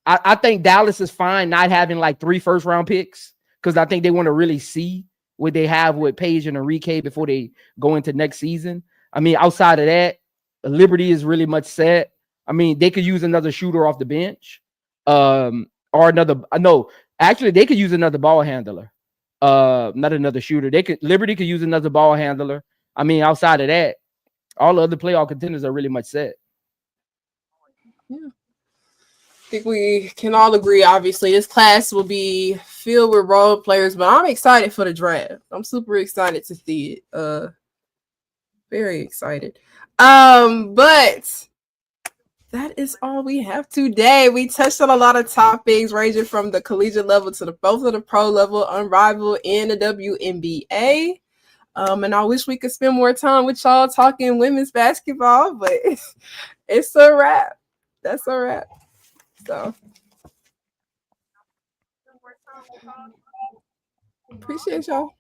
I think Dallas is fine not having like 3 first-round picks because I think they want to really see what they have with Paige and Auriemma before they go into next season. I mean, outside of that, Liberty is really much set. I mean, they could use another shooter off the bench, or actually, they could use another ball handler. Not another shooter. Liberty could use another ball handler. I mean, outside of that, all the other playoff contenders are really much set. Yeah. I think we can all agree, obviously, this class will be filled with role players, but I'm excited for the draft. I'm super excited to see it. Very excited. But that is all we have today. We touched on a lot of topics ranging from the collegiate level to both of the pro level, Unrivaled and the WNBA. And I wish we could spend more time with y'all talking women's basketball, but it's a wrap. That's a wrap. So appreciate y'all.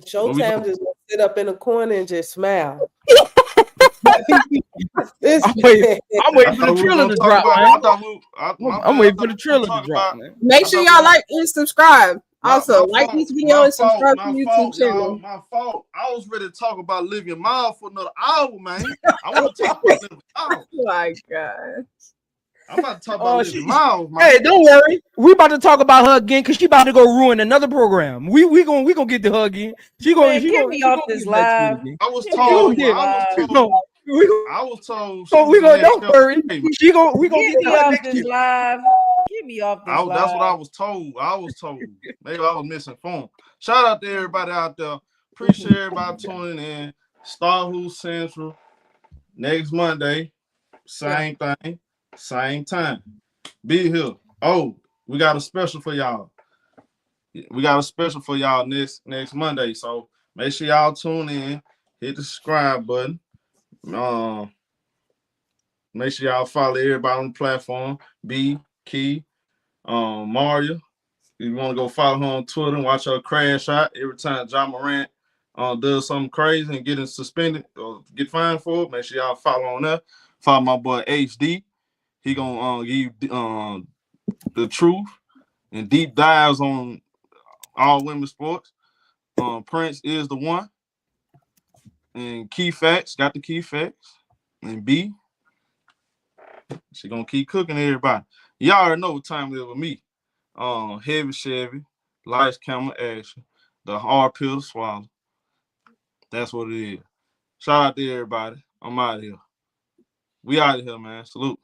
Showtime just gonna sit up in a corner and just smile. I'm waiting for the trailer to drop, man. I'm waiting for the trailer to drop, man. Make sure y'all like and subscribe. Also, like this video and subscribe to the YouTube channel. My fault. I was ready to talk about Living Miles for another hour, man. I want to talk about Living Miles. Oh my God. I'm about to talk about Living Miles, man. Hey, don't worry. We about to talk about her again because she about to go ruin another program. We gonna get to her again. She gonna get me off this live. I was told. So we gonna don't worry. We gonna get me off this live. Get me off this live. That's what I was told. Maybe I was misinformed. Shout out to everybody out there. Appreciate everybody tuning in. Star Who Central next Monday. Same thing, same time. Be here. Oh, we got a special for y'all. Next Monday. So make sure y'all tune in. Hit the subscribe button. Make sure y'all follow everybody on the platform. B, Key, Maria. If you want to go follow her on Twitter and watch her crash out every time John Morant does something crazy and getting suspended or get fined for it, make sure y'all follow on that. Follow my boy HD. He gonna give you the truth and deep dives on all women's sports. Prince is the one. And Key Facts, got the Key Facts. And B, she gonna keep cooking everybody. Y'all already know what time it is with me. Heavy Chevy, lights, camera, action, the hard pill to swallow. That's what it is. Shout out to everybody. I'm out of here. We out of here, man. Salute.